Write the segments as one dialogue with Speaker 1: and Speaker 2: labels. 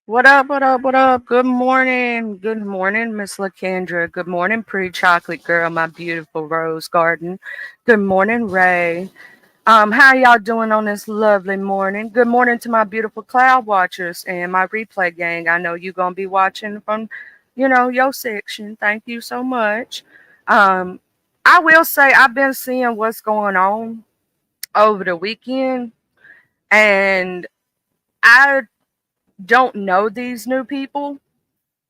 Speaker 1: What up, what up, what up? Good morning. Good morning, Miss LaKendra. Good morning, Pretty Chocolate Girl, my beautiful rose garden. Good morning, Ray. How y'all doing on this lovely morning? Good morning to my beautiful cloud watchers and my replay gang. I know you gonna be watching from, your section. Thank you so much. Um, I will say I've been seeing what's going on over the weekend, and I don't know these new people.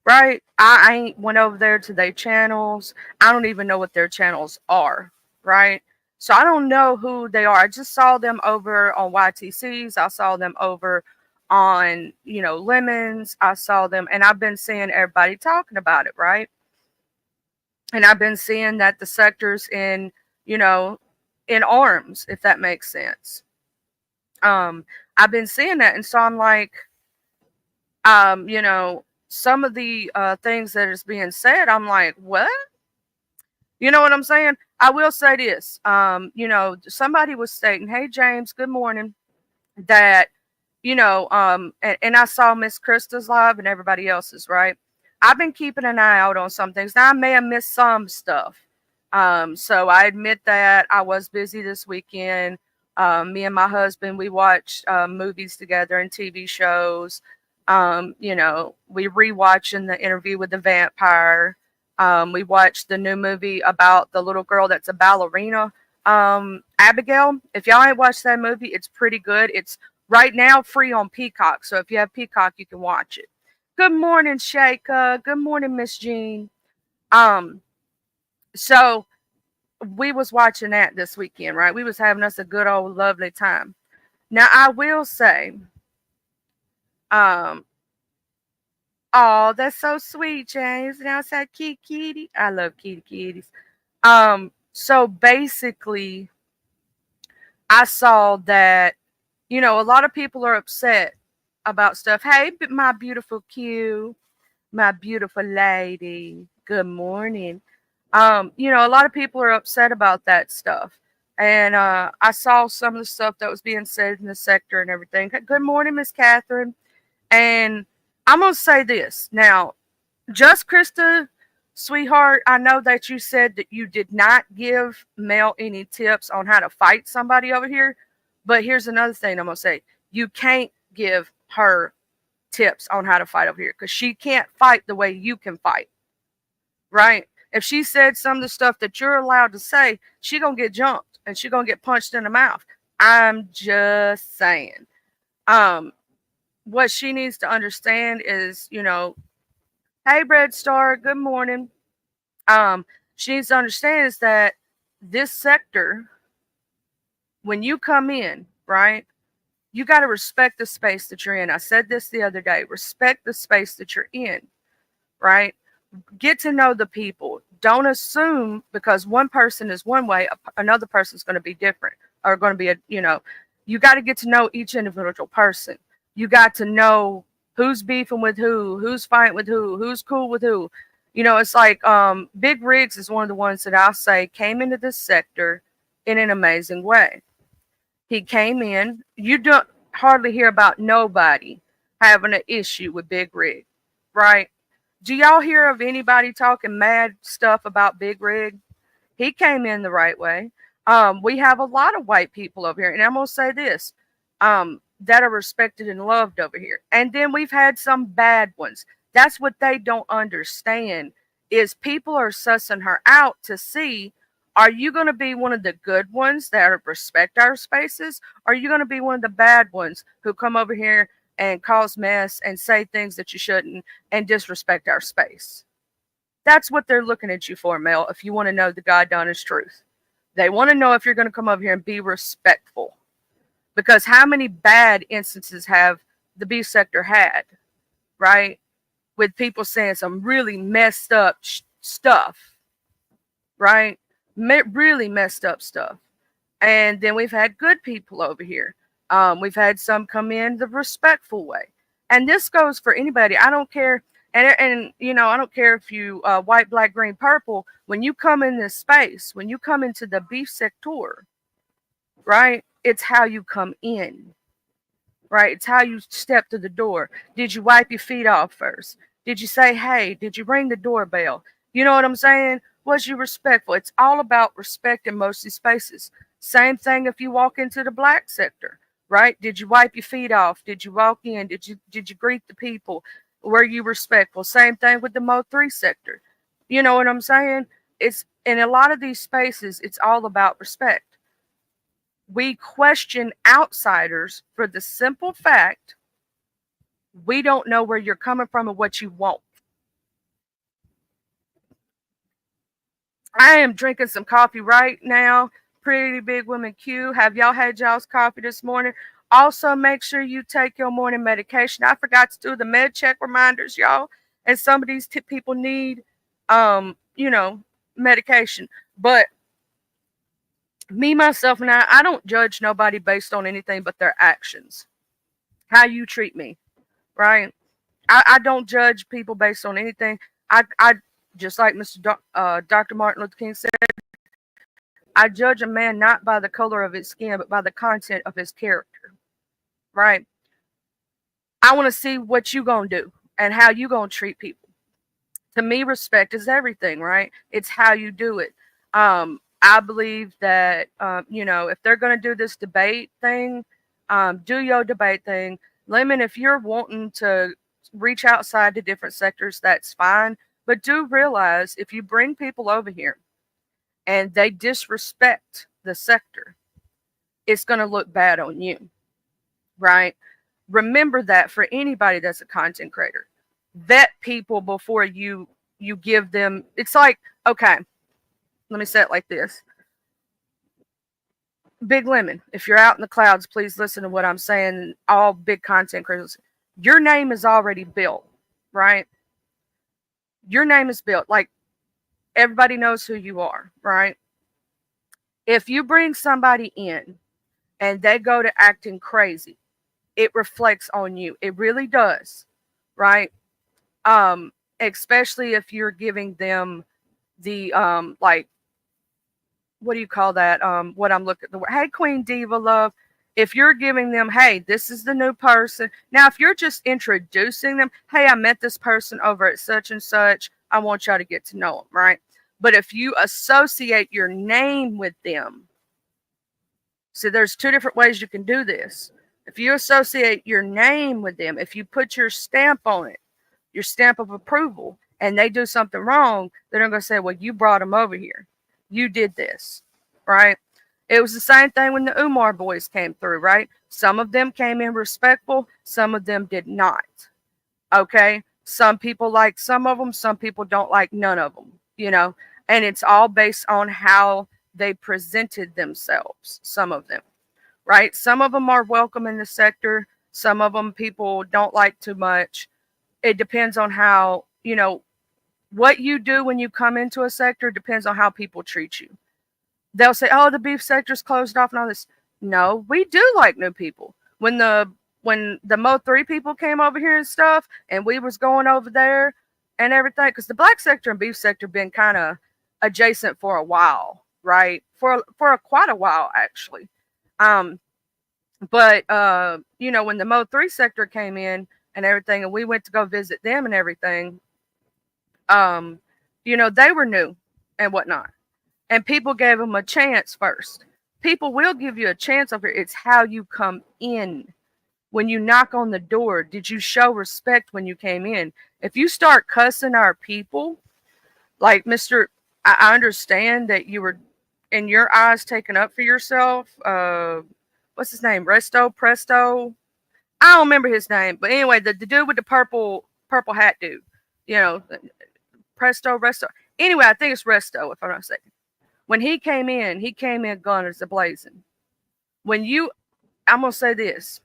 Speaker 1: Right? I ain't went over there to their channels. I don't even know what their channels are. Right? So I don't know who they are. I just saw them over on YTCs. I saw them over on, Lemons. I saw them and I've been seeing everybody talking about it, right? And I've been seeing that the sector's you know, in arms, if that makes sense. Um, I've been seeing that and so I'm like, some of the things that is being said, I'm like, what? You know what I'm saying? I will say this. Somebody was stating, "Hey James, good morning." That and I saw Miss Krista's live and everybody else's, right? I've been keeping an eye out on some things. Now I may have missed some stuff. So I admit that I was busy this weekend. Me and my husband, we watched movies together and TV shows. We rewatching the Interview with the Vampire. We watched the new movie about the little girl that's a ballerina, Abigail. If y'all ain't watched that movie, it's pretty good. It's right now free on Peacock. So if you have Peacock, you can watch it. Good morning, Sheikah. Good morning, Miss Jean. Um, so we was watching that this weekend, right? We was having us a good old lovely time. Now I will say, um, oh, that's so sweet, James. And outside kitty kitty. I love kitty kitties. So basically I saw that, a lot of people are upset about stuff. Hey, my beautiful Q, my beautiful lady. Good morning. A lot of people are upset about that stuff. And I saw some of the stuff that was being said in the sector and everything. Good morning, Miss Catherine. And I'm gonna say this now, just Krista, sweetheart. I know that you said that you did not give Mel any tips on how to fight somebody over here, but here's another thing I'm gonna say: you can't give her tips on how to fight over here because she can't fight the way you can fight, right? If she said some of the stuff that you're allowed to say, she gonna get jumped and she gonna get punched in the mouth. I'm just saying. Um, what she needs to understand is, hey, Red Star, good morning. Um, she needs to understand is that this sector, when you come in, right, you got to respect the space that you're in. I said this the other day. Respect the space that you're in, right? Get to know the people. Don't assume because one person is one way, another person's going to be different or going to be you got to get to know each individual person. You got to know who's beefing with who, who's fighting with who, who's cool with who. It's like Big Riggs is one of the ones that I'll say came into this sector in an amazing way. He came in. You don't hardly hear about nobody having an issue with Big Rig, right? Do y'all hear of anybody talking mad stuff about Big Rig? He came in the right way. We have a lot of white people over here, and I'm gonna say this, that are respected and loved over here. And then we've had some bad ones. That's what they don't understand is people are sussing her out to see, are you going to be one of the good ones that respect our spaces? Or are you going to be one of the bad ones who come over here and cause mess and say things that you shouldn't and disrespect our space? That's what they're looking at you for, Mel, if you want to know the God honest truth. They want to know if you're going to come over here and be respectful. Because how many bad instances have the B sector had, right? With people saying some really messed up stuff, right? Really messed up stuff. And then we've had good people over here. We've had some come in the respectful way. And this goes for anybody. I don't care. And I don't care if you white, black, green, purple. When you come in this space, when you come into the beef sector, right? It's how you come in. right? It's how you step to the door. Did you wipe your feet off first? Did you say, hey? Did you ring the doorbell? You know what I'm saying? Was you respectful? It's all about respect in most of these spaces. Same thing if you walk into the black sector, right? Did you wipe your feet off? Did you walk in? Did you greet the people? Were you respectful? Same thing with the Mo3 sector. You know what I'm saying? It's in a lot of these spaces, it's all about respect. We question outsiders for the simple fact we don't know where you're coming from and what you want. I am drinking some coffee right now. Pretty Big Woman Q. Have y'all had y'all's coffee this morning? Also, make sure you take your morning medication. I forgot to do the med check reminders, y'all. And some of these people need, you know, medication. But me, myself, and I don't judge nobody based on anything but their actions. How you treat me, right? I don't judge people based on anything. I just like Dr. Martin Luther King said, I judge a man not by the color of his skin, but by the content of his character, right? I want to see what you gonna do and how you gonna treat people. To me, respect is everything, right? It's how you do it. I believe that you know, if they're gonna do this debate thing, do your debate thing. Lemon, if you're wanting to reach outside to different sectors, that's fine. But do realize if you bring people over here and they disrespect the sector, it's going to look bad on you, right? Remember that for anybody that's a content creator. Vet people before you give them. It's like, okay, let me say it like this. Big Lemon, if you're out in the clouds, please listen to what I'm saying. All big content creators, your name is already built, right? Your name is built. Like everybody knows who you are, right? If you bring somebody in and they go to acting crazy, it reflects on you. It really does, right? Especially if you're giving them the like, what do you call that? What I'm looking the hey Queen Diva Love. If you're giving them, hey, this is the new person. Now, if you're just introducing them, hey, I met this person over at such and such. I want y'all to get to know them, right? But if you associate your name with them, so there's two different ways you can do this. If you associate your name with them, if you put your stamp on it, your stamp of approval, and they do something wrong, they're not going to say, well, you brought them over here. You did this, right? It was the same thing when the Umar boys came through, right? Some of them came in respectful, some of them did not. Okay? Some people like some of them, some people don't like none of them, you know? And it's all based on how they presented themselves, some of them, right? Some of them are welcome in the sector, some of them people don't like too much. It depends on how, you know, what you do when you come into a sector depends on how people treat you. They'll say, "Oh, the beef sector's closed off and all this." No, we do like new people. When the Mo3 people came over here and stuff, and we was going over there and everything, because the black sector and beef sector been kind of adjacent for a while, right? For quite a while actually. Um, but you know, when the Mo3 sector came in and everything, and we went to go visit them and everything, um, you know, they were new and whatnot. And people gave them a chance first. People will give you a chance over here. It's how you come in. When you knock on the door, did you show respect when you came in? If you start cussing our people, like Mr. I understand that you were in your eyes taken up for yourself. What's his name? Presto. I don't remember his name, but anyway, the dude with the purple hat dude. You know, Resto. Anyway, I think it's Resto, if I'm not mistaken. When he came in gunners a blazing. When you, I'm gonna say this.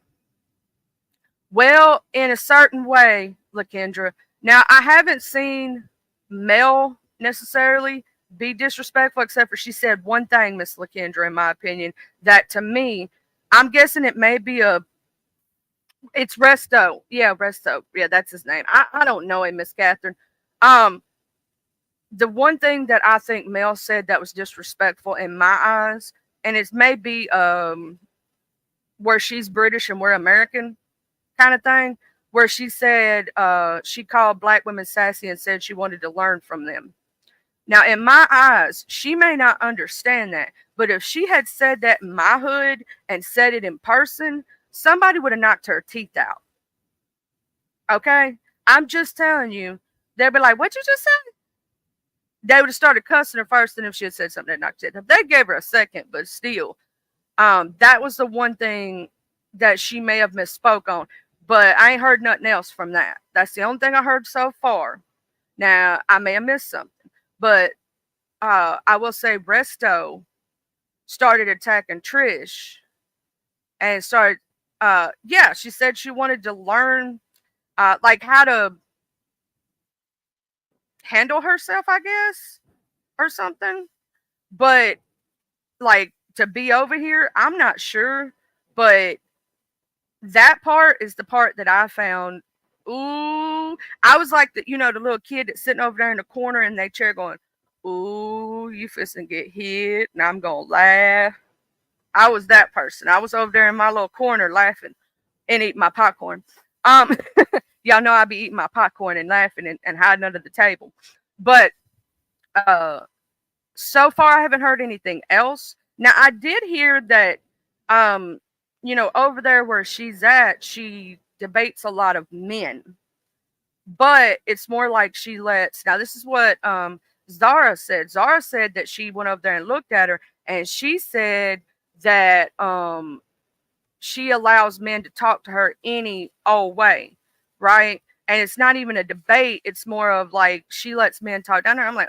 Speaker 1: Well, in a certain way, Lakendra. Now, I haven't seen Mel necessarily be disrespectful, except for she said one thing, Miss Lakendra, in my opinion, that to me, I'm guessing it may be it's Resto. Yeah, Resto. Yeah, that's his name. I don't know him, Miss Catherine. Um, the one thing that I think Mel said that was disrespectful in my eyes, and it's maybe where she's British and we're American kind of thing, where she said she called black women sassy and said she wanted to learn from them. Now, in my eyes, she may not understand that, but if she had said that in my hood and said it in person, somebody would have knocked her teeth out. Okay? I'm just telling you, they'd be like, "What you just said?" They would have started cussing her first, and if she had said something that knocked it, they gave her a second, but still, that was the one thing that she may have misspoke on. But I ain't heard nothing else from that. That's the only thing I heard so far. Now I may have missed something, but I will say Resto started attacking Trish and started. Yeah, she said she wanted to learn, like how to handle herself, I guess, or something. But like to be over here, I'm not sure. But that part is the part that I found. Ooh, I was like the little kid that's sitting over there in the corner in their chair going, "Ooh, you fixing to get hit," and I'm gonna laugh. I was that person. I was over there in my little corner laughing and eating my popcorn. Um, y'all know I be eating my popcorn and laughing and hiding under the table. But uh, so far I haven't heard anything else. Now I did hear that, over there where she's at, she debates a lot of men, but it's more like she lets. Now this is what Zara said. Zara said that she went over there and looked at her, and she said that she allows men to talk to her any old way, right? And it's not even a debate. It's more of like she lets men talk down to her. I'm like,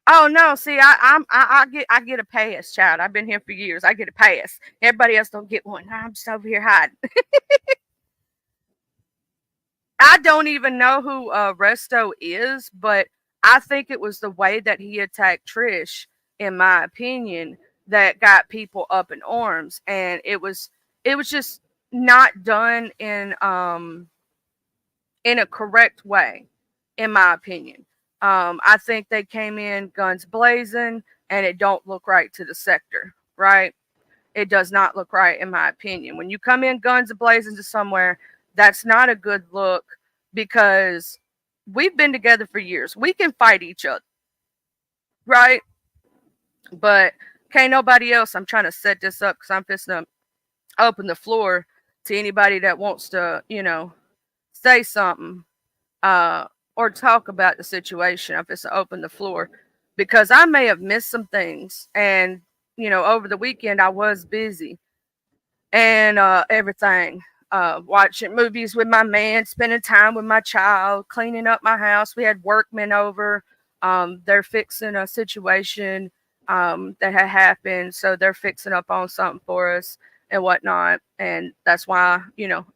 Speaker 1: Oh no, see, I get a pass, child. I've been here for years. I get a pass. Everybody else don't get one. I'm just over here hiding. I don't even know who Resto is, but I think it was the way that he attacked Trish, in my opinion, that got people up in arms, and it was just not done in a correct way, in my opinion. I think they came in guns blazing, and it don't look right to the sector, right? It does not look right, in my opinion. When you come in guns blazing to somewhere, that's not a good look because we've been together for years. We can fight each other, right? But can't nobody else. I'm trying to set this up because I'm fixing to open the floor to anybody that wants to, say something uh, or talk about the situation. I'm just to open the floor because I may have missed some things. And, over the weekend, I was busy and everything. Watching movies with my man, spending time with my child, cleaning up my house. We had workmen over. They're fixing a situation that had happened. So they're fixing up on something for us and whatnot. And that's why,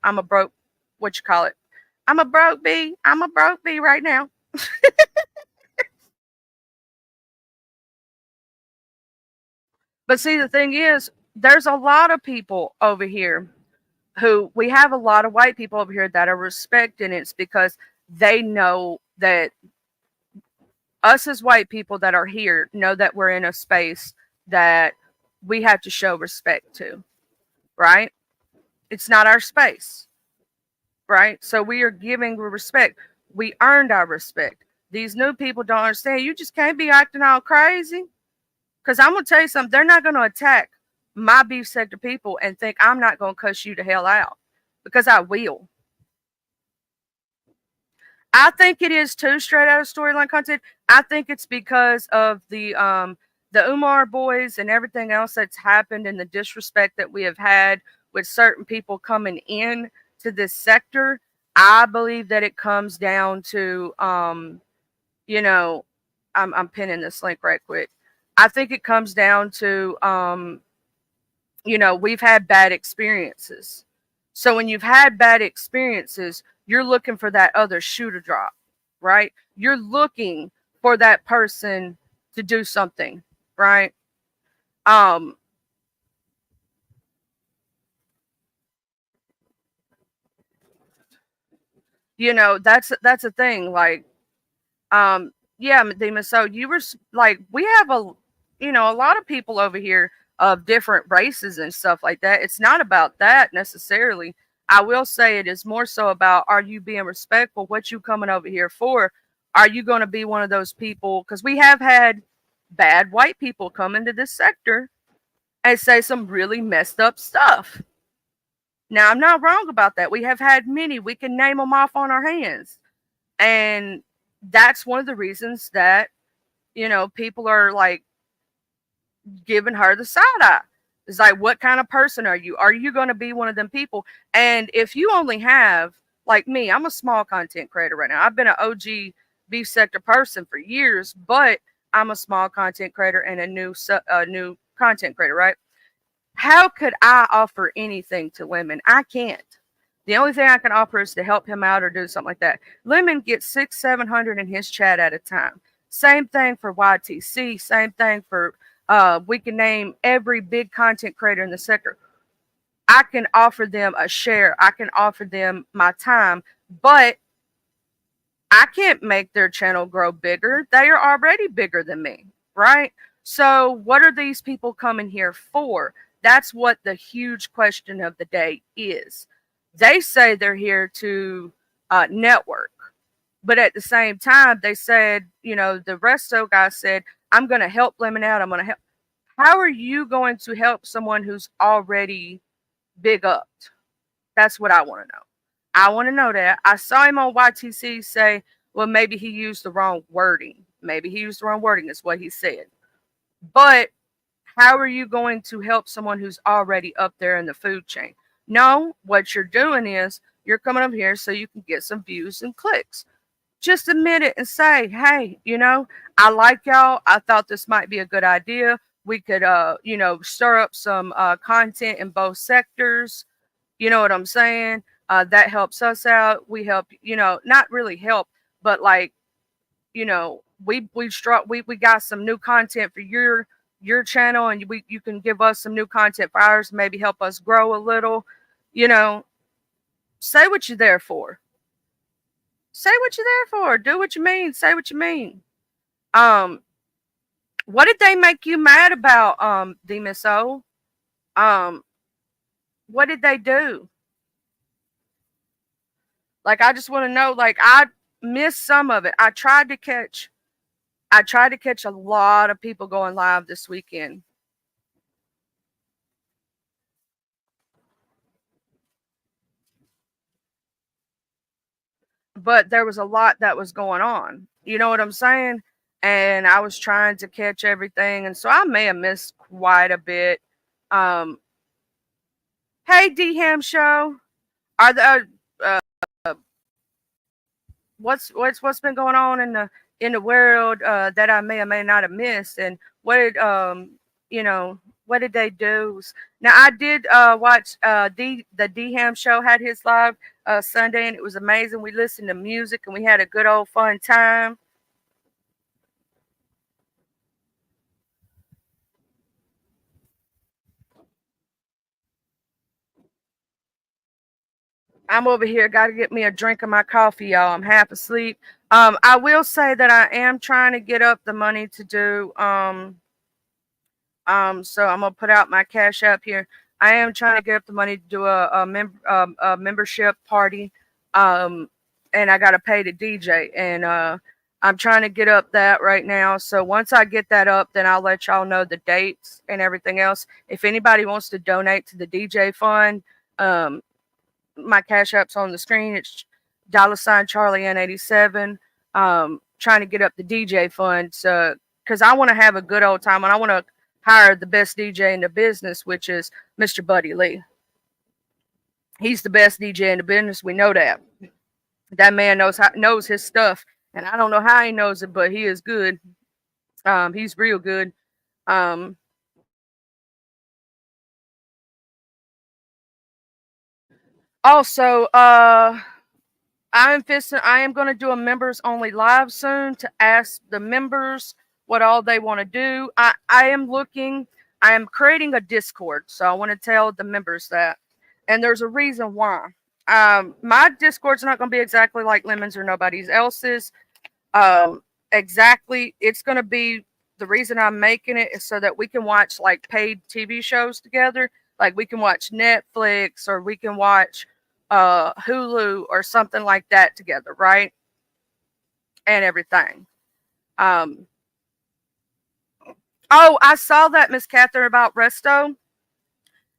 Speaker 1: I'm a broke, what you call it? I'm a broke bee. I'm a broke bee right now. But see, the thing is, there's a lot of people over here who we have a lot of white people over here that are respecting it. It's because they know that us as white people that are here know that we're in a space that we have to show respect to, right? It's not our space, right? So we are giving respect. We earned our respect. These new people don't understand. You just can't be acting all crazy. Because I'm going to tell you something, they're not going to attack my beef sector people and think I'm not going to cuss you the hell out because I will. I think it is too straight out of storyline content. I think it's because of the Umar boys and everything else that's happened and the disrespect that we have had with certain people coming in to this sector. I believe that it comes down to you know, I'm pinning this link right quick. I think it comes down to we've had bad experiences. So when you've had bad experiences, you're looking for that other shoe to drop, right? You're looking for that person to do something, right? Um, That's a thing. Like, yeah, Medina. So you were like, we have a lot of people over here of different races and stuff like that. It's not about that necessarily. I will say it is more so about, are you being respectful? What you coming over here for? Are you going to be one of those people? Because we have had bad white people come into this sector and say some really messed up stuff. Now, I'm not wrong about that. We have had many. We can name them off on our hands. And that's one of the reasons that, people are like giving her the side eye. It's like, what kind of person are you? Are you going to be one of them people? And if you only have, like me, I'm a small content creator right now. I've been an OG beef sector person for years, but I'm a small content creator and a new content creator, right? How could I offer anything to Lemon? I can't. The only thing I can offer is to help him out or do something like that. Lemon gets 600-700 in his chat at a time. Same thing for YTC. Same thing for we can name every big content creator in the sector. I can offer them a share. I can offer them my time, but I can't make their channel grow bigger. They are already bigger than me, right? So what are these people coming here for? That's what the huge question of the day is. They say they're here to network, but at the same time, they said, the Resto guy said, I'm going to help Lemon out. I'm going to help. How are you going to help someone who's already big upped? That's what I want to know. I want to know that. I saw him on YTC say, well, maybe he used the wrong wording. Maybe he used the wrong wording, is what he said. But how are you going to help someone who's already up there in the food chain? No, what you're doing is you're coming up here so you can get some views and clicks. Just admit it and say, hey, I like y'all. I thought this might be a good idea. We could, stir up some content in both sectors. You know what I'm saying? That helps us out. We help, not really help, but like, we got some new content for your channel, and you can give us some new content for ours, maybe help us grow a little. Say what you're there for. Say what you're there for. Do what you mean. Say what you mean. What did they make you mad about, DMSO? What did they do? Like, I just want to know. Like, I missed some of it. I tried to catch a lot of people going live this weekend. But there was a lot that was going on. You know what I'm saying? And I was trying to catch everything, and so I may have missed quite a bit. Hey, D Ham Show, are the what's been going on in the world that I may or may not have missed, and what did what did they do? Now I did watch the D Ham Show had his live Sunday, and it was amazing. We listened to music and we had a good old fun time. I'm over here, got to get me a drink of my coffee, y'all. I'm half asleep. I will say that I am trying to get up the money to do. So I'm gonna put out my cash app here. I am trying to get up the money to do a membership party. And I got to pay the DJ, and I'm trying to get up that right now. So once I get that up, then I'll let y'all know the dates and everything else. If anybody wants to donate to the DJ fund, my cash app's on the screen. It's $Charlie N87. Trying to get up the DJ fund, so because I want to have a good old time, and I want to hire the best DJ in the business, which is Mr. Buddy Lee. He's the best DJ in the business. We know that. That man knows his stuff, and I don't know how he knows it, but he is good. He's real good. Also, I am going to do a members only live soon to ask the members what all they want to do. I am creating a Discord, so I want to tell the members that, and there's a reason why. My Discord's not going to be exactly like Lemons or nobody's else's. Um, exactly, it's going to be, the reason I'm making it is so that we can watch like paid TV shows together. Like we can watch Netflix or we can watch Hulu or something like that together, right? And everything. Um, oh, I saw that, Miss Catherine, about Resto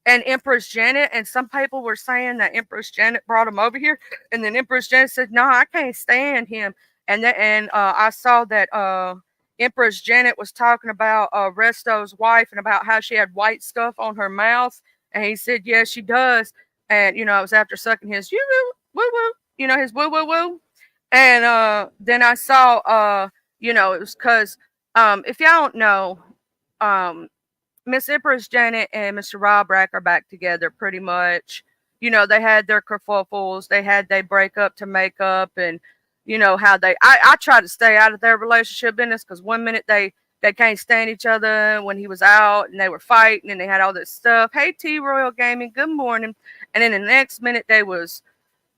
Speaker 1: and Empress Janet, and some people were saying that Empress Janet brought him over here, and then Empress Janet said, "No, I can't stand him." And I saw that Empress Janet was talking about Resto's wife and about how she had white stuff on her mouth, and he said, "Yes, she does." And it was after sucking his woo woo, his woo woo woo. And then I saw it was because if y'all don't know, um Miss Empress Janet and Mr. Rob Rack are back together pretty much. They had their kerfuffles. They break up to make up, and how I try to stay out of their relationship business because one minute they can't stand each other when he was out and they were fighting and they had all this stuff. Hey T Royal Gaming, good morning. And then the next minute they was,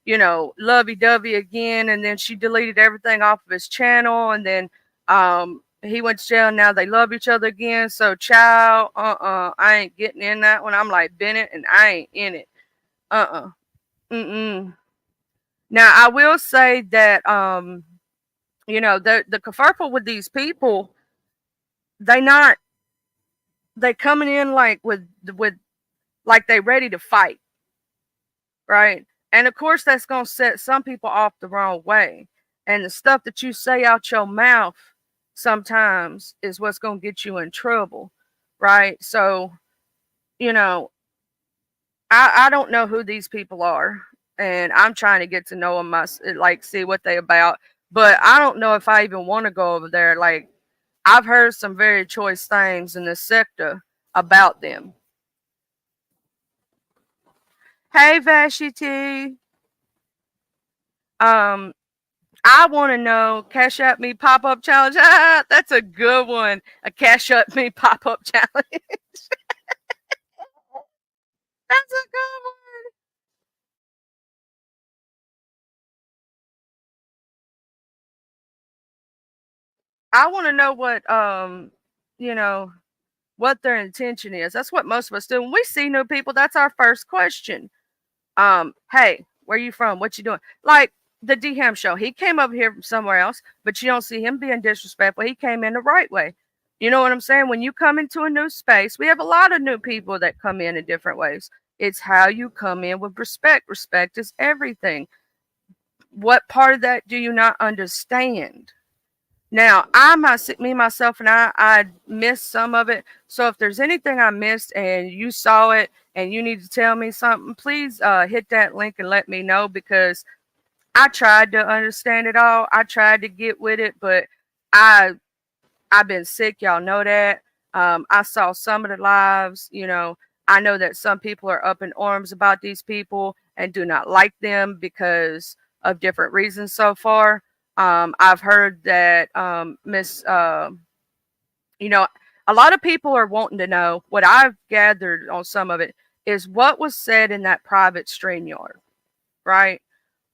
Speaker 1: lovey dovey again, and then she deleted everything off of his channel, and then he went to jail. Now they love each other again. So, child, I ain't getting in that one. I'm like Bennett, and I ain't in it. Mm-mm. Now I will say that the kerfuffle with these people, they not they coming in like with like they ready to fight, right? And of course that's gonna set some people off the wrong way. And the stuff that you say out your mouth sometimes is what's gonna get you in trouble, right? So, you know, I don't know who these people are, and I'm trying to get to know them, like see what they about. But I don't know if I even want to go over there. Like I've heard some very choice things in this sector about them. Hey Vashiti, um, I want to know Cash App Me Pop Up Challenge. Ah, that's a good one. A Cash App Me Pop Up Challenge. That's a good one. I want to know you know, what their intention is. That's what most of us do. When we see new people, that's our first question. Hey, where you from? What you doing? Like the D Ham show. He came over here from somewhere else, but you don't see him being disrespectful. He came in the right way. You know what I'm saying? When you come into a new space, we have a lot of new people that come in different ways. It's how you come in with respect. Respect is everything. What part of that do you not understand? Now, me, myself, and I missed some of it. So if there's anything I missed and you saw it and you need to tell me something, please hit that link and let me know because I tried to understand it all. I tried to get with it, but I I've been sick. Y'all know that. I saw some of the lives. I know that some people are up in arms about these people and do not like them because of different reasons so far. I've heard that Miss, you know, a lot of people are wanting to know what I've gathered on some of it is what was said in that private StreamYard, right?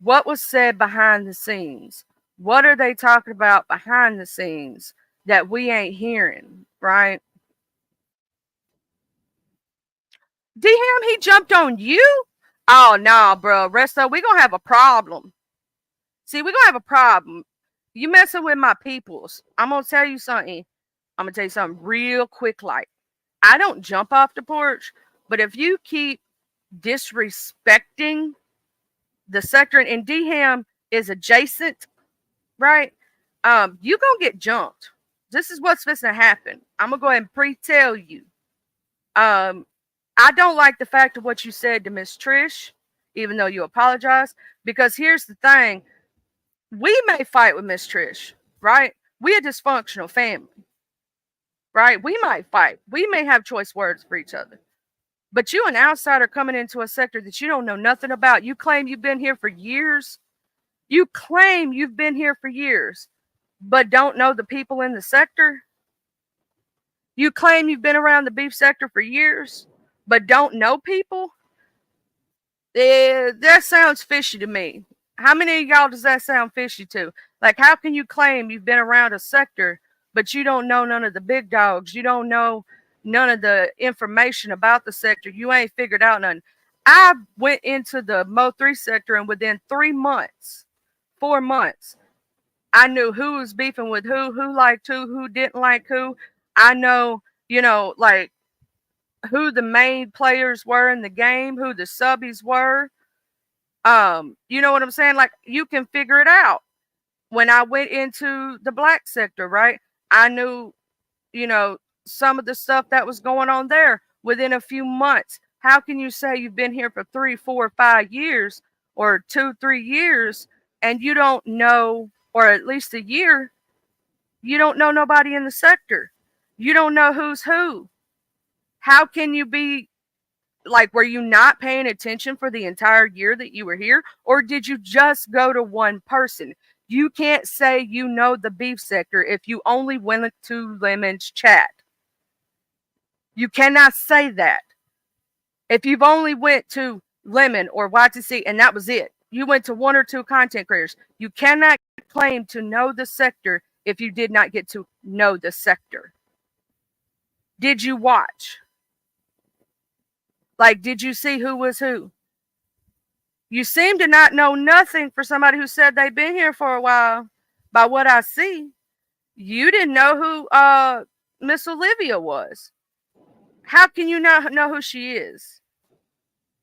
Speaker 1: What was said behind the scenes? What are they talking about behind the scenes that we ain't hearing, right? DM, he jumped on you? Oh, no, bro. Resto, we gonna have a problem. See, we gonna have a problem. You messing with my peoples. I'm gonna tell you something. I'm gonna tell you something real quick like. I don't jump off the porch, but if you keep disrespecting the sector and DM is adjacent, right? You gonna get jumped. This is what's supposed to happen. I'm gonna go ahead and pre-tell you. Um, I don't like the fact of what you said to Miss Trish, even though you apologize. Because here's the thing: we may fight with Miss Trish, right? We a dysfunctional family, right? We might fight. We may have choice words for each other. But you, an outsider coming into a sector that you don't know nothing about, you claim you've been here for years. You claim you've been here for years, but don't know the people in the sector. You claim you've been around the beef sector for years, but don't know people. That sounds fishy to me. How many of y'all does that sound fishy to? Like, how can you claim you've been around a sector, but you don't know none of the big dogs? You don't know none of the information about the sector. You ain't figured out none. I went into the Mo3 sector, and within 3 months, 4 months, I knew who was beefing with who liked who didn't like who. I know, like who the main players were in the game, who the subbies were. You know what I'm saying? Like, you can figure it out. When I went into the black sector, right? I knew, you know, some of the stuff that was going on there within a few months. How can you say you've been here for 3, 4, 5 years or 2, 3 years and you don't know, or at least a year, you don't know nobody in the sector? You don't know who's who. How can you be like, were you not paying attention for the entire year that you were here? Or did you just go to one person? You can't say you know the beef sector if you only went to Lemon's chat. You cannot say that. If you've only went to Lemon or YTC and that was it, you went to one or two content creators, you cannot claim to know the sector if you did not get to know the sector. Did you watch? Like, did you see who was who? You seem to not know nothing for somebody who said they've been here for a while. By what I see, you didn't know who Miss Olivia was. How can you not know who she is?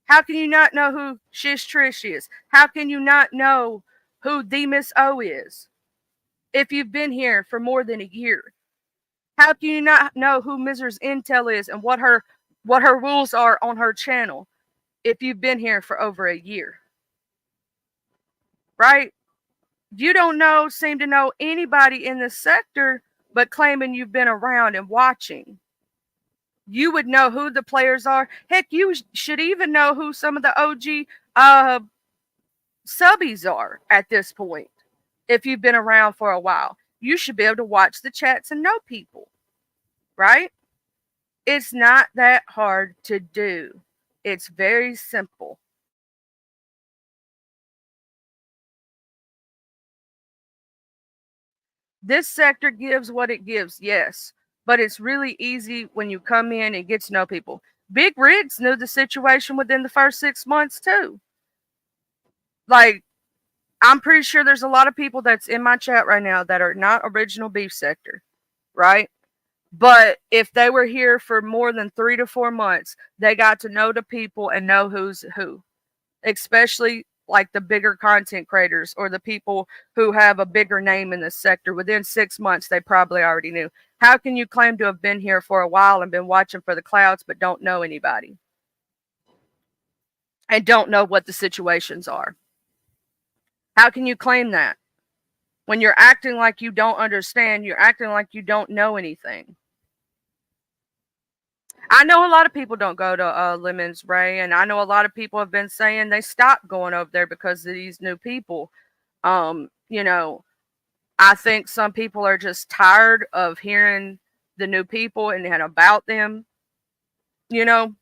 Speaker 1: How can you not know who Shish Trish is? How can you not know who the Miss O is if you've been here for more than a year? How can you not know who Mrs. Intel is and what her rules are on her channel if you've been here for over a year? Right? You don't seem to know anybody in the sector, but claiming you've been around and watching. You would know who the players are. Heck, you should even know who some of the OG subbies are at this point. If you've been around for a while, you should be able to watch the chats and know people, right? It's not that hard to do. It's very simple. This sector gives what it gives, yes, but it's really easy when you come in and get to know people. Big Rigs knew the situation within the first 6 months too. Like, I'm pretty sure there's a lot of people that's in my chat right now that are not original beef sector, right? But if they were here for more than 3 to 4 months, they got to know the people and know who's who, especially like the bigger content creators or the people who have a bigger name in the sector. Within 6 months, they probably already knew. How can you claim to have been here for a while and been watching for the clouds but don't know anybody and don't know what the situations are? How can you claim that when you're acting like you don't understand? You're acting like you don't know anything. I know a lot of people don't go to Lemons Ray, and I know a lot of people have been saying they stopped going over there because of these new people. You know, I think some people are just tired of hearing the new people and about them, you know,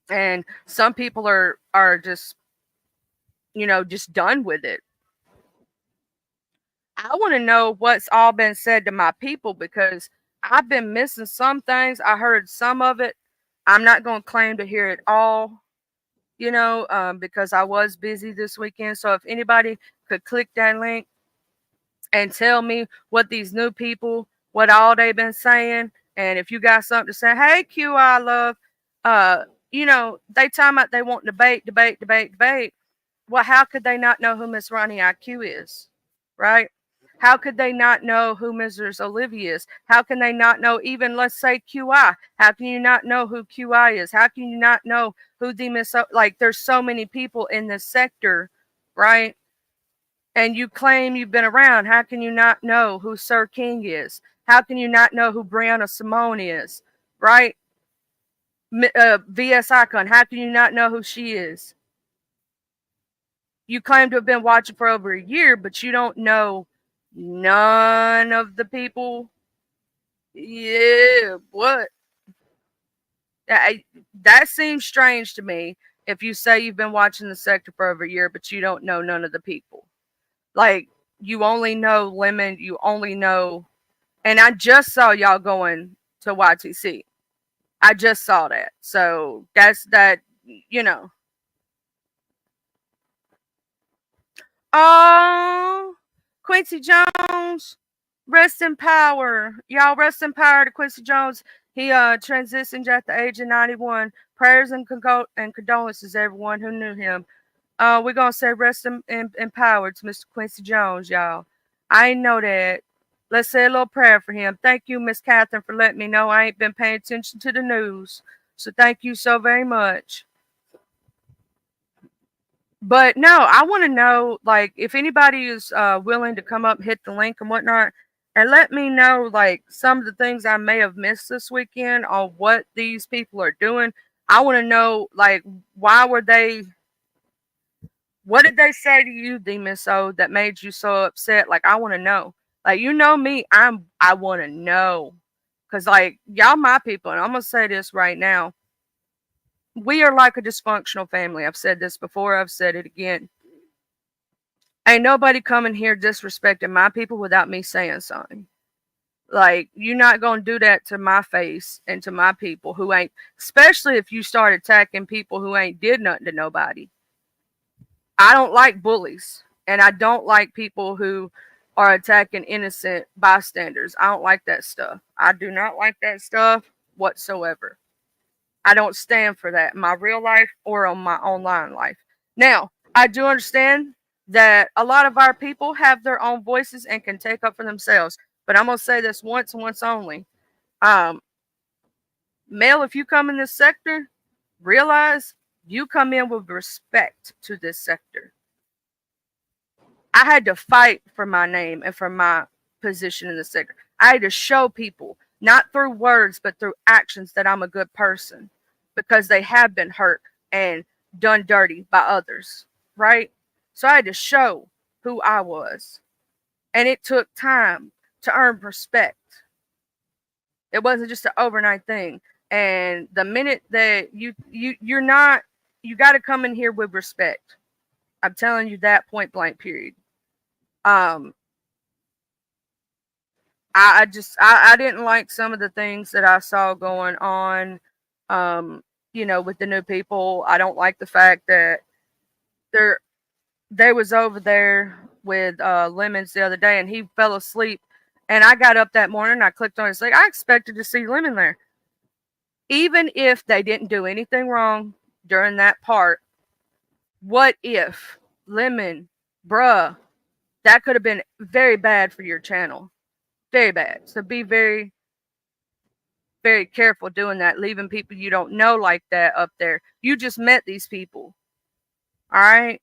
Speaker 1: and some people are just, just done with it. I want to know what's all been said to my people because I've been missing some things. I heard some of it. I'm not going to claim to hear it all, because I was busy this weekend. So if anybody could click that link and tell me what these new people, what all they've been saying, and if you got something to say, hey, QI love, they talking about they want debate. Well, how could they not know who Miss Ronnie IQ is, right? How could they not know who Mrs. Olivia is? How can they not know even, let's say, QI? How can you not know who QI is? How can you not know who the Miss, like, there's so many people in this sector, right? And you claim you've been around. How can you not know who Sir King is? How can you not know who Brianna Simone is, right? VS Icon, how can you not know who she is? You claim to have been watching for over a year, but you don't know none of the people. Yeah, what? That seems strange to me. if you say you've been watching the sector for over a year, but you don't know none of the people. Like, you only know Lemon, you only know, and I just saw y'all going to YTC. I just saw that. So that's that, you know. Oh, Quincy Jones, rest in power. Y'all rest in power to Quincy Jones. He transitioned at the age of 91. Prayers and, condolences to everyone who knew him. We're gonna say rest in power to Mr. Quincy Jones, y'all. I ain't know that. Let's say a little prayer for him. Thank you, Miss Catherine, for letting me know. I ain't been paying attention to the news. So thank you so very much. But no, I want to know, like, if anybody is willing to come up, hit the link and whatnot, and let me know, like, some of the things I may have missed this weekend on what these people are doing. I want to know, like, why were they, what did they say to you, D Miss O, that made you so upset? Like, I want to know. Like, you know me, I want to know. Because, like, y'all my people, and I'm going to say this right now. We are like a dysfunctional family. I've said this before, I've said it again. Ain't nobody coming here disrespecting my people without me saying something. Like, you're not going to do that to my face and to my people who ain't, especially if you start attacking people who ain't did nothing to nobody. I don't like bullies, and I don't like people who are attacking innocent bystanders. I don't like that stuff. I do not like that stuff whatsoever. I don't stand for that in my real life or on my online life. Now, I do understand that a lot of our people have their own voices and can take up for themselves. But I'm going to say this once and once only. Um, Male, if you come in this sector, realize you come in with respect to this sector. I had to fight for my name and for my position in the sector. I had to show people, not through words, but through actions, that I'm a good person because they have been hurt and done dirty by others, right? So I had to show who I was. And it took time to earn respect. It wasn't just an overnight thing. And the minute that you're not, you got to come in here with respect. I'm telling you that, point blank, period. Um, I didn't like some of the things that I saw going on, um, with the new people. I don't like the fact that there they was over there with Lemons the other day, and he fell asleep. And I got up that morning, and I clicked on it. It's like, I expected to see Lemon there, even if they didn't do anything wrong during that part. What if Lemon, bruh, that could have been very bad for your channel, very bad. So be very, very careful doing that, leaving people you don't know like that up there. You just met these people. All right.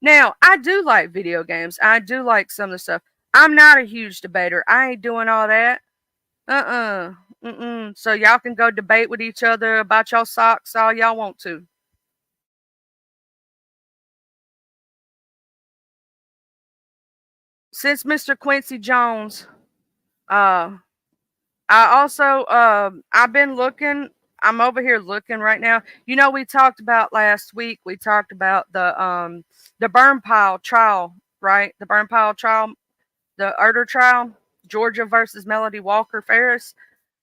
Speaker 1: Now, I do like video games. I do like some of the stuff. I'm not a huge debater. I ain't doing all that. So y'all can go debate with each other about y'all socks all y'all want to. Since Mr. Quincy Jones, uh, I also I've been looking. I'm over here looking right now. We talked about last week. We talked about the burn pile trial, right? The burn pile trial, the Erder trial, Georgia versus Melody Walker Ferris.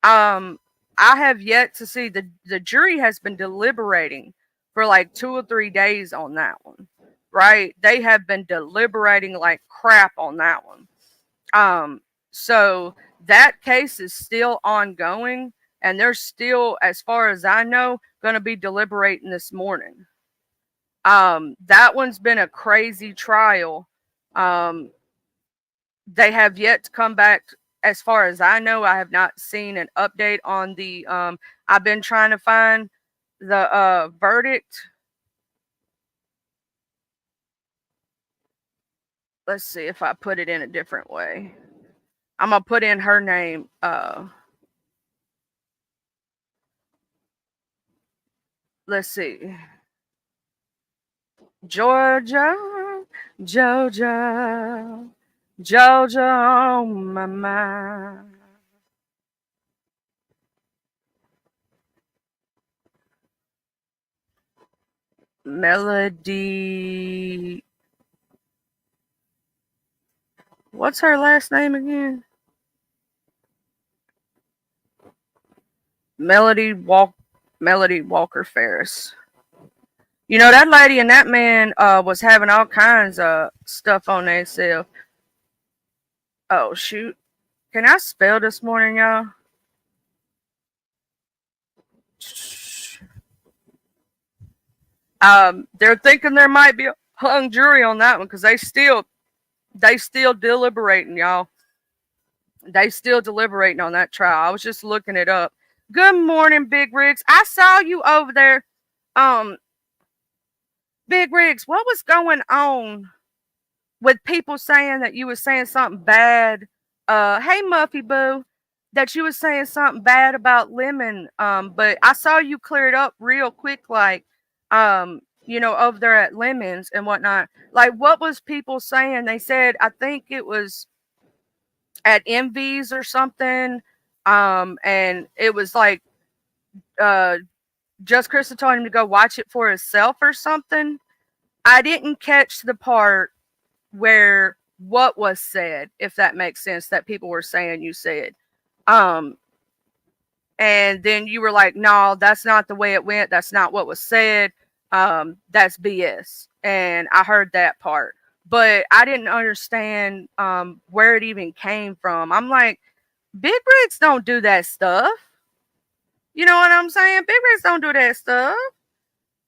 Speaker 1: Um, I have yet to see, the jury has been deliberating for like 2 or 3 days on that one, right? They have been deliberating like crap on that one. So that case is still ongoing, and they're still, as far as I know, going to be deliberating this morning. That one's been a crazy trial. They have yet to come back. As far as I know, I have not seen an update on the. I've been trying to find the verdict. Let's see if I put it in a different way. I'm gonna put in her name. Let's see. Georgia, Georgia, Georgia on my mind. Melody. What's her last name again? Melody Walker Ferris. You know, that lady and that man was having all kinds of stuff on themselves. Oh shoot. Can I spell this morning, y'all? They're thinking there might be a hung jury on that one because they still deliberating, y'all. They still deliberating on that trial. I was just looking it up. Good morning, Big Rigs. I saw you over there. Big Rigs, what was going on with people saying that you were saying something bad? Hey Muffy Boo, that you were saying something bad about Lemon. But I saw you clear it up real quick, like, over there at Lemons and whatnot. Like, what was people saying? They said, I think it was at Envy's or something. And it was like, Just Krista told him to go watch it for himself or something. I didn't catch the part where what was said, if that makes sense, that people were saying you said. And then you were like, no, that's not the way it went. That's not what was said. That's BS. And I heard that part. But I didn't understand where it even came from. I'm like, Big Rigs don't do that stuff. You know what I'm saying? Big Rigs don't do that stuff.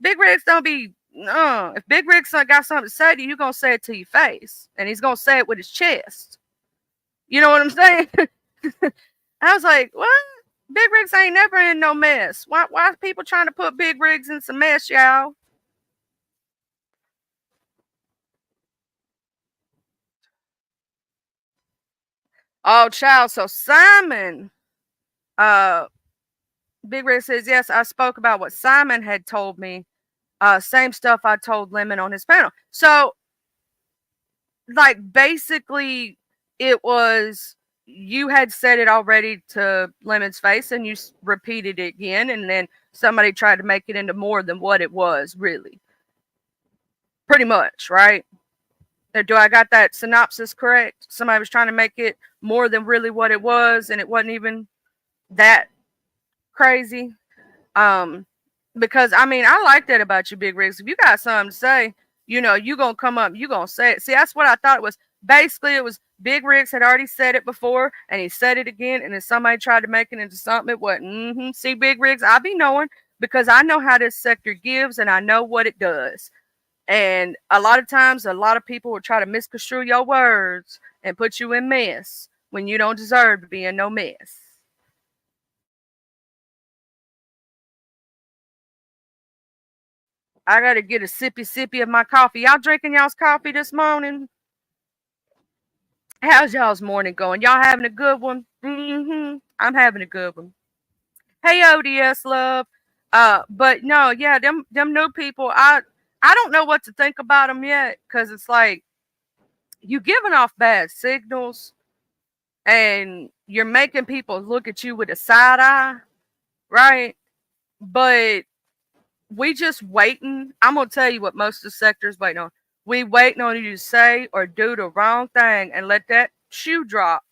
Speaker 1: Big Rigs don't be if Big Rick's got something to say to you, you're going to say it to your face. And he's going to say it with his chest. You know what I'm saying? I was like, what? Big Rigs ain't never in no mess. Why are people trying to put Big Rigs in some mess, y'all? Oh, child. So Simon, Big Rig says, yes, I spoke about what Simon had told me. Same stuff I told Lemon on his panel. So, like, basically, it was you had said it already to Lemon's face and you repeated it again, and then somebody tried to make it into more than what it was, really. Pretty much, right? Do I got that synopsis correct? Somebody was trying to make it more than really what it was, and it wasn't even that crazy. Because I mean, I like that about you, Big Rigs. If you got something to say, you gonna come up, you gonna say it. See, that's what I thought it was. Basically, it was Big Rigs had already said it before, and he said it again, and then somebody tried to make it into something. It wasn't. See, Big Rigs, I be knowing because I know how this sector gives, and I know what it does. And a lot of times, a lot of people will try to misconstrue your words and put you in mess when you don't deserve to be in no mess. I gotta get a sippy of my coffee. Y'all drinking y'all's coffee this morning? How's y'all's morning going? Y'all having a good one? I'm having a good one. Hey ODS love. But no, yeah, them new people. I don't know what to think about them yet because it's like you giving off bad signals and you're making people look at you with a side eye, right? But we just waiting. I'm gonna tell you what most of the sectors waiting on. We waiting on you to say or do the wrong thing and let that shoe drop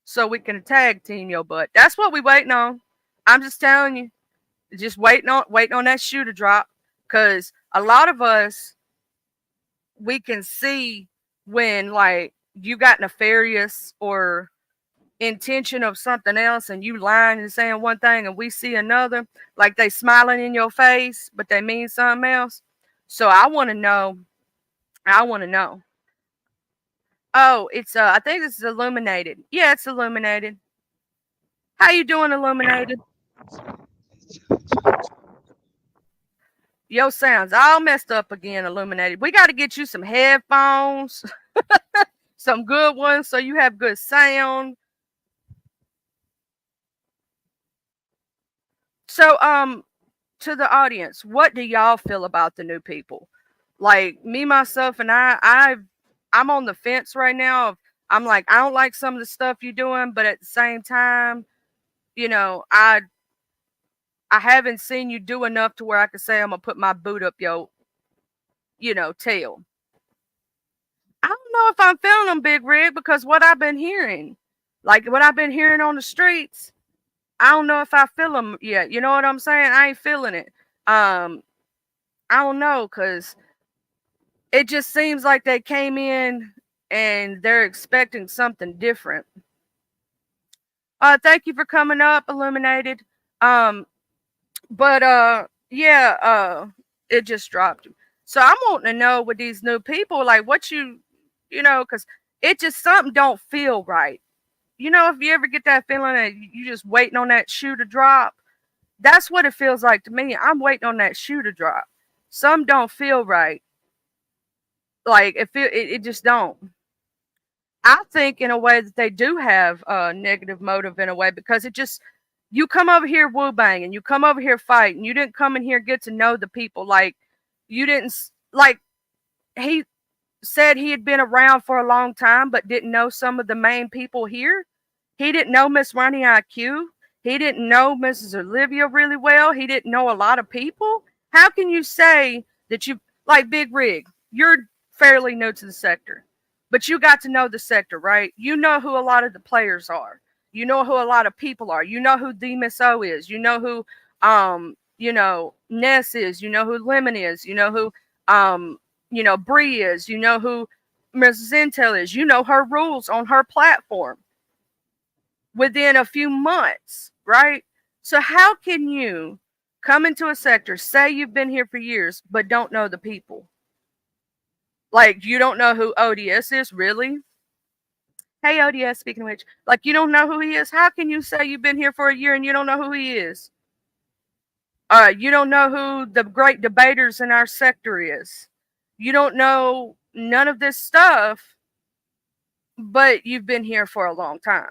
Speaker 1: so we can tag team your butt. That's what we waiting on. I'm just telling you. Just waiting on that shoe to drop. Cause a lot of us we can see when like you got nefarious or intention of something else and you lying and saying one thing and we see another, like they smiling in your face, but they mean something else. So I want to know. Oh, it's I think this is Illuminated. Yeah, it's Illuminated. How you doing, Illuminated? Yo sounds all messed up again, Illuminated. We got to get you some headphones, some good ones so you have good sound. So to the audience, what do y'all feel about the new people? Like me, myself, and I'm on the fence right now. I'm like, I don't like some of the stuff you're doing, but at the same time, I haven't seen you do enough to where I could say I'm gonna put my boot up tell. I don't know if I'm feeling them, Big Rig, because what I've been hearing, like what I've been hearing on the streets, I don't know if I feel them yet. You know what I'm saying? I ain't feeling it. Um, I don't know, cause it just seems like they came in and they're expecting something different. Thank you for coming up, Illuminated. Um, but yeah, it just dropped. So I'm wanting to know with these new people, like what because it just something don't feel right. If you ever get that feeling that you just waiting on that shoe to drop, that's what it feels like to me. I'm waiting on that shoe to drop. Some don't feel right. Like it just don't. I think in a way that they do have a negative motive in a way, because it just, you come over here woo bang and you come over here fighting. You didn't come in here get to know the people. Like you didn't like he said he had been around for a long time but didn't know some of the main people here. He didn't know Miss Ronnie IQ. He didn't know Mrs. Olivia really well. He didn't know a lot of people. How can you say that you, like Big Rig, you're fairly new to the sector, but you got to know the sector, right? You know who a lot of the players are. You know who a lot of people are. You know who Demis O is. You know who Ness is. You know who Lemon is. You know who Bree is. You know who Mrs. Intel is. You know her rules on her platform within a few months, right? So how can you come into a sector, say you've been here for years, but don't know the people? Like you don't know who ODS is, really? Hey ODS, speaking of which, like you don't know who he is? How can you say you've been here for a year and you don't know who he is? You don't know who the great debaters in our sector is. You don't know none of this stuff, but you've been here for a long time.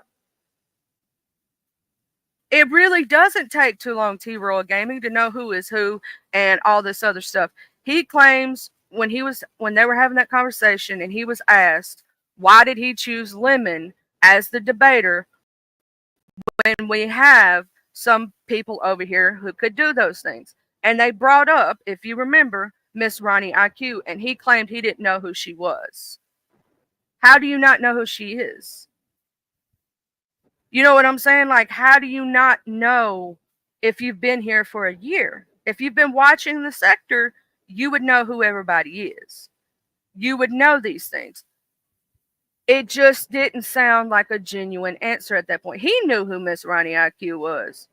Speaker 1: It really doesn't take too long, T-Royal Gaming, to know who is who and all this other stuff. He claims when they were having that conversation and he was asked, why did he choose Lemon as the debater when we have some people over here who could do those things? And they brought up, if you remember, Miss Ronnie IQ, and he claimed he didn't know who she was. How do you not know who she is? You know what I'm saying? Like, how do you not know if you've been here for a year? If you've been watching the sector, you would know who everybody is. You would know these things. It just didn't sound like a genuine answer at that point. He knew who Miss Ronnie IQ was.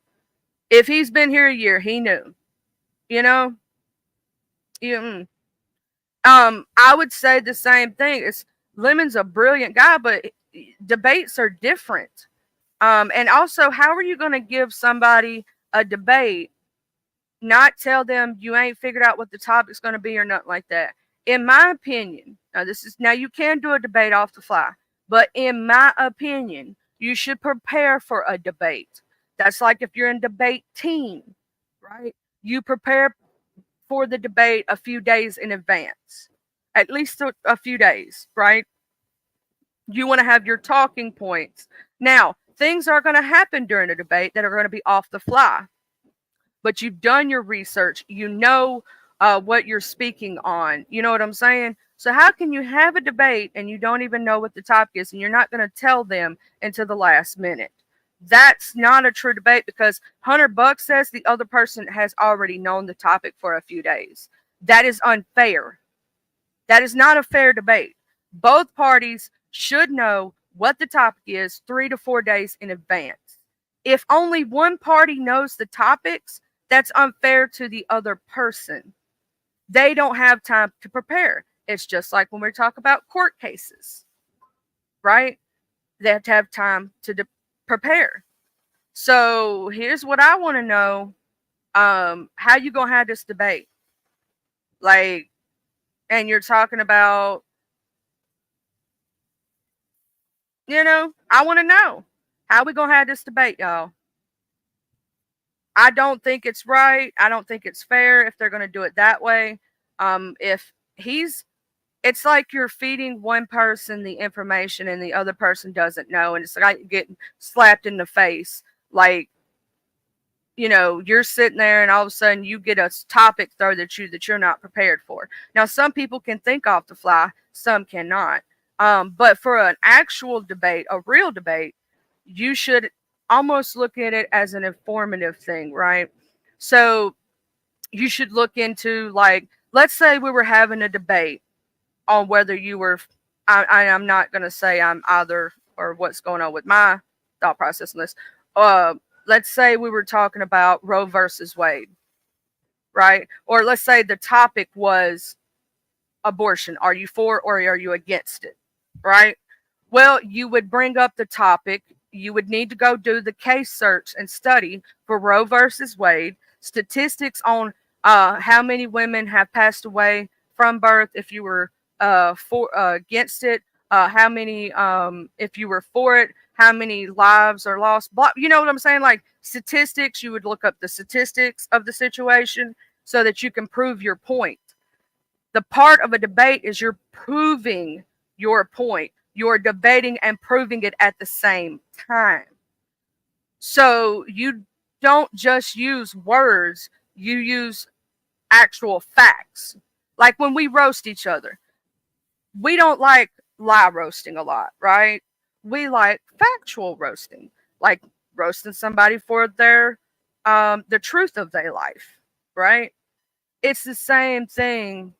Speaker 1: If he's been here a year, he knew. You know? Yeah. I would say the same thing. Lemon's a brilliant guy, but debates are different. And also, how are you going to give somebody a debate, not tell them you ain't figured out what the topic's going to be or nothing like that? In my opinion, now you can do a debate off the fly, but in my opinion, you should prepare for a debate. That's like if you're in debate team, right? You prepare for the debate a few days in advance, at least a few days, right? You want to have your talking points. Now, things are going to happen during a debate that are going to be off the fly, but you've done your research. You know what you're speaking on. You know what I'm saying? So how can you have a debate and you don't even know what the topic is and you're not going to tell them until the last minute? That's not a true debate, because Hunter Buck says the other person has already known the topic for a few days. That is unfair. That is not a fair debate. Both parties should know what the topic is 3 to 4 days in advance. If only one party knows the topics, that's unfair to the other person. They don't have time to prepare. It's just like when we talk about court cases, right? They have to have time to prepare. So here's what I want to know. How you going to have this debate? Like, and you're talking about, I want to know. How we going to have this debate, y'all? I don't think it's right. I don't think it's fair if they're going to do it that way. It's like you're feeding one person the information and the other person doesn't know. And it's like getting slapped in the face. Like, you're sitting there and all of a sudden you get a topic thrown at you that you're not prepared for. Now, some people can think off the fly, some cannot. But for an actual debate, a real debate, you should almost look at it as an informative thing, right? So you should look into, like, let's say we were having a debate on whether you were, I'm not going to say I'm either or what's going on with my thought process on this. Uh, let's say we were talking about Roe versus Wade, right? Or let's say the topic was abortion. Are you for or are you against it, right? Well, you would bring up the topic. You would need to go do the case search and study for Roe versus Wade, statistics on how many women have passed away from birth if you were for against it, how many if you were for it, how many lives are lost. You know what I'm saying? Like statistics, you would look up the statistics of the situation so that you can prove your point. The part of a debate is you're proving your point. You're debating and proving it at the same time. So you don't just use words, you use actual facts. Like when we roast each other, we don't like lie roasting a lot, right? We like factual roasting, like roasting somebody for the truth of their life, right? It's the same thing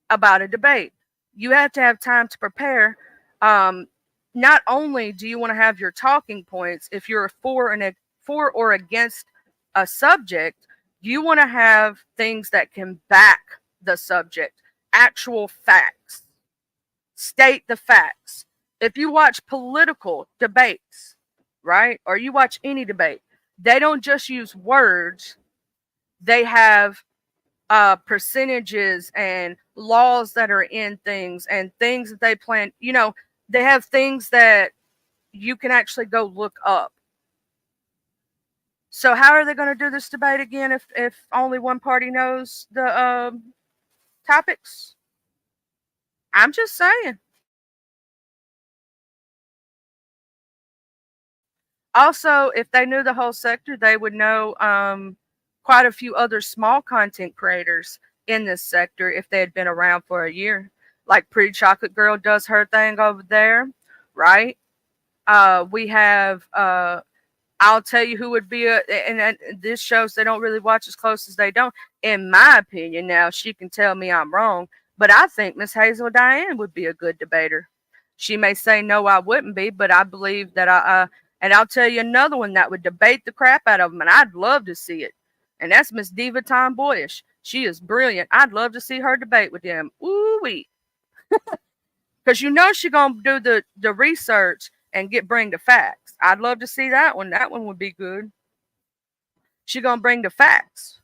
Speaker 1: about a debate. You have to have time to prepare. Not only do you want to have your talking points if you're for or against a subject, you want to have things that can back the subject, actual facts. State the facts. If you watch political debates, right, or you watch any debate, they don't just use words. They have percentages and laws that are in things and things that they plan. They have things that you can actually go look up. So how are they going to do this debate again if only one party knows the topics? I'm just saying. Also, if they knew the whole sector, they would know quite a few other small content creators in this sector if they had been around for a year. Like Pretty Chocolate Girl does her thing over there, right? We have I'll tell you who would be and this shows they don't really watch as close as they don't. In my opinion, now she can tell me I'm wrong, but I think Miss Hazel Diane would be a good debater. She may say no, I wouldn't be, but I believe that and I'll tell you another one that would debate the crap out of them, and I'd love to see it. And that's Miss Diva Tomboyish. She is brilliant. I'd love to see her debate with them. Ooh wee. Because she's gonna do the research and bring the facts. I'd love to see that one. That one would be good. She's gonna bring the facts.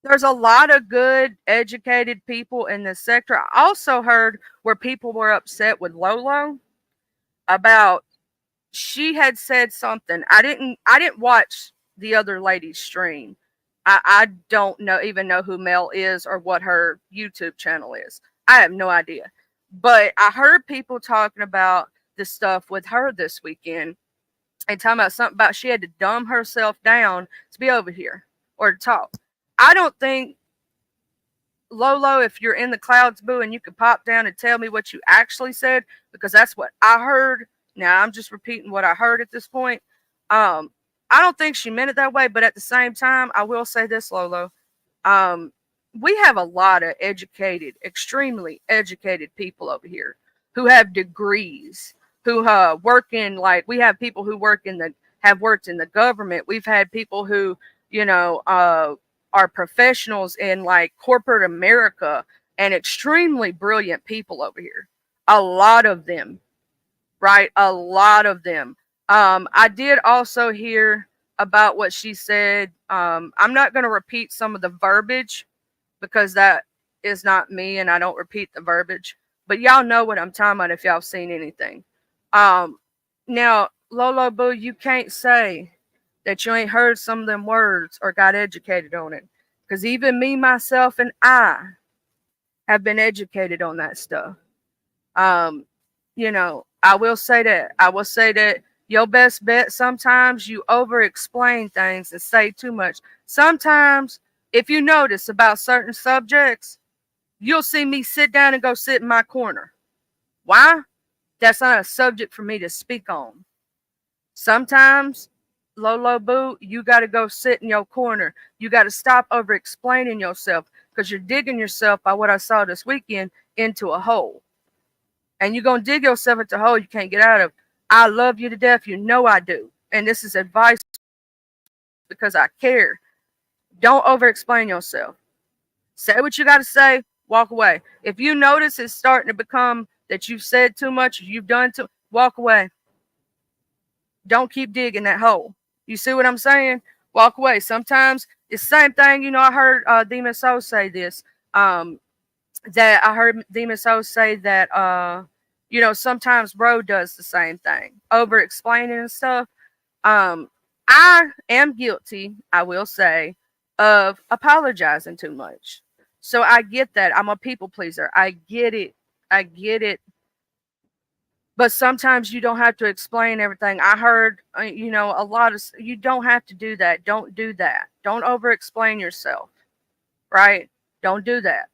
Speaker 1: There's a lot of good, educated people in this sector. I also heard where people were upset with Lolo about she had said something. I didn't watch the other lady's stream. I don't even know who Mel is or what her YouTube channel is. I have no idea. But I heard people talking about the stuff with her this weekend and talking about something about she had to dumb herself down to be over here or to talk. I don't think, Lolo, if you're in the clouds, boo, and you could pop down and tell me what you actually said, because that's what I heard. Now I'm just repeating what I heard at this point. I don't think she meant it that way, but at the same time, I will say this, Lolo. We have a lot of educated, extremely educated people over here who have degrees, who work in, like, we have people who have worked in the government. We've had people who, are professionals in like corporate America, and extremely brilliant people over here. A lot of them, right? A lot of them. I did also hear about what she said. I'm not going to repeat some of the verbiage because that is not me and I don't repeat the verbiage. But y'all know what I'm talking about if y'all seen anything. Now, Lolo Boo, you can't say that you ain't heard some of them words or got educated on it. Because even me, myself, and I have been educated on that stuff. I will say that. I will say that Your best bet, sometimes you over explain things and say too much. Sometimes, if you notice about certain subjects, you'll see me sit down and go sit in my corner. Why? That's not a subject for me to speak on. Sometimes, Lolo Boo, you got to go sit in your corner. You got to stop over explaining yourself because you're digging yourself, by what I saw this weekend, into a hole. And you're going to dig yourself into a hole you can't get out of. I love you to death. You know I do. And this is advice because I care. Don't over explain yourself. Say what you got to say, walk away. If you notice it's starting to become that you've said too much, you've done too, walk away. Don't keep digging that hole. You see what I'm saying? Walk away. Sometimes it's the same thing. You know, I heard Demon Soul say this. That I heard Demon Soul say that, you know, sometimes bro does the same thing, over explaining and stuff. I am guilty, I will say, of apologizing too much. So I get that. I'm a people pleaser. I get it. I get it. But sometimes you don't have to explain everything. I heard, you know, a lot of, you don't have to do that. Don't do that. Don't over explain yourself, right? Don't do that.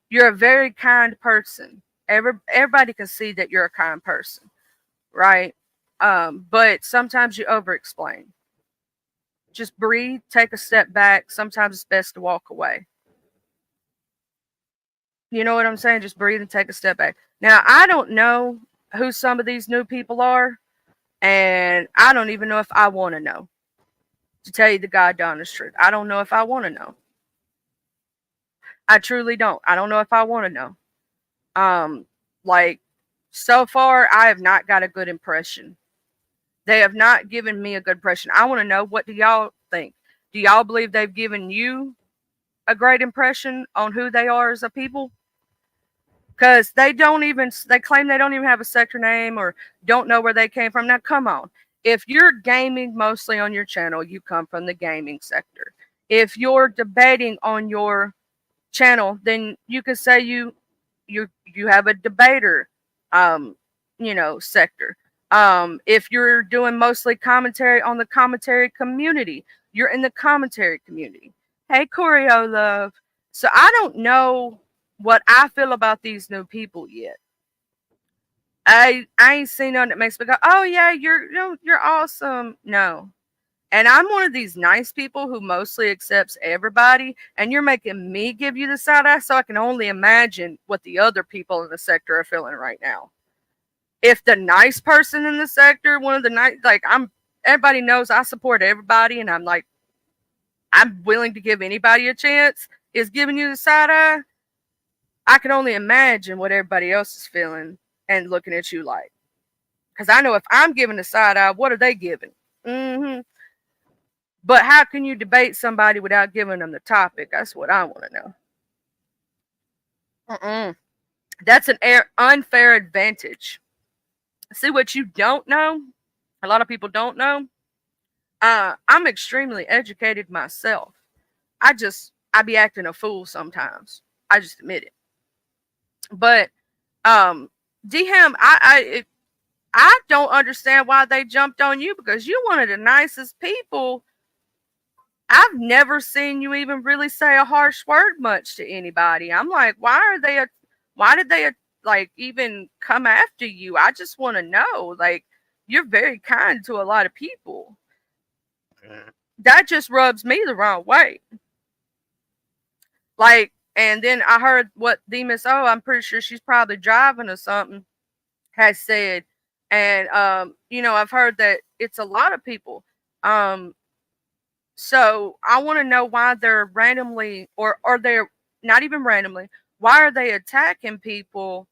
Speaker 1: You're a very kind person. Everybody can see that you're a kind person, right? But sometimes you over explain. Just breathe, take a step back. Sometimes it's best to walk away. You know what I'm saying? Just breathe and take a step back. Now, I don't know who some of these new people are, and I don't even know if I want to know. To tell you the God honest truth, I don't know if I want to know. I truly don't. I don't know if I want to know. Like, so far, I have not got a good impression. They have not given me a good impression. I want to know, what do y'all think? Do y'all believe they've given you a great impression on who they are as a people? Because they claim they don't even have a sector name or don't know where they came from. Now, come on. If you're gaming mostly on your channel, you come from the gaming sector. If you're debating on your channel, then you could say you have a debater, you know, sector. If you're doing mostly commentary on the commentary community, you're in the commentary community. Hey, Choreo Love. So I don't know what I feel about these new people yet. I ain't seen none that makes me go, oh yeah, you're awesome. No. And I'm one of these nice people who mostly accepts everybody, and you're making me give you the side eye, so I can only imagine what the other people in the sector are feeling right now. If the nice person in the sector, one of the nice, like, everybody knows I support everybody, and I'm willing to give anybody a chance, is giving you the side eye, I can only imagine what everybody else is feeling and looking at you like. Because I know if I'm giving the side eye, what are they giving? Mm-hmm. But how can you debate somebody without giving them the topic? That's what I want to know. That's an unfair advantage. See, what you don't know, a lot of people don't know, I'm extremely educated myself. I be acting a fool sometimes. I just admit it. But DM, I don't understand why they jumped on you, because you're one of the nicest people. I've never seen you even really say a harsh word much to anybody. I'm like, why did they like even come after you? I just want to know. Like, you're very kind to a lot of people. That just rubs me the wrong way. Like, and then I heard what Demas, oh, I'm pretty sure she's probably driving or something, has said. And you know, I've heard that it's a lot of people. So I want to know why they're randomly, or they're not even randomly, why are they attacking people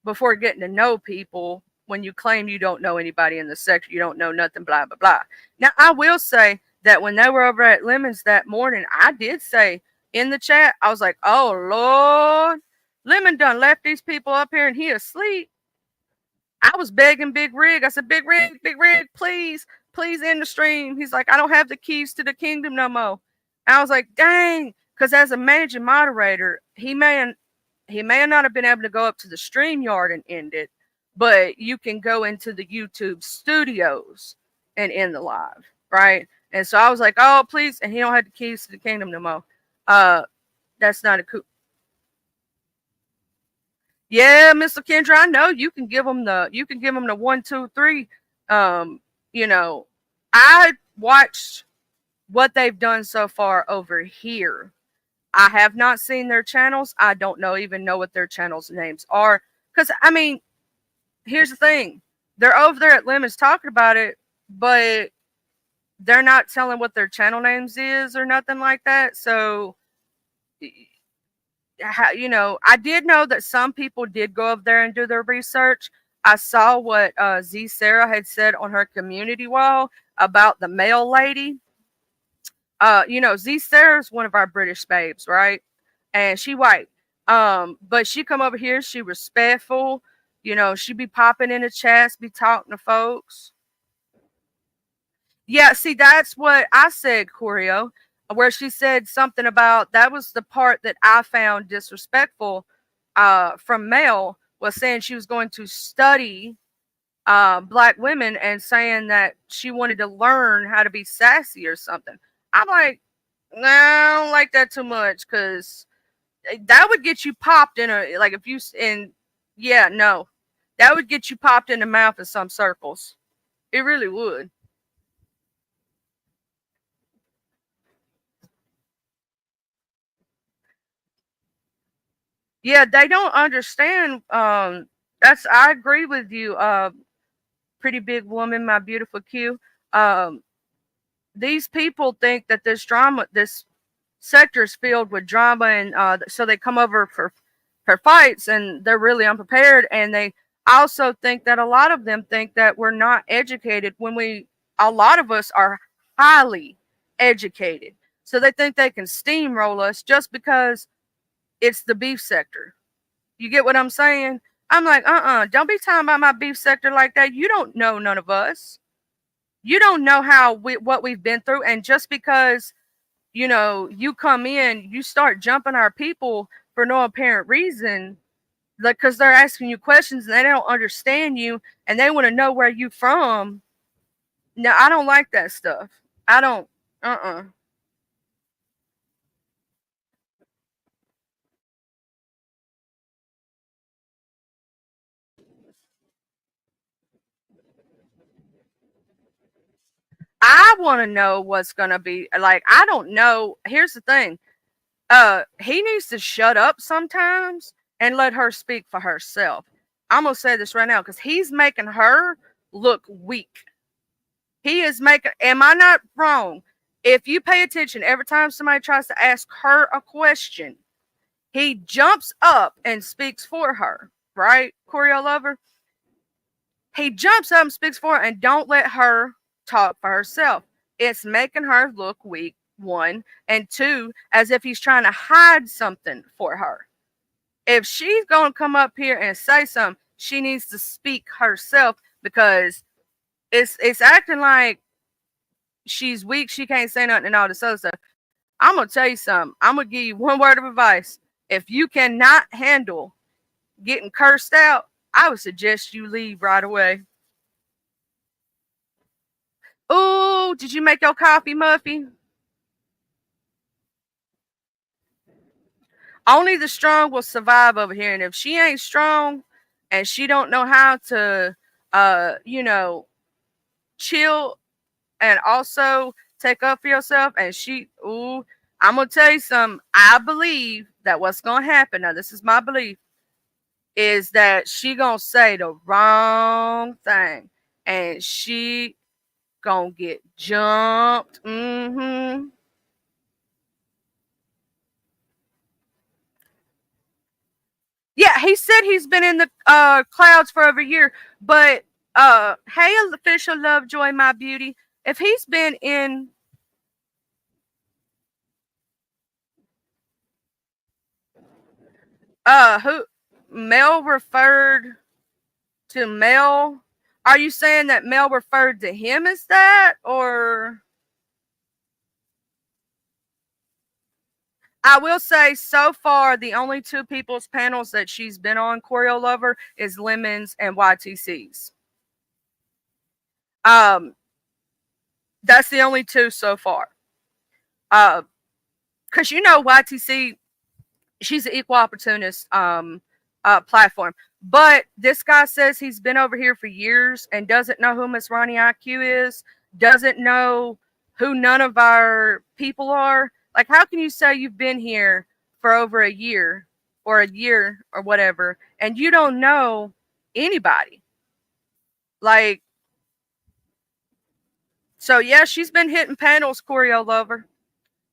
Speaker 1: before getting to know people when you claim you don't know anybody in the sector, you don't know nothing, blah, blah, blah. Now, I will say that when they were over at Lemons that morning, I did say in the chat, I was like, oh, Lord, Lemon done left these people up here and he asleep. I was begging Big Rig. I said, Big Rig, please end the stream. He's like, I don't have the keys to the kingdom no more. And I was like, dang, because as a managing moderator, he may not have been able to go up to the StreamYard and end it, but you can go into the YouTube studios and end the live, right? And so I was like, oh, please. And he don't have the keys to the kingdom no more. Uh, that's not a cool. Yeah, Mr. Kendra, I know you can give them the 1, 2, 3. Um, you know, I watched what they've done so far over here. I have not seen their channels. I don't know even know what their channels names are. Because I mean, here's the thing. They're over there at Lemons talking about it, but they're not telling what their channel names is or nothing like that. So I did know that some people did go up there and do their research. I saw what Z Sarah had said on her community wall about the mail lady. Z Sarah's one of our British babes, right? And she white. But she come over here, she respectful. She be popping in the chats, be talking to folks. Yeah, see, that's what I said, Corio, where she said something about that was the part that I found disrespectful from Mel was saying she was going to study black women and saying that she wanted to learn how to be sassy or something. I'm like, no, I don't like that too much because that would get you popped in a like if you in yeah no, that would get you popped in the mouth in some circles. It really would. Yeah, they don't understand. That's I agree with you. Pretty big woman, my beautiful Q. Um, these people think that this sector is filled with drama, and so they come over for fights, and they're really unprepared. And they also think that a lot of them think that we're not educated when a lot of us are highly educated. So they think they can steamroll us just because it's the beef sector. You get what I'm saying? I'm like, don't be talking about my beef sector like that. You don't know none of us. You don't know what we've been through. And just because, you come in, you start jumping our people for no apparent reason, like, because they're asking you questions and they don't understand you and they want to know where you from. No, I don't like that stuff. I don't, uh-uh. I want to know what's going to be like. I don't know. Here's the thing. He needs to shut up sometimes and let her speak for herself. I'm gonna say this right now because he's making her look weak. He is making. Am I not wrong? If you pay attention, every time somebody tries to ask her a question, he jumps up and speaks for her. Right, Choreo Lover? He jumps up and speaks for her and don't let her talk for herself. It's making her look weak, one, and two, as if he's trying to hide something for her. If she's going to come up here and say something, she needs to speak herself because it's acting like she's weak, she can't say nothing and all this other stuff. I'm gonna tell you something. I'm gonna give you one word of advice. If you cannot handle getting cursed out, I would suggest you leave right away. Oh, did you make your coffee, Muffy? Only the strong will survive over here, and if she ain't strong and she don't know how to, chill and also take up for yourself, and I'm gonna tell you something. I believe that what's gonna happen. Now, this is my belief. Is that she gonna say the wrong thing, and she gonna get jumped. Yeah, he said he's been in the clouds for over a year, but hey, official Lovejoy, my beauty, if he's been in who Mel referred to Mel, are you saying that Mel referred to him as that, or I will say so far the only two people's panels that she's been on, Choreo Lover, is Lemons and YTC's. Um, that's the only two so far. Because you know YTC, she's an equal opportunist platform. But this guy says he's been over here for years and doesn't know who Miss Ronnie IQ is, doesn't know who none of our people are. Like, how can you say you've been here for over a year or whatever, and you don't know anybody? Like, so yeah, she's been hitting panels, Choreo Lover,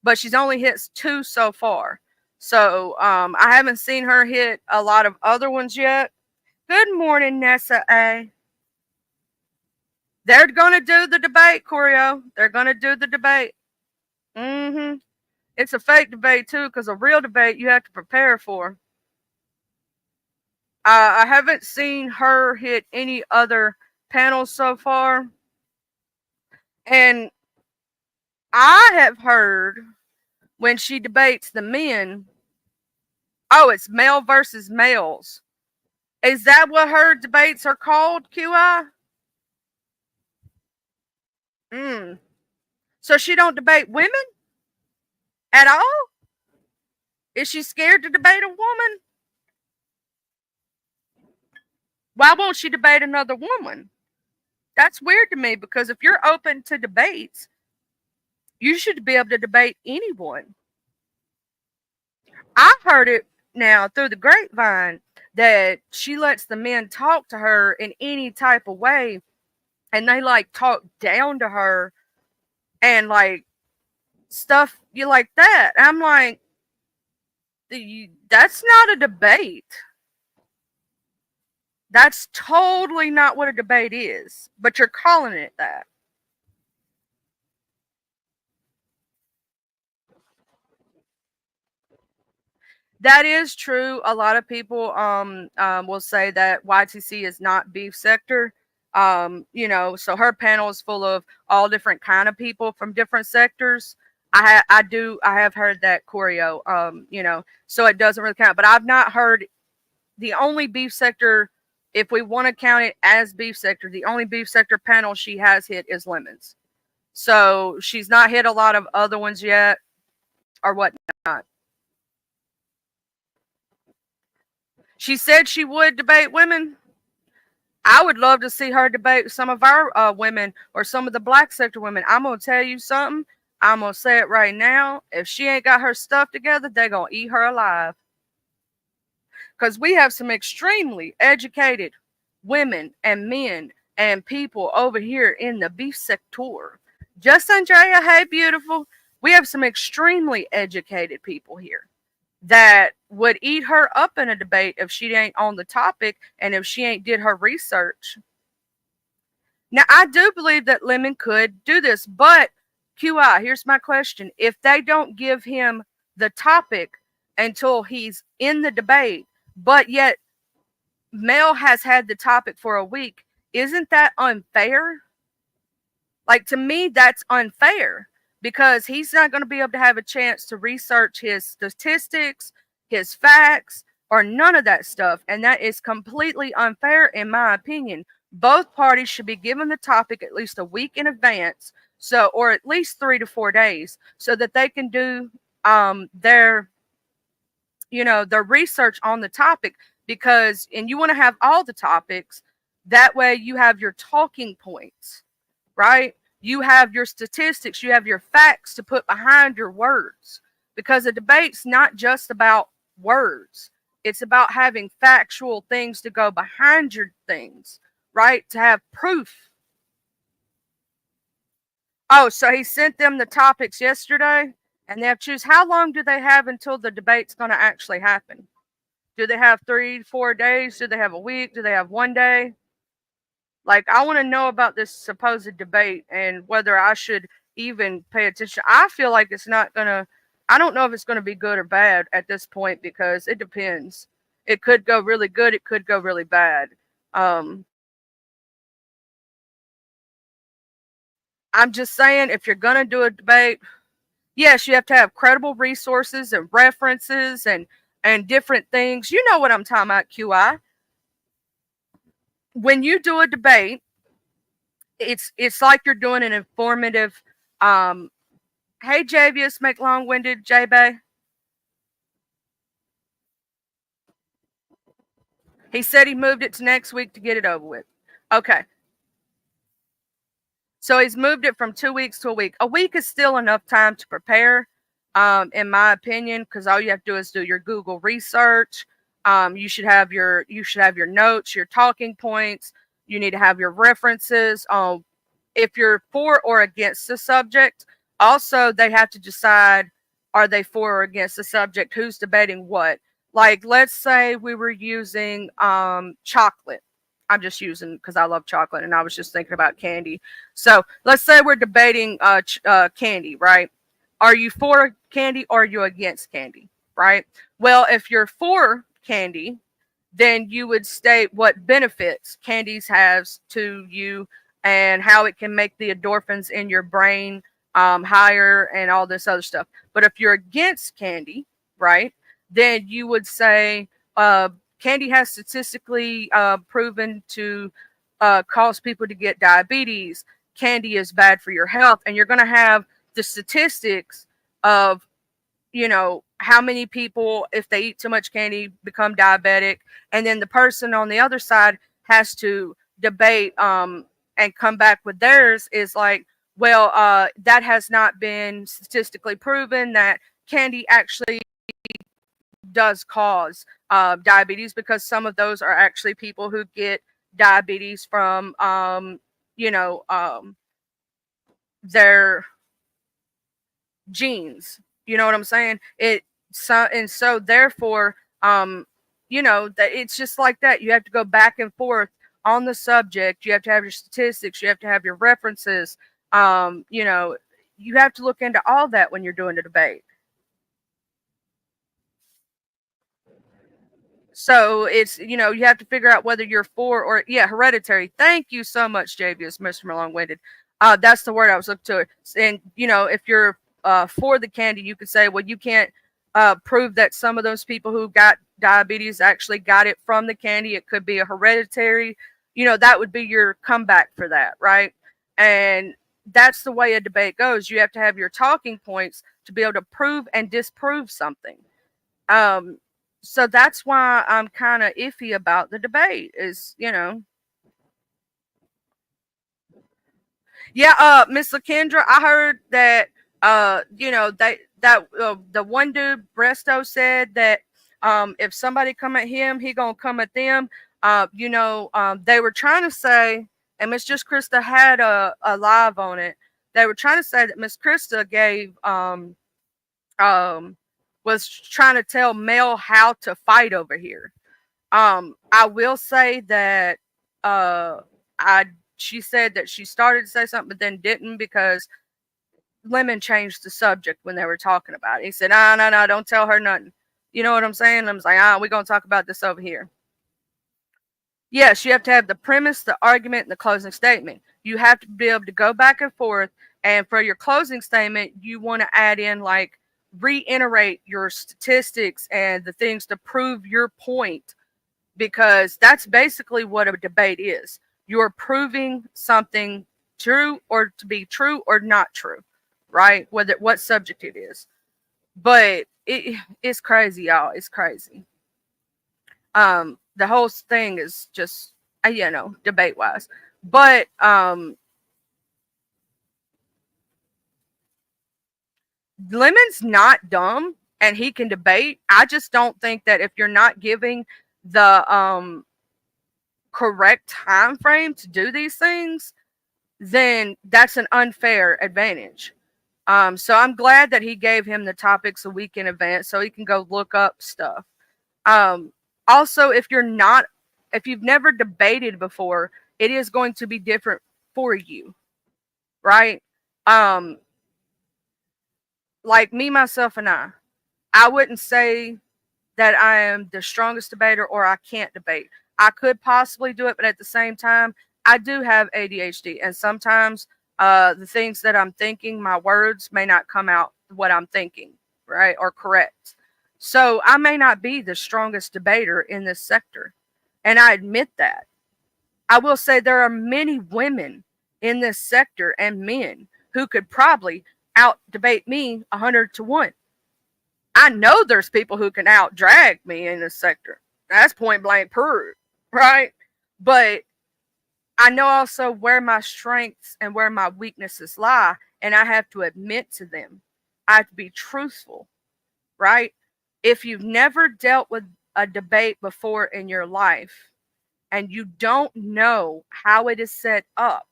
Speaker 1: but she's only hit two so far. So I haven't seen her hit a lot of other ones yet. Good morning, Nessa A. They're gonna do the debate, Choreo. They're gonna do the debate. Mm-hmm. It's a fake debate too, because a real debate you have to prepare for. I haven't seen her hit any other panels so far, and I have heard when she debates the men, oh, it's male versus males. Is that what her debates are called, QI? Mm. So she don't debate women at all? Is she scared to debate a woman? Why won't she debate another woman? That's weird to me, because if you're open to debates, you should be able to debate anyone. I've heard it now through the grapevine that she lets the men talk to her in any type of way, and they like talk down to her and like stuff you like that. I'm like, that's not a debate. That's totally not what a debate is, but you're calling it that. That is true. A lot of people will say that YTC is not beef sector. So her panel is full of all different kind of people from different sectors. I have heard that, Choreo. So it doesn't really count. But I've not heard the only beef sector, if we want to count it as beef sector, the only beef sector panel she has hit is Lemons. So she's not hit a lot of other ones yet or whatnot. She said she would debate women. I would love to see her debate some of our women or some of the black sector women. I'm going to tell you something. I'm going to say it right now. If she ain't got her stuff together, they're going to eat her alive. Because we have some extremely educated women and men and people over here in the beef sector. Just Andrea, hey, beautiful. We have some extremely educated people here that would eat her up in a debate if she ain't on the topic and if she ain't did her research. Now, I do believe that Lemon could do this, but QI, here's my question. If they don't give him the topic until he's in the debate, but yet Mel has had the topic for a week, isn't that unfair? Like, to me, that's unfair, because he's not going to be able to have a chance to research his statistics, his facts, or none of that stuff. And that is completely unfair, in my opinion. Both parties should be given the topic at least a week in advance, so, or at least 3 to 4 days, so that they can do their their research on the topic. Because, and you want to have all the topics, that way you have your talking points, right? You have your statistics, you have your facts to put behind your words, because a debate's not just about words. It's about having factual things to go behind your things, right? To have proof. Oh, so he sent them the topics yesterday, and they have to choose. How long do they have until the debate's going to actually happen? Do they have 3 4 days? Do they have a week? Do they have one day? Like, I want to know about this supposed debate and whether I should even pay attention. I feel like it's not going to, I don't know if it's going to be good or bad at this point, because it depends. It could go really good. It could go really bad. I'm just saying, if you're going to do a debate, Yes, you have to have credible resources and references and different things. You know what I'm talking about, QI. When you do a debate, it's like you're doing an informative. um Hey, Javius, make long-winded J Bay. He said he moved it to next week to get it over with. Okay. So he's moved it from 2 weeks to a week. A week is still enough time to prepare, in my opinion, because all you have to do is do your Google research. You should have your notes, your talking points. You need to have your references. If you're for or against the subject, also they have to decide, are they for or against the subject? Who's debating what? Like, let's say we were using chocolate. I'm just using because I love chocolate and I was just thinking about candy. So let's say we're debating candy, right? Are you for candy or are you against candy, right? Well, if you're for candy, then you would state what benefits candies has to you and how it can make the endorphins in your brain higher and all this other stuff. But if you're against candy, right, then you would say candy has statistically proven to cause people to get diabetes. Candy is bad for your health, and you're going to have the statistics of, how many people, if they eat too much candy, become diabetic. And then the person on the other side has to debate and come back with theirs is like, well, that has not been statistically proven that candy actually does cause diabetes, because some of those are actually people who get diabetes from you know um, their genes. You know what I'm saying? So therefore, that it's just like that. You have to go back and forth on the subject. You have to have your statistics. You have to have your references. You have to look into all that when you're doing a debate. So it's, you have to figure out whether you're for or, yeah, hereditary. Thank you so much, JVS, Mr. Long Winded. That's the word I was looking to. And, if you're for the candy, you could say, well, you can't prove that some of those people who got diabetes actually got it from the candy. It could be a hereditary, that would be your comeback for that, right? And that's the way a debate goes. You have to have your talking points to be able to prove and disprove something. Um, so that's why I'm kind of iffy about the debate yeah, Miss Lakendra, I heard that the one dude Bresto said that if somebody come at him, he gonna come at them. They were trying to say, and Miss Just Krista had a live on it. They were trying to say that Miss Krista gave um was trying to tell Mel how to fight over here. I will say that uh, I she said that she started to say something but then didn't, because Lemon changed the subject when they were talking about it. He said, "No, no, no, don't tell her nothing." You know what I'm saying? I was like, we're gonna talk about this over here. Yes, you have to have the premise, the argument, and the closing statement. You have to be able to go back and forth. And for your closing statement, you want to add in, like, reiterate your statistics and the things to prove your point, because that's basically what a debate is. You're proving something true or to be true or not true, right? Whether what subject it is. But it's crazy, y'all. It's crazy. The whole thing is just debate wise. But Lemon's not dumb and he can debate. I just don't think that if you're not giving the correct time frame to do these things, then that's an unfair advantage. So I'm glad that he gave him the topics a week in advance so he can go look up stuff. Um, Also, if you've never debated before, it is going to be different for you, right? Um, like me, myself, and I wouldn't say that I am the strongest debater or I can't debate. I could possibly do it, but at the same time, I do have ADHD, and sometimes the things that I'm thinking, my words may not come out what I'm thinking, right? Or correct. So I may not be the strongest debater in this sector. And I admit that. I will say there are many women in this sector and men who could probably out debate me 100 to 1. I know there's people who can out drag me in this sector. That's point blank proved, right? But I know also where my strengths and where my weaknesses lie, and I have to admit to them. I have to be truthful, right? If you've never dealt with a debate before in your life and you don't know how it is set up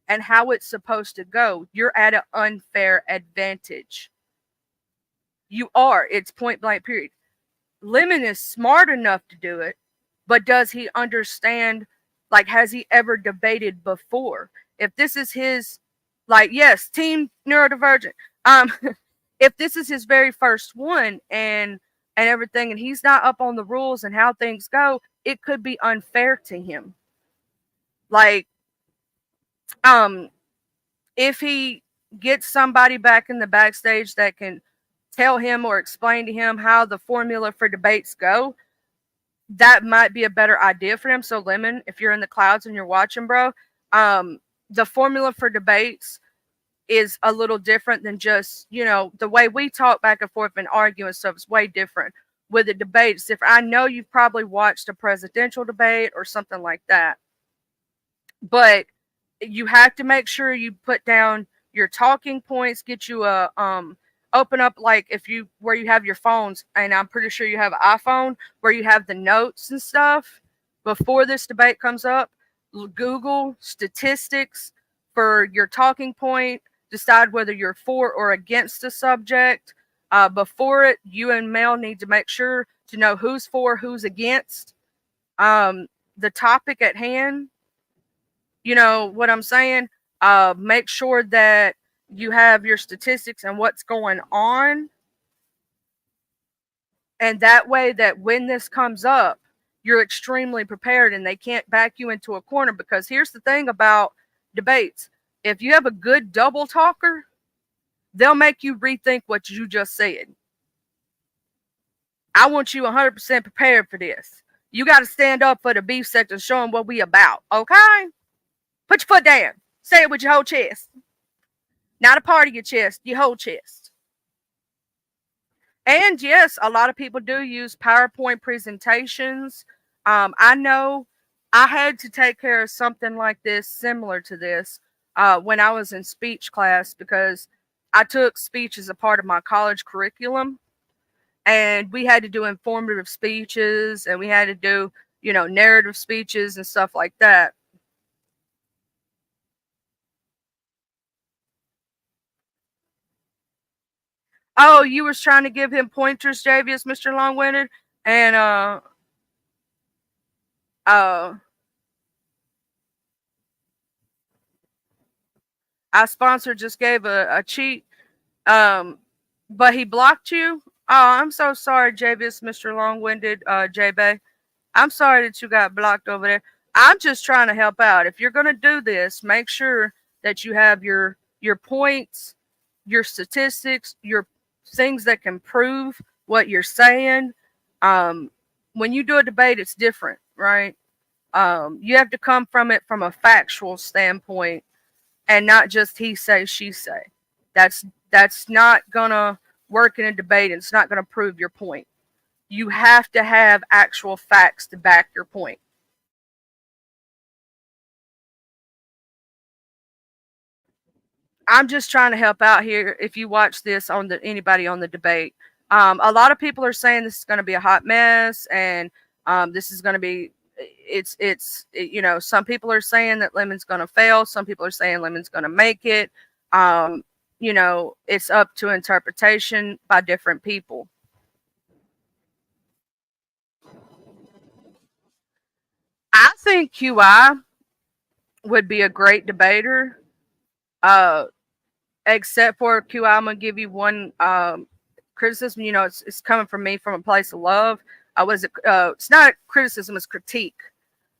Speaker 1: and how it's supposed to go, you're at an unfair advantage. You are. It's point blank, period. Lemon is smart enough to do it, but does he understand? Like, has he ever debated before? If this is his, like, yes, team neurodivergent. If this is his very first one and everything, and he's not up on the rules and how things go, it could be unfair to him. Like, if he gets somebody back in the backstage that can tell him or explain to him how the formula for debates go, that might be a better idea for him. So Lemon, if you're in the clouds and you're watching, bro, the formula for debates is a little different than just, the way we talk back and forth and argue and stuff is way different. With the debates, if I know you've probably watched a presidential debate or something like that, but you have to make sure you put down your talking points, get you a open up, like, if you where you have your phones, and I'm pretty sure you have an iPhone where you have the notes and stuff before this debate comes up. Google statistics for your talking point, decide whether you're for or against the subject. Before it, you and Mel need to make sure to know who's for, who's against the topic at hand. You know what I'm saying? Make sure that you have your statistics and what's going on. And that way that when this comes up, you're extremely prepared and they can't back you into a corner. Because here's the thing about debates. If you have a good double talker, they'll make you rethink what you just said. I want you 100% prepared for this. You got to stand up for the beef sector and show them what we about, okay? Put your foot down. Say it with your whole chest. Not a part of your chest, your whole chest. And yes, a lot of people do use PowerPoint presentations. I know I had to take care of something like this, similar to this, when I was in speech class, because I took speech as a part of my college curriculum. And we had to do informative speeches and we had to do, narrative speeches and stuff like that. Oh, you was trying to give him pointers, Javius, Mr. Longwinded? And our sponsor just gave a cheat. But he blocked you? Oh, I'm so sorry, Javius, Mr. Longwinded, J-Bay. I'm sorry that you got blocked over there. I'm just trying to help out. If you're going to do this, make sure that you have your points, your statistics, your things that can prove what you're saying. When you do a debate, it's different, right? You have to come from it from a factual standpoint and not just he say, she say. That's not going to work in a debate, and it's not going to prove your point. You have to have actual facts to back your point. I'm just trying to help out here. If you watch this on anybody on the debate, a lot of people are saying this is going to be a hot mess, and this is going to be. Some people are saying that Lemon's going to fail. Some people are saying Lemon's going to make it. It's up to interpretation by different people. I think QI would be a great debater. Except for QI, I'm gonna give you one criticism. It's coming from me from a place of love. It's not criticism, it's critique.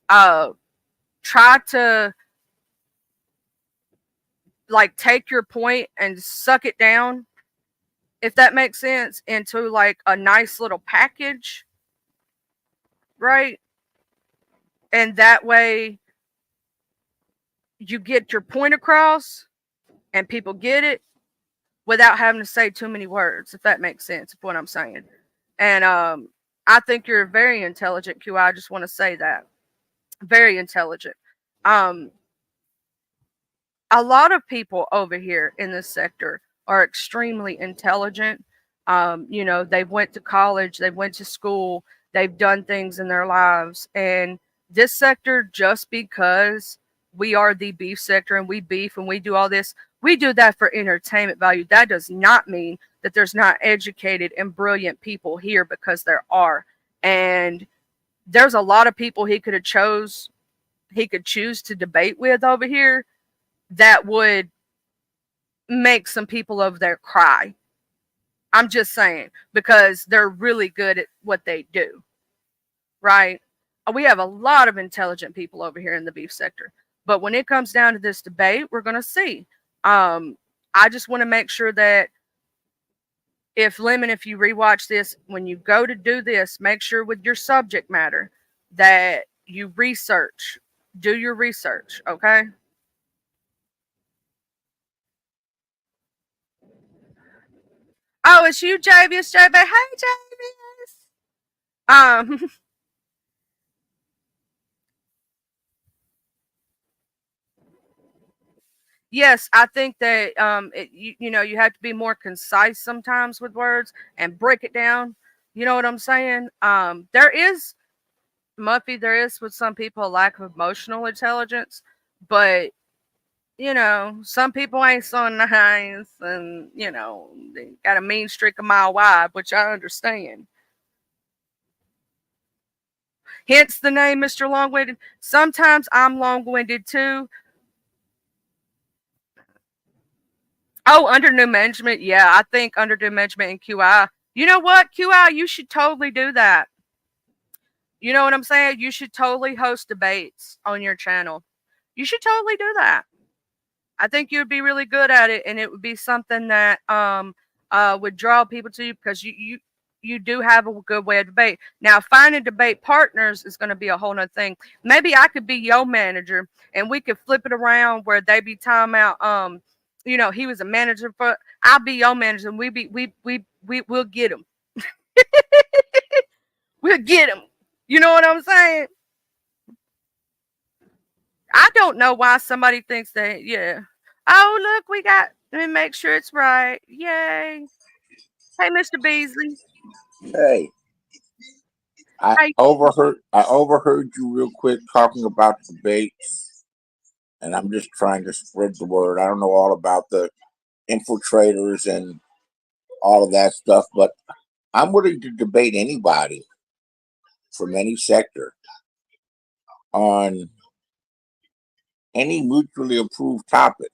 Speaker 1: Try to take your point and suck it down if that makes sense, into like a nice little package, right? And that way you get your point across and people get it without having to say too many words, if that makes sense of what I'm saying. And I think you're very intelligent, QI. I just want to say that. Very intelligent. Um, a lot of people over here in this sector are extremely intelligent. They've went to college, they've went to school, they've done things in their lives. And this sector, just because we are the beef sector and we beef and we do all this, we do that for entertainment value. That does not mean that there's not educated and brilliant people here, because there are. And there's a lot of people he could choose to debate with over here that would make some people over there cry. I'm just saying, because they're really good at what they do, right? We have a lot of intelligent people over here in the beef sector. But when it comes down to this debate, we're going to see. I just want to make sure that if you rewatch this, when you go to do this, make sure with your subject matter that you do your research, okay? Oh, it's you, Javius, JB. Hey, Javius. Yes, I think that you have to be more concise sometimes with words and break it down. You know what I'm saying? There is, Muffy, there is with some people a lack of emotional intelligence, but some people ain't so nice, and they got a mean streak a mile wide, which I understand. Hence the name Mr. Long-Winded. Sometimes I'm long-winded too. Oh, under new management. Yeah, I think under new management and QI. You know what, QI, you should totally do that. You know what I'm saying? You should totally host debates on your channel. You should totally do that. I think you'd be really good at it, and it would be something that would draw people to you, because you do have a good way of debate. Now, finding debate partners is going to be a whole nother thing. Maybe I could be your manager, and we could flip it around where they be talking about he was a manager for. I'll be your manager, and we'll get him. We'll get him. You know what I'm saying? I don't know why somebody thinks that. Yeah. Oh, look, we got. Let me make sure it's right. Yay! Hey, Mr. Beasley.
Speaker 2: Hey, I
Speaker 1: Hey.
Speaker 2: overheard I overheard you real quick talking about debates, and I'm just trying to spread the word. I don't know all about the infiltrators and all of that stuff, but I'm willing to debate anybody from any sector on any mutually approved topic.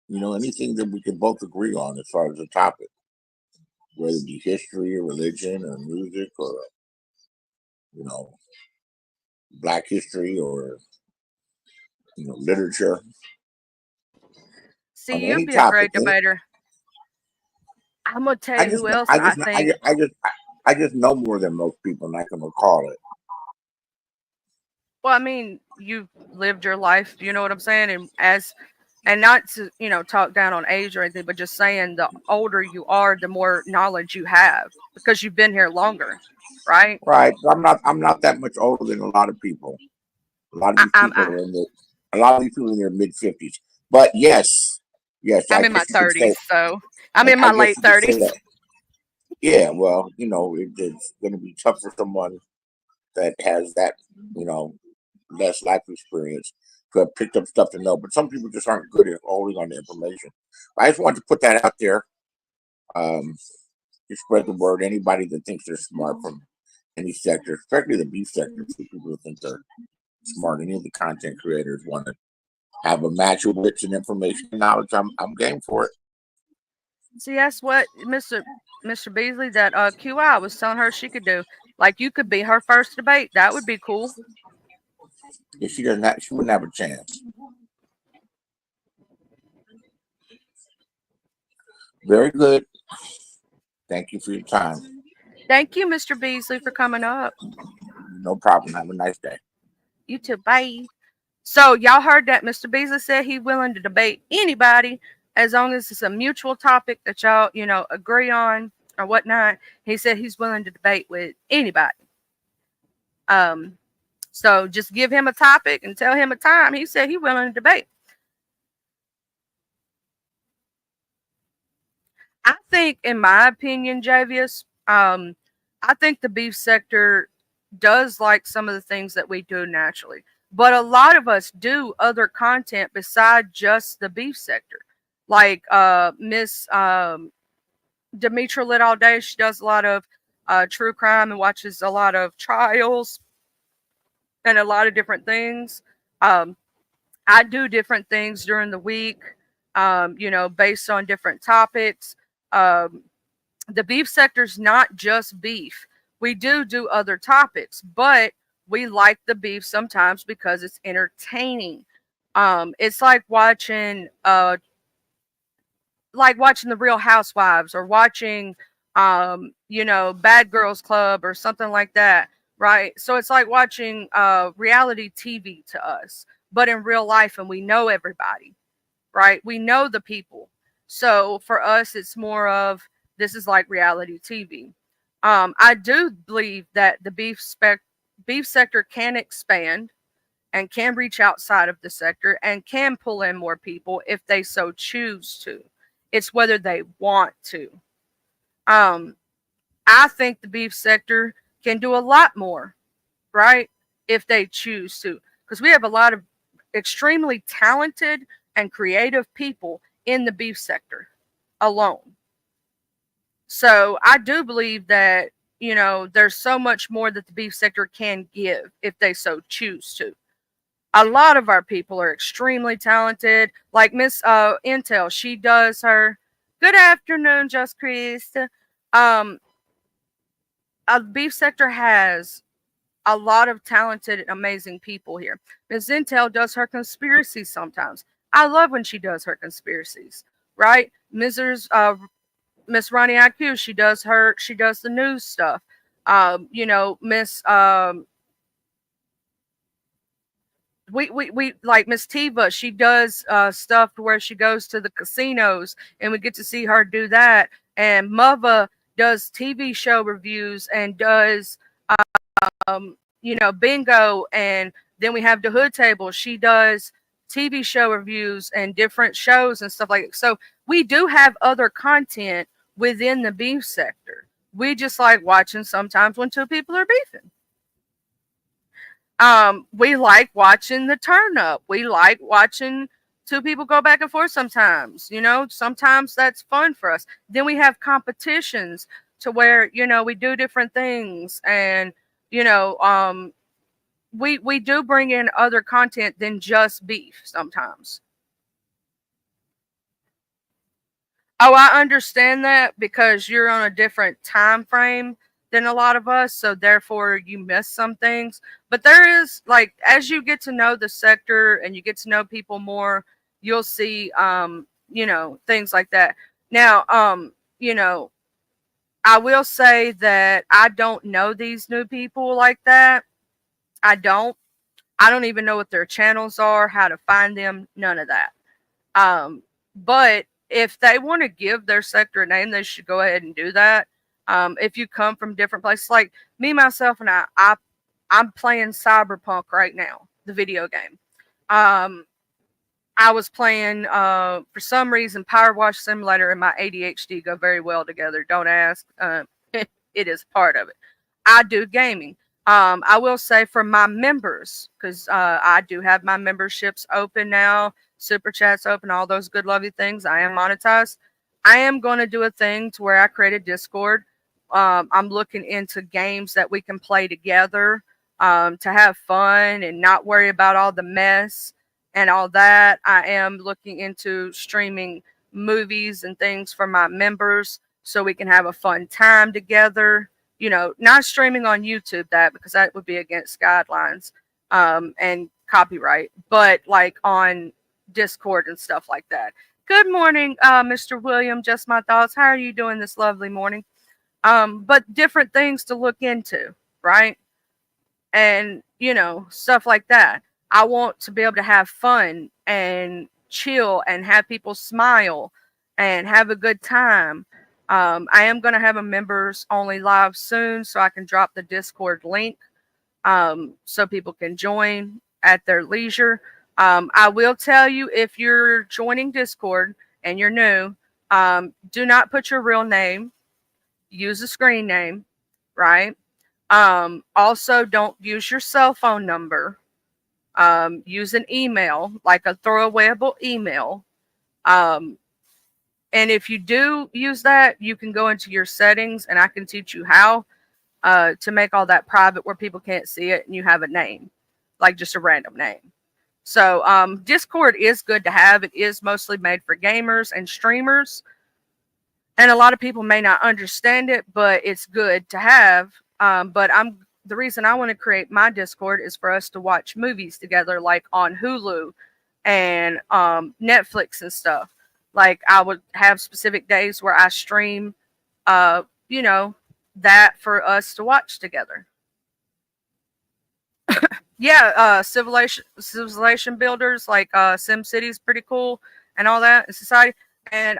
Speaker 2: Anything that we can both agree on as far as the topic, whether it be history or religion or music or you know black history or literature,
Speaker 1: See,
Speaker 2: on
Speaker 1: you'd
Speaker 2: any
Speaker 1: be a
Speaker 2: topic.
Speaker 1: great debater. I'm gonna tell
Speaker 2: I
Speaker 1: you
Speaker 2: just,
Speaker 1: who else
Speaker 2: I
Speaker 1: I
Speaker 2: just, I
Speaker 1: think.
Speaker 2: just, I just, I just know more than most people, and I can recall it.
Speaker 1: Well, I mean, you've lived your life. You know what I'm saying? And not to talk down on age or anything, but just saying the older you are, the more knowledge you have, because you've been here longer, right?
Speaker 2: Right? I'm not that much older than a lot of people. A lot of these people
Speaker 1: I
Speaker 2: are a lot of these people in their mid 50s. But yes, yes,
Speaker 1: I'm
Speaker 2: I
Speaker 1: in my
Speaker 2: guess you could say,
Speaker 1: 30s, so I'm
Speaker 2: I,
Speaker 1: in
Speaker 2: I
Speaker 1: my
Speaker 2: guess
Speaker 1: late
Speaker 2: you could say
Speaker 1: 30s.
Speaker 2: that. Yeah, well, it's going to be tough for someone that has that, you know, less life experience to have picked up stuff to know. But some people just aren't good at holding on to information. I just wanted to put that out there. Um, to spread the word. Anybody that thinks they're smart from any sector, especially the beef sector, for people who think they're smart. Any of the content creators want to have a match of wits and information and knowledge. I'm game for it.
Speaker 1: See, that's what Mr. Beasley, that QI was telling her she could do. Like, you could be her first debate. That would be cool.
Speaker 2: If she doesn't, she wouldn't have a chance. Very good. Thank you for your time.
Speaker 1: Thank you, Mr. Beasley, for coming up.
Speaker 2: No problem. Have a nice day.
Speaker 1: You too. Bye. So y'all heard that Mr. Beasley said he's willing to debate anybody as long as it's a mutual topic that y'all, agree on or whatnot. He said he's willing to debate with anybody. Um, so just give him a topic and tell him a time. He said he's willing to debate. I think, in my opinion, Javius, I think the beef sector does like some of the things that we do naturally. But a lot of us do other content besides just the beef sector. Like Miss Demetra Lit All Day, she does a lot of true crime and watches a lot of trials and a lot of different things. Um, I do different things during the week, based on different topics. Um, the beef sector's not just beef. We do other topics, but we like the beef sometimes because it's entertaining. It's like watching the Real Housewives or watching Bad Girls Club or something like that, right? So it's like watching reality TV to us, but in real life, and we know everybody, right? We know the people. So for us, it's more of this is like reality TV. I do believe that the beef sector can expand and can reach outside of the sector and can pull in more people if they so choose to. It's whether they want to. Um, I think the beef sector can do a lot more, right? If they choose to. Because we have a lot of extremely talented and creative people in the beef sector alone. So I do believe that, there's so much more that the beef sector can give if they so choose to. A lot of our people are extremely talented. Like Miss Intel, she does her good afternoon, Just Chris. Um, a beef sector has a lot of talented, amazing people here. Miss Intel does her conspiracies sometimes. I love when she does her conspiracies, right? Miss Ronnie IQ, she does the news stuff. Miss we like Miss Tiva, she does stuff where she goes to the casinos and we get to see her do that. And Mava does TV show reviews and does bingo, and then we have the hood table. She does TV show reviews and different shows and stuff like that. So we do have other content within the beef sector. We just like watching sometimes when two people are beefing. We like watching the turn up. We like watching two people go back and forth sometimes. Sometimes that's fun for us. Then we have competitions to where, we do different things, and, we do bring in other content than just beef sometimes. Oh, I understand that because you're on a different time frame than a lot of us, so therefore you miss some things. But there is, like, as you get to know the sector and you get to know people more, you'll see things like that. Now, I will say that I don't know these new people like that. I don't. I don't even know what their channels are, how to find them, none of that. But if they want to give their sector a name, they should go ahead and do that. If you come from different places, like me, myself, and I'm playing Cyberpunk right now, the video game. I was playing, for some reason, Power Wash Simulator and my ADHD go very well together. Don't ask. It is part of it. I do gaming. I will say for my members, because I do have my memberships open now, super chats open, all those good lovely things. I am monetized. I am going to do a thing to where I create a Discord. I'm looking into games that we can play together, to have fun and not worry about all the mess and all that. I am looking into streaming movies and things for my members so we can have a fun time together. Not streaming on YouTube, that because that would be against guidelines and copyright, but like on Discord and stuff like that. Good morning, Mr. William. Just my thoughts. How are you doing this lovely morning? But different things to look into, right? And stuff like that. I want to be able to have fun and chill and have people smile and have a good time. I am going to have a members only live soon, so I can drop the Discord link so people can join at their leisure. I will tell you, if you're joining Discord and you're new, do not put your real name. Use a screen name, right? Also, don't use your cell phone number. Use an email, like a throwawayable email. Um, and if you do use that, you can go into your settings and I can teach you how to make all that private where people can't see it and you have a name, like just a random name. So Discord is good to have. It is mostly made for gamers and streamers. And a lot of people may not understand it, but it's good to have. But the reason I want to create my Discord is for us to watch movies together, like on Hulu and Netflix and stuff. Like I would have specific days where I stream, you know, that for us to watch together. Yeah, civilization builders like SimCity is pretty cool and all that in society. And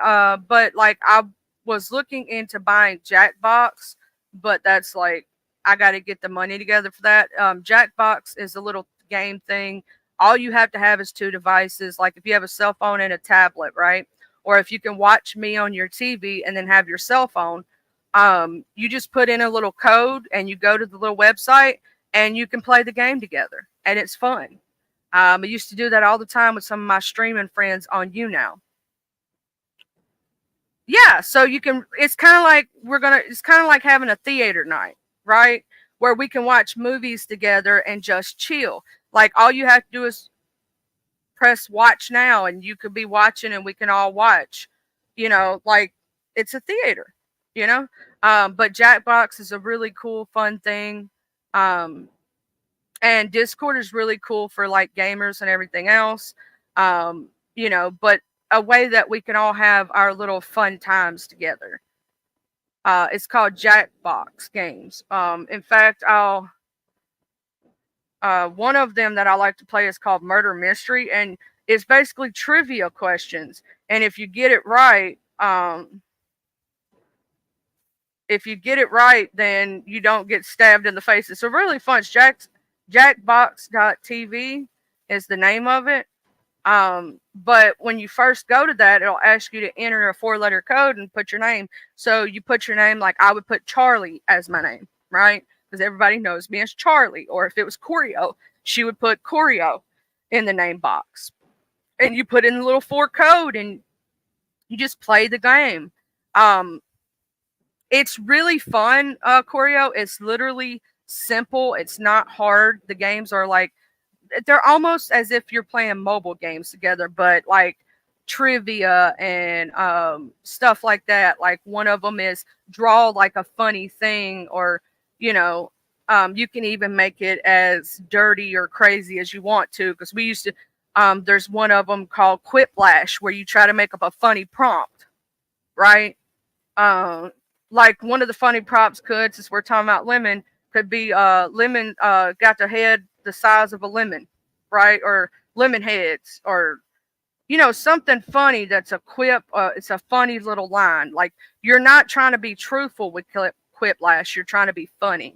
Speaker 1: but like I was looking into buying Jackbox, but that's like I got to get the money together for that. Jackbox is a little game thing. All you have to have is two devices. Like if you have a cell phone and a tablet, right? Or if you can watch me on your TV and then have your cell phone, you just put in a little code and you go to the little website and you can play the game together, and it's fun. I used to do that all the time with some of my streaming friends on YouNow. Yeah, so you can. It's kind of like It's kind of like having a theater night, right? Where we can watch movies together and just chill. Like all you have to do is press watch now, and you could be watching, and we can all watch. Like it's a theater. You know. But Jackbox is a really cool, fun thing. Um, and Discord is really cool for like gamers and everything else. But a way that we can all have our little fun times together. It's called Jackbox Games. In fact, I'll one of them that I like to play is called Murder Mystery, and it's basically trivia questions. And if you get it right, then you don't get stabbed in the face. It's a really fun. Jackbox.tv is the name of it. But when you first go to that, it'll ask you to enter a 4-letter code and put your name. So you put your name, like I would put Charlie as my name, right? Because everybody knows me as Charlie. Or if it was Corio, she would put Corio in the name box. And you put in the little 4 code and you just play the game. It's really fun, Corio. It's literally simple. It's not hard. The games are like they're almost as if you're playing mobile games together, but like trivia and stuff like that. Like one of them is draw like a funny thing, or you can even make it as dirty or crazy as you want to. Because we used to, there's one of them called Quiplash where you try to make up a funny prompt, right? Like one of the funny prompts could, since we're talking about lemon, could be lemon got the head the size of a lemon, right? Or lemon heads, or something funny that's a quip. It's a funny little line. Like you're not trying to be truthful with Quiplash. You're trying to be funny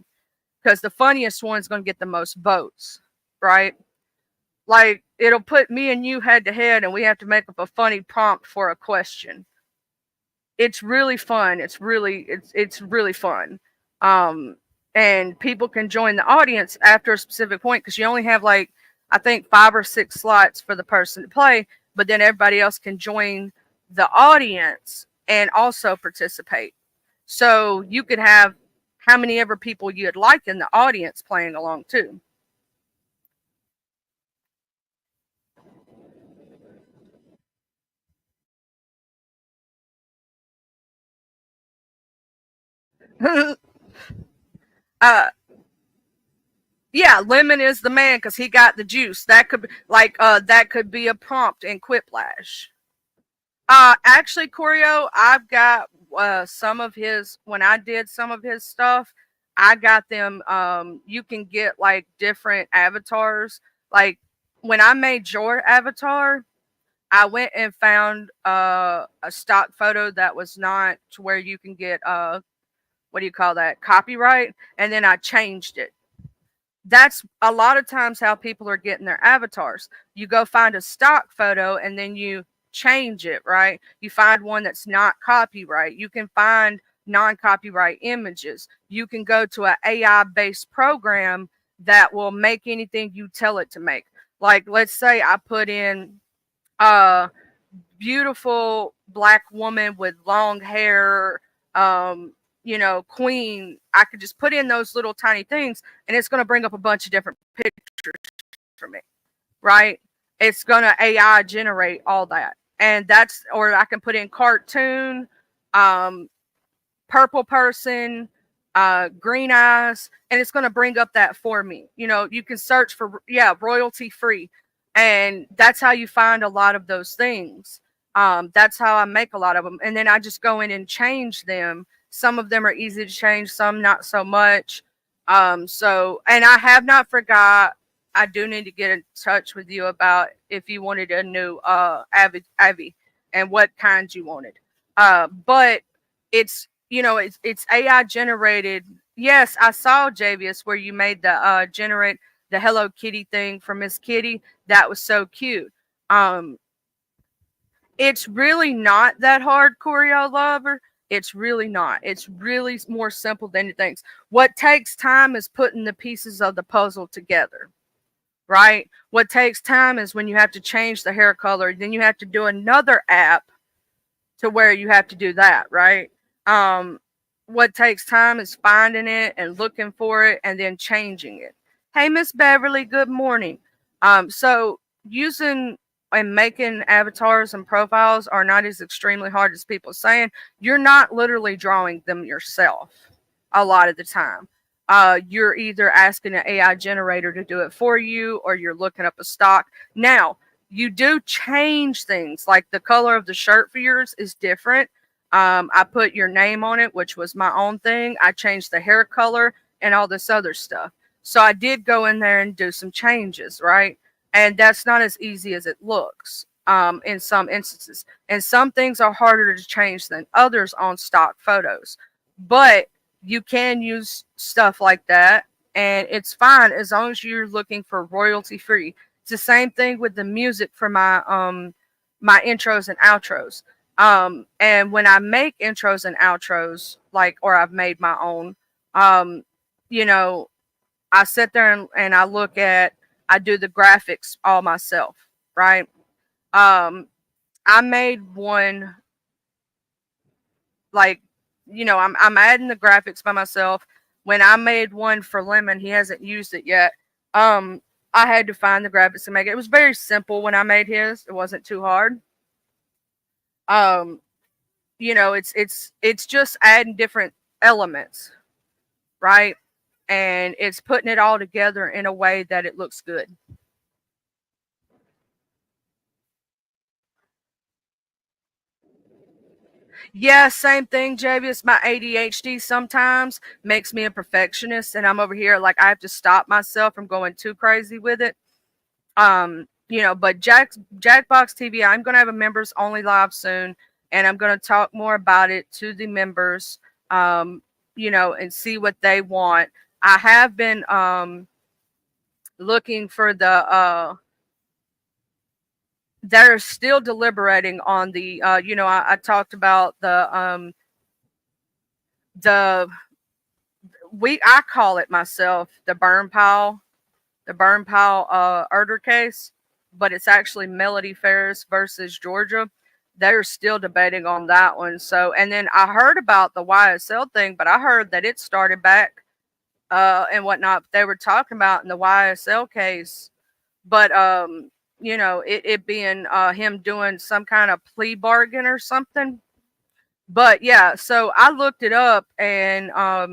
Speaker 1: because the funniest one's going to get the most votes, right? Like it'll put me and you head to head, and we have to make up a funny prompt for a question. It's really fun. It's really fun. Um, and people can join the audience after a specific point because you only have like I think 5 or 6 slots for the person to play, but then everybody else can join the audience and also participate. So you could have how many ever people you'd like in the audience playing along too. uh, yeah, Lemon is the man because he got the juice. That could be like that could be a prompt in Quiplash. Actually, Corio, I've got some of his. When I did some of his stuff, I got them. You can get like different avatars. Like when I made your avatar, I went and found a stock photo that was not to where you can get what do you call that, copyright, and then I changed it. That's a lot of times how people are getting their avatars. You go find a stock photo and then you change it, right? You find one that's not copyright. You can find non-copyright images. You can go to an AI based program that will make anything you tell it to make. Like let's say I put in a beautiful black woman with long hair, um, queen. I could just put in those little tiny things and it's going to bring up a bunch of different pictures for me, right? It's going to AI generate all that. And that's, or I can put in cartoon, um, purple person, green eyes, and it's going to bring up that for me. You can search for, yeah, royalty free. And that's how you find a lot of those things. That's how I make a lot of them. And then I just go in and change them. Some of them are easy to change, some not so much. And I have not forgot. I do need to get in touch with you about if you wanted a new Avi and what kinds you wanted. But it's AI generated. Yes, I saw Javius where you made the generate the Hello Kitty thing for Miss Kitty. That was so cute. Um, it's really not that hard, Choreo Lover. It's really not. It's really more simple than you think. What takes time is putting the pieces of the puzzle together, right? What takes time is when you have to change the hair color, then you have to do another app to where you have to do that, right? Um, what takes time is finding it and looking for it and then changing it. Hey, Miss Beverly, good morning. So using and making avatars and profiles are not as extremely hard as people saying. You're not literally drawing them yourself a lot of the time. You're either asking an AI generator to do it for you or you're looking up a stock. Now, you do change things, like the color of the shirt for yours is different. I put your name on it, which was my own thing. I changed the hair color and all this other stuff. So I did go in there and do some changes, right? And that's not as easy as it looks in some instances. And some things are harder to change than others on stock photos. But you can use stuff like that and it's fine as long as you're looking for royalty free. It's the same thing with the music for my intros and outros. And when I make intros and outros, like, or I've made my own, um, you know, I sit there and I do the graphics all myself, right? Um, I made one, like, I'm adding the graphics by myself. When I made one for Lemon, he hasn't used it yet. Um, I had to find the graphics to make it. It was very simple when I made his. It wasn't too hard. Um, it's just adding different elements, right? And it's putting it all together in a way that it looks good. Yeah, same thing, Javius. My ADHD sometimes makes me a perfectionist, and I'm over here like I have to stop myself from going too crazy with it. But Jackbox TV, I'm gonna have a members only live soon, and I'm gonna talk more about it to the members, and see what they want. I have been looking for they're still deliberating on the I talked about the I call it myself the burn pile Erder case, but it's actually Melody Ferris versus Georgia. They're still debating on that one. So, and then I heard about the YSL thing, but I heard that it started back and whatnot. They were talking about in the YSL case, but it being him doing some kind of plea bargain or something. But yeah, so I looked it up and I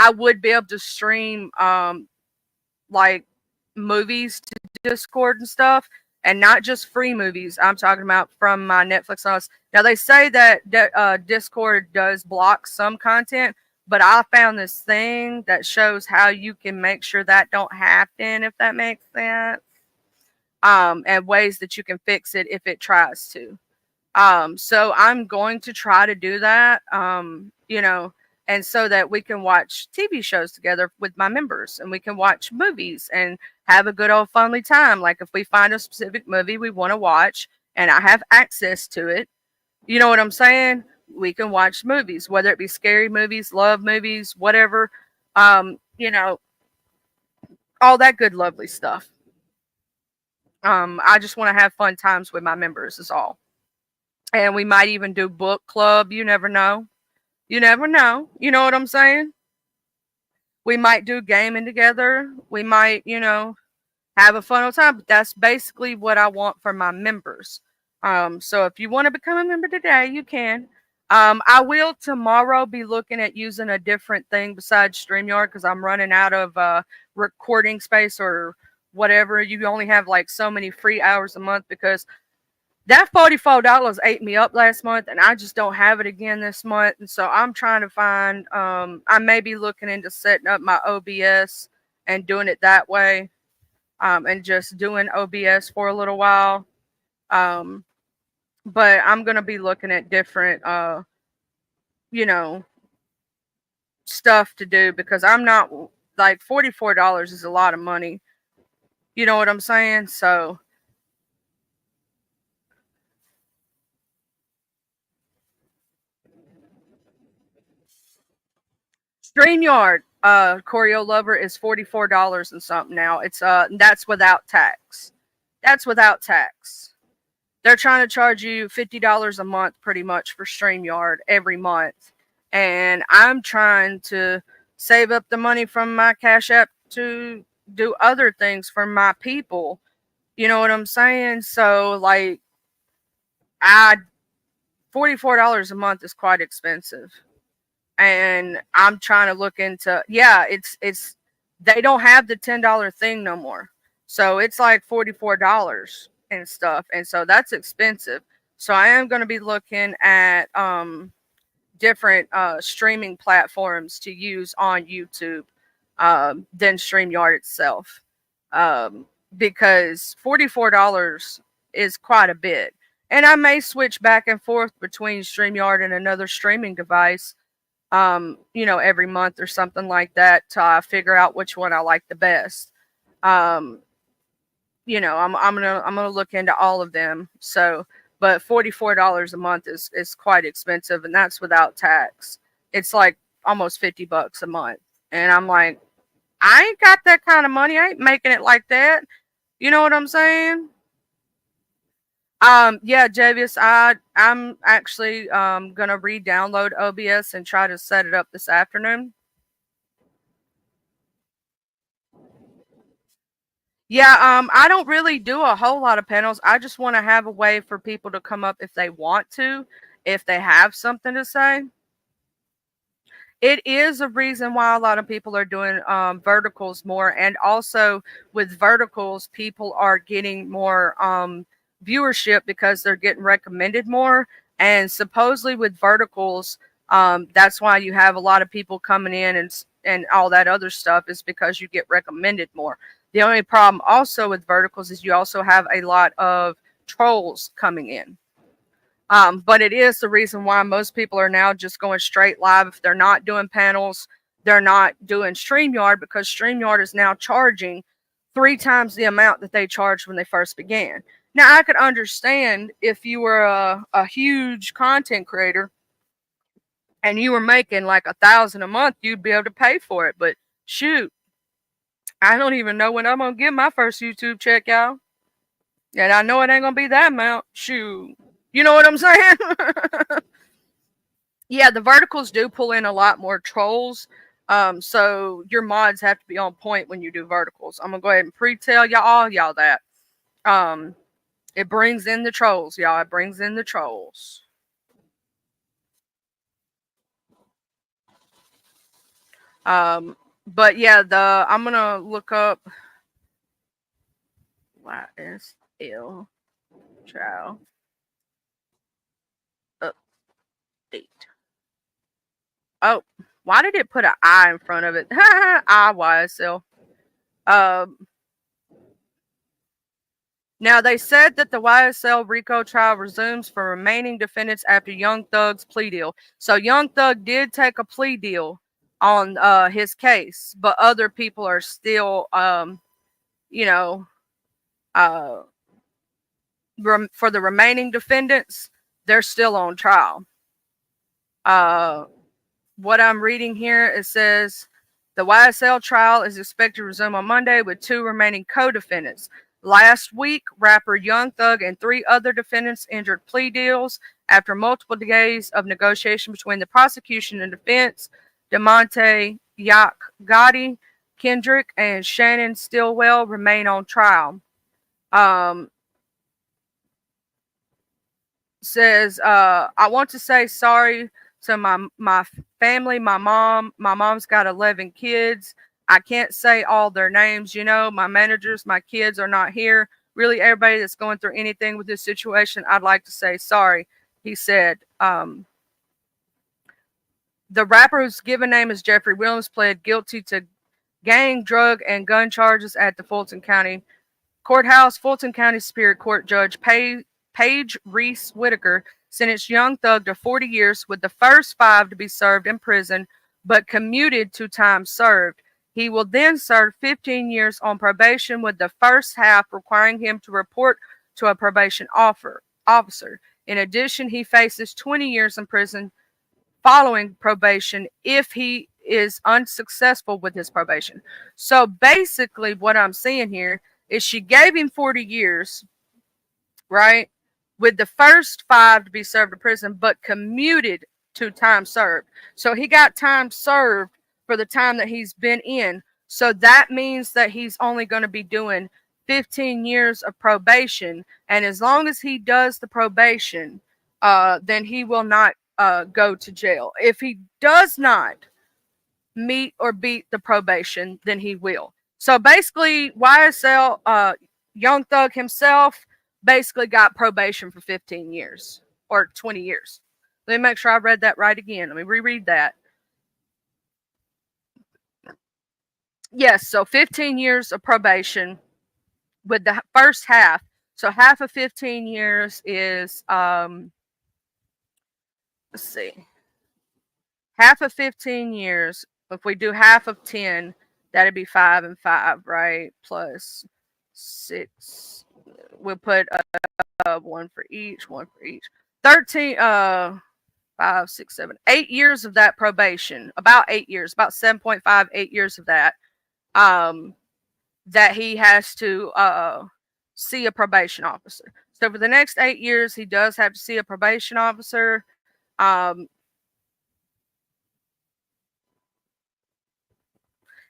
Speaker 1: would be able to stream like movies to Discord and stuff. and not just free movies. I'm talking about from my Netflix and us. Now they say that Discord does block some content, but I found this thing that shows how you can make sure that don't happen, if that makes sense. And ways that you can fix it if it tries to. So I'm going to try to do that, and so that we can watch TV shows together with my members and we can watch movies and have a good old funly time. Like if we find a specific movie we want to watch and I have access to it, you know what I'm saying? We can watch movies, whether it be scary movies, love movies, whatever, um, you know, all that good, lovely stuff. I just want to have fun times with my members, is all. And we might even do book club. You never know. You never know. You know what I'm saying? We might do gaming together. We might, have a fun old time. But that's basically what I want for my members. So if you want to become a member today, you can. I will tomorrow be looking at using a different thing besides StreamYard because I'm running out of recording space or whatever. You only have like so many free hours a month because that $44 ate me up last month and I just don't have it again this month. And so I'm trying to find, I may be looking into setting up my OBS and doing it that way, and just doing OBS for a little while. Um, but I'm going to be looking at different, you know, stuff to do because I'm not like $44 is a lot of money. You know what I'm saying? So, StreamYard, Choreo Lover is $44 and something now. It's that's without tax. That's without tax. They're trying to charge you $50 a month pretty much for StreamYard every month. And I'm trying to save up the money from my Cash App to do other things for my people. You know what I'm saying? So like I $44 a month is quite expensive. And I'm trying to look into, yeah, it's they don't have the $10 thing no more. So it's like $44 and stuff. And so that's expensive. So I am going to be looking at different streaming platforms to use on YouTube than StreamYard itself. Um, because $44 is quite a bit. And I may switch back and forth between StreamYard and another streaming device, every month or something like that to figure out which one I like the best. Um, I'm gonna look into all of them. So, but $44 a month is quite expensive, and that's without tax. It's like almost $50 a month, and I'm like, I ain't got that kind of money. I ain't making it like that. You know what I'm saying? Yeah, Javius, I'm actually gonna re-download OBS and try to set it up this afternoon. Yeah, I don't really do a whole lot of panels. I just want to have a way for people to come up if they want to, if they have something to say. It is a reason why a lot of people are doing verticals more, and also with verticals, people are getting more viewership because they're getting recommended more. And supposedly with verticals, that's why you have a lot of people coming in and all that other stuff is because you get recommended more. The only problem also with verticals is you also have a lot of trolls coming in. But it is the reason why most people are now just going straight live. If they're not doing panels, they're not doing StreamYard because StreamYard is now charging 3 times the amount that they charged when they first began. Now, I could understand if you were a huge content creator and you were making like 1,000 a month, you'd be able to pay for it. But shoot, I don't even know when I'm gonna get my first YouTube check, y'all. And I know it ain't gonna be that amount. Shoot. You know what I'm saying? Yeah, the verticals do pull in a lot more trolls. So your mods have to be on point when you do verticals. I'm gonna go ahead and pre-tell y'all that. Um, it brings in the trolls, y'all. It brings in the trolls. But yeah, I'm gonna look up what is Ill trial update. Oh, why did it put an I in front of it? IYSL. Um, Now, they said that the YSL RICO trial resumes for remaining defendants after Young Thug's plea deal. So, Young Thug did take a plea deal on his case, but other people are still, you know, uh, for the remaining defendants, they're still on trial. What I'm reading here, it says the YSL trial is expected to resume on Monday with 2 remaining co-defendants. Last week, rapper Young Thug and 3 other defendants entered plea deals after multiple days of negotiation between the prosecution and defense. DeMonte Yak Gotti, Kendrick, and Shannon Stillwell remain on trial. Says, I want to say sorry to my family, my mom. My mom's got 11 kids. I can't say all their names. My managers, my kids are not here. Really, everybody that's going through anything with this situation, I'd like to say sorry. He said, the rapper whose given name is Jeffrey Williams pled guilty to gang, drug, and gun charges at the Fulton County Courthouse. Fulton County Superior Court Judge Paige Reese Whitaker sentenced Young Thug to 40 years, with the first 5 to be served in prison, but commuted to time served. He will then serve 15 years on probation, with the first half requiring him to report to a probation officer. In addition, he faces 20 years in prison following probation if he is unsuccessful with his probation. So basically, what I'm seeing here is she gave him 40 years, right? With the first 5 to be served in prison, but commuted to time served. So he got time served for the time that he's been in. So that means that he's only going to be doing 15 years of probation. And as long as he does the probation, then he will not go to jail. If he does not meet or beat the probation, then he will. So basically, YSL, Young Thug himself, basically got probation for 15 years or 20 years. Let me make sure I read that right again. Let me reread that. Yes, so 15 years of probation with the first half. So half of 15 years is, let's see, half of 15 years. If we do half of 10, that'd be 5 and 5, right? Plus 6. We'll put 1 for each. 13, 5, 6, 7, 8 years of that probation. About 8 years, about 7.5, 8 years of that. That he has to see a probation officer. So for the next 8 years, he does have to see a probation officer.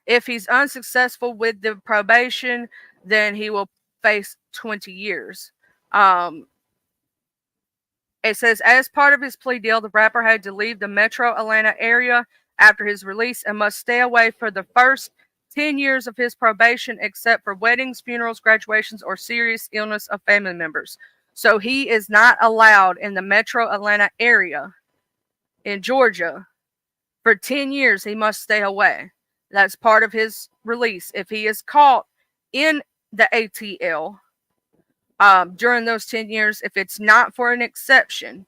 Speaker 1: If he's unsuccessful with the probation, then he will face 20 years. It says, as part of his plea deal, the rapper had to leave the metro Atlanta area after his release and must stay away for the first 10 years of his probation, except for weddings, funerals, graduations, or serious illness of family members. So he is not allowed in the metro Atlanta area in Georgia. For 10 years, he must stay away. That's part of his release. If he is caught in the ATL during those 10 years, if it's not for an exception,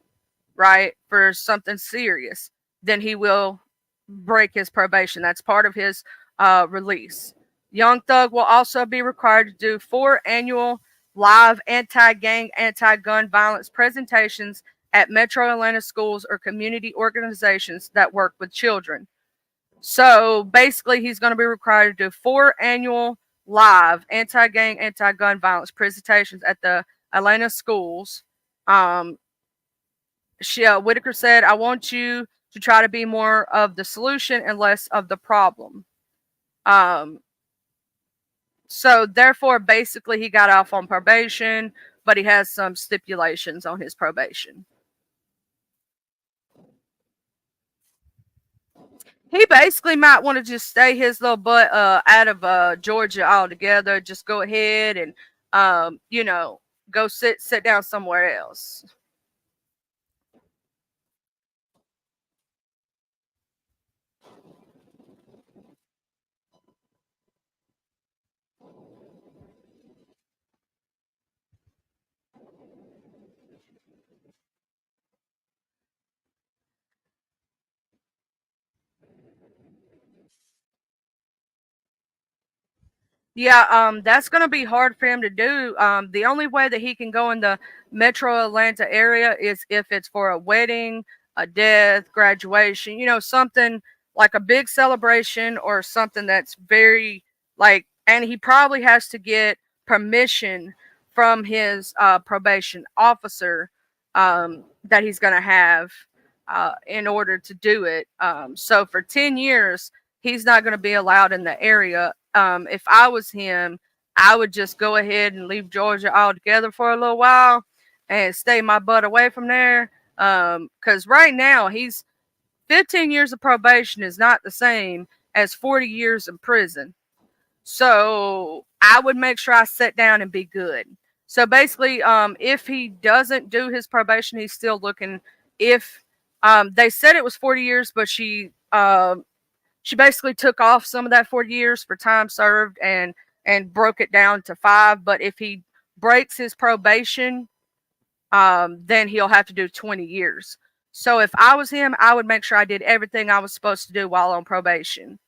Speaker 1: right, for something serious, then he will break his probation. That's part of his release. Young Thug will also be required to do 4 annual live anti-gang, anti-gun violence presentations at Metro Atlanta schools or community organizations that work with children. So basically, he's going to be required to do 4 annual live anti-gang, anti-gun violence presentations at the Atlanta schools. Whitaker said, I want you to try to be more of the solution and less of the problem. So therefore, basically, he got off on probation, but he has some stipulations on his probation. He basically might want to just stay his little butt out of Georgia altogether. Just go ahead and, go sit down somewhere else. Yeah, that's gonna be hard for him to do. The only way that he can go in the Metro Atlanta area is if it's for a wedding, a death, graduation, something like a big celebration or something that's very like, and he probably has to get permission from his probation officer that he's gonna have in order to do it. So for 10 years, he's not going to be allowed in the area. If I was him, I would just go ahead and leave Georgia altogether for a little while and stay my butt away from there. Because right now, he's 15 years of probation is not the same as 40 years in prison. So I would make sure I sit down and be good. So basically, if he doesn't do his probation, he's still looking. If they said it was 40 years, but she basically took off some of that 40 years for time served and broke it down to 5. But if he breaks his probation, then he'll have to do 20 years. So if I was him, I would make sure I did everything I was supposed to do while on probation.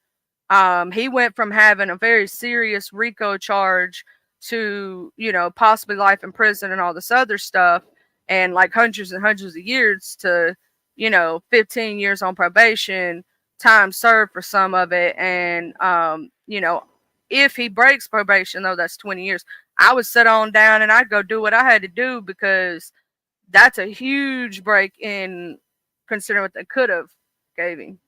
Speaker 1: He went from having a very serious RICO charge to, possibly life in prison and all this other stuff, and like hundreds and hundreds of years to, 15 years on probation, time served for some of it. And, if he breaks probation, though, that's 20 years. I would sit on down and I'd go do what I had to do, because that's a huge break in considering what they could have gave him.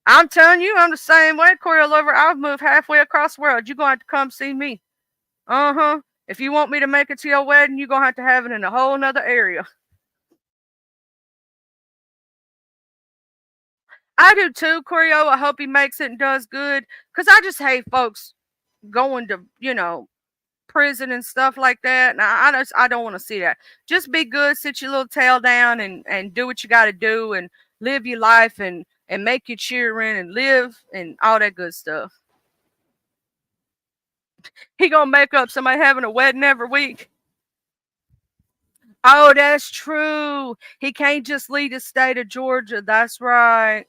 Speaker 1: I'm telling you, I'm the same way, Corey Lover. I've moved halfway across the world. You're going to have to come see me. Uh-huh. If you want me to make it to your wedding, you're going to have it in a whole nother area. I do too, Corey. I hope he makes it and does good. Because I just hate folks going to, prison and stuff like that. And I don't want to see that. Just be good, sit your little tail down and do what you got to do and live your life and make your cheering and live and all that good stuff. He gonna make up somebody having a wedding every week. Oh, that's true. He can't just leave the state of Georgia. That's right.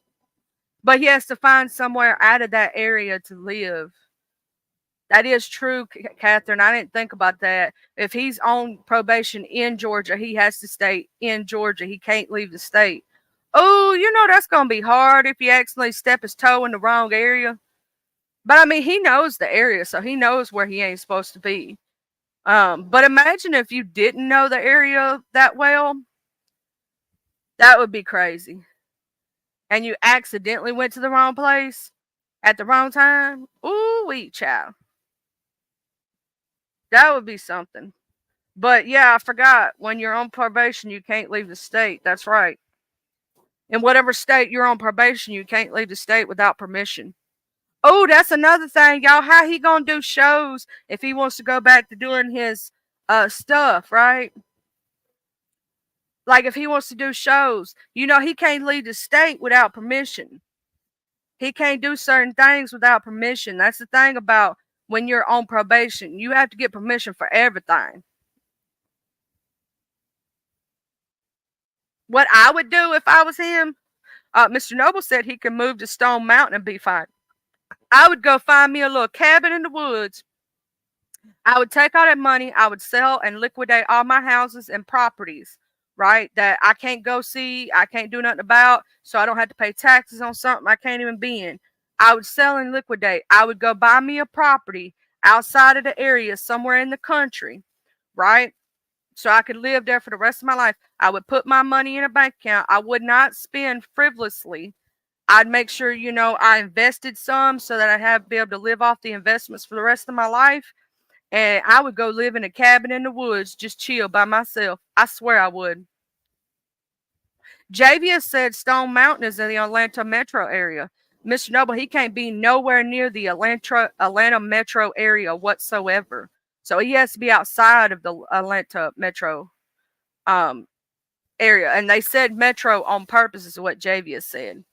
Speaker 1: But he has to find somewhere out of that area to live. That is true, Catherine. I didn't think about that. If he's on probation in Georgia, he has to stay in Georgia. He can't leave the state. Oh, that's going to be hard if you accidentally step his toe in the wrong area. But I mean, he knows the area, so he knows where he ain't supposed to be. But imagine if you didn't know the area that well. That would be crazy. And you accidentally went to the wrong place at the wrong time. Ooh, wee, child. That would be something. But yeah, I forgot. When you're on probation, you can't leave the state. That's right. In whatever state you're on probation, you can't leave the state without permission. Oh, that's another thing, y'all. How he gonna do shows if he wants to go back to doing his stuff, right? Like if he wants to do shows, he can't leave the state without permission. He can't do certain things without permission. That's the thing about when you're on probation. You have to get permission for everything. What I would do if I was him, Mr. Noble said he could move to Stone Mountain and be fine. I would go find me a little cabin in the woods. I would take all that money. I would sell and liquidate all my houses and properties, right? That I can't go see. I can't do nothing about. So I don't have to pay taxes on something I can't even be in. I would sell and liquidate. I would go buy me a property outside of the area, somewhere in the country, right? So I could live there for the rest of my life. I would put my money in a bank account. I would not spend frivolously. I'd make sure, I invested some so that I'd be able to live off the investments for the rest of my life. And I would go live in a cabin in the woods, just chill by myself. I swear I would. Javia said Stone Mountain is in the Atlanta metro area. Mr. Noble, he can't be nowhere near the Atlanta metro area whatsoever. So he has to be outside of the Atlanta metro um, area. And they said metro on purpose, is what Javius said.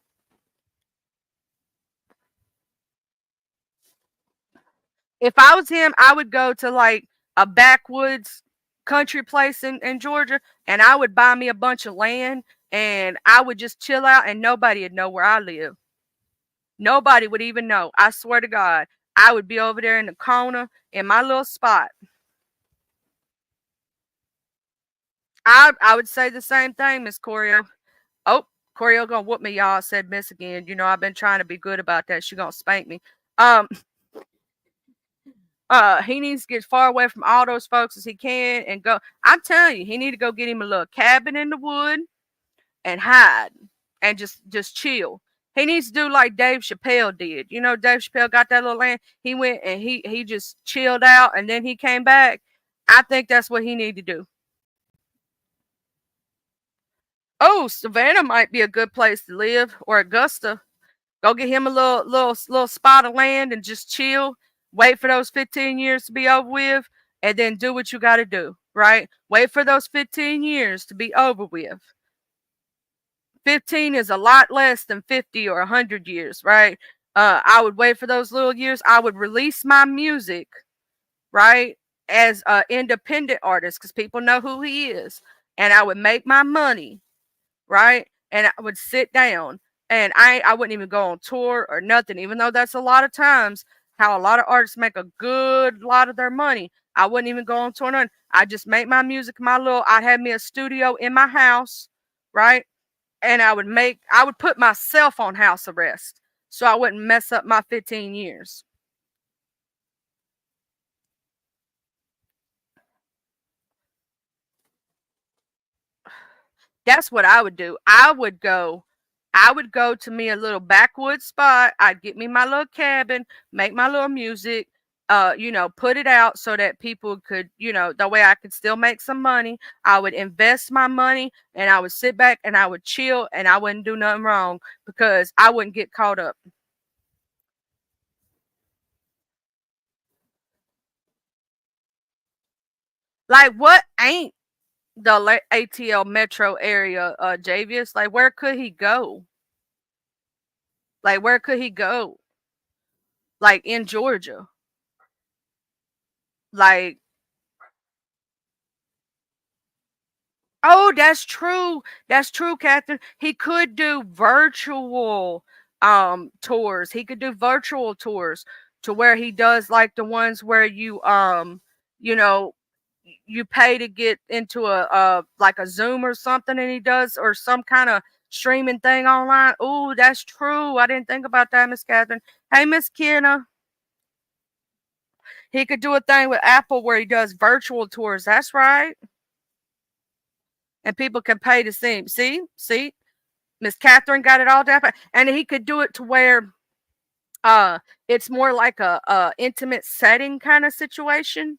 Speaker 1: If I was him, I would go to like a backwoods country place in Georgia, and I would buy me a bunch of land, and I would just chill out, and nobody would know where I live. Nobody would even know. I swear to God, I would be over there in the corner in my little spot. I would say the same thing, Miss Corio. Oh, Corio gonna whoop me, y'all. Said Miss again. You know I've been trying to be good about that. She gonna spank me. Um, he needs to get far away from all those folks as he can and go. I'm telling you, he need to go get him a little cabin in the wood and hide and just chill. He needs to do like Dave Chappelle did. You know, Dave Chappelle got that little land. He went and he just chilled out and then he came back. I think that's what he need to do. Oh, Savannah might be a good place to live, or Augusta. Go get him a little spot of land and just chill. Wait for those 15 years to be over with, and then do what you got to do. Right? Wait for those 15 years to be over with. 15 is a lot less than 50 or 100 years, right? I would wait for those little years. I would release my music, right, as an independent artist because people know who he is. And I would make my money, right? And I would sit down and I wouldn't even go on tour or nothing, even though that's a lot of times how a lot of artists make a good lot of their money. I wouldn't even go on tour. Nothing. I just make my music, I'd have me a studio in my house, right? And I would put myself on house arrest so I wouldn't mess up my 15 years. That's what I would do. I would go to me a little backwoods spot. I'd get me my little cabin, make my little music, put it out so that people could, the way I could still make some money. I would invest my money and I would sit back and I would chill and I wouldn't do nothing wrong because I wouldn't get caught up. Like what ain't the ATL metro area, Javius? Like where could he go? Like where could he go? Like in Georgia. Like, oh, that's true. That's true, Catherine. He could do virtual tours. He could do virtual tours to where he does like the ones where you know, you pay to get into a like a Zoom or something and he does or some kind of streaming thing online. Oh, that's true. I didn't think about that, Miss Catherine. Hey, Miss Kenna. He could do a thing with Apple where he does virtual tours. That's right. And people can pay to see him. See, Miss Catherine got it all down, and he could do it to where it's more like a intimate setting kind of situation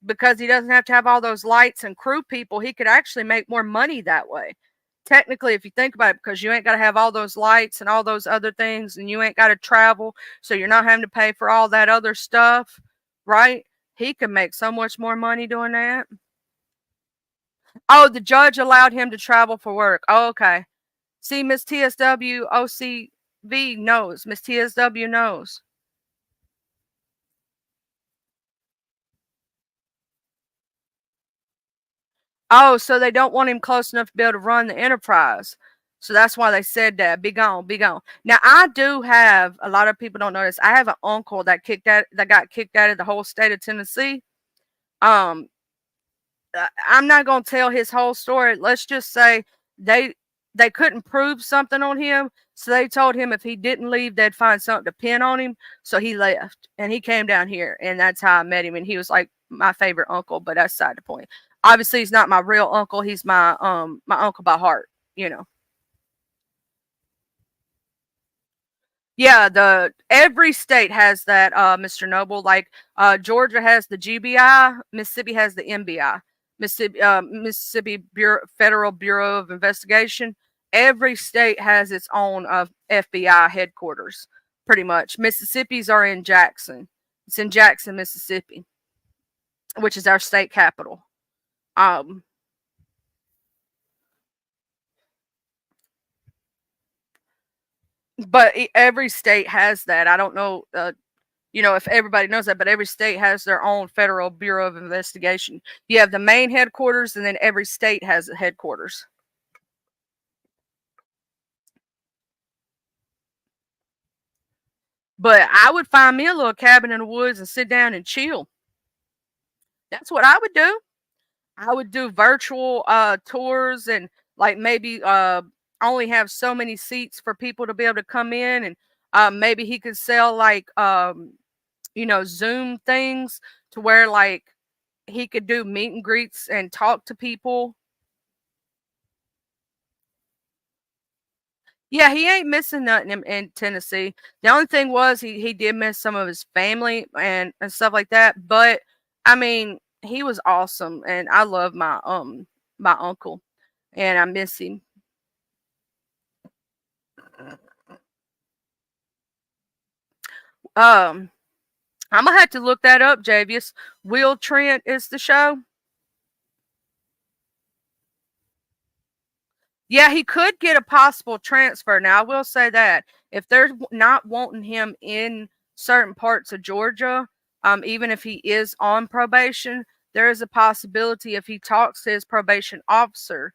Speaker 1: because he doesn't have to have all those lights and crew people. He could actually make more money that way. Technically, if you think about it, because you ain't got to have all those lights and all those other things, and you ain't got to travel, so you're not having to pay for all that other stuff, right? He could make so much more money doing that. Oh, the judge allowed him to travel for work. Oh, okay. See, Miss TSW OCV knows. Miss TSW knows. Oh, so they don't want him close enough to be able to run the enterprise. So that's why they said that. Be gone, be gone. Now I do have a lot of people don't know this. I have an uncle that got kicked out of the whole state of Tennessee. Um, I'm not gonna tell his whole story. Let's just say they they couldn't prove something on him, so they told him if he didn't leave, they'd find something to pin on him. So he left, and he came down here, and that's how I met him. And he was like my favorite uncle, but that's side the point. Obviously, he's not my real uncle. He's my uncle by heart. You know. Yeah, the every state has that, Mr. Noble. Like Georgia has the GBI, Mississippi has the MBI, Mississippi Federal Bureau of Investigation. Every state has its own FBI headquarters, pretty much. Mississippi's are in Jackson. It's in Jackson, Mississippi. which is our state capital. Um, but every state has that. I don't know, if everybody knows that, but every state has their own Federal Bureau of Investigation. You have the main headquarters, and then every state has a headquarters. But I would find me a little cabin in the woods and sit down and chill. That's what I would do. I would do virtual tours, and like maybe only have so many seats for people to be able to come in, and maybe he could sell like Zoom things to where like he could do meet and greets and talk to people. Yeah, he ain't missing nothing in Tennessee. The only thing was he did miss some of his family and stuff like that. But I mean, he was awesome, and I love my uncle, and I miss him. Um, I'm gonna have to look that up, Javius. Will Trent is the show. Yeah, he could get a possible transfer. Now, I will say that if they're not wanting him in certain parts of Georgia, even if he is on probation, there is a possibility if he talks to his probation officer,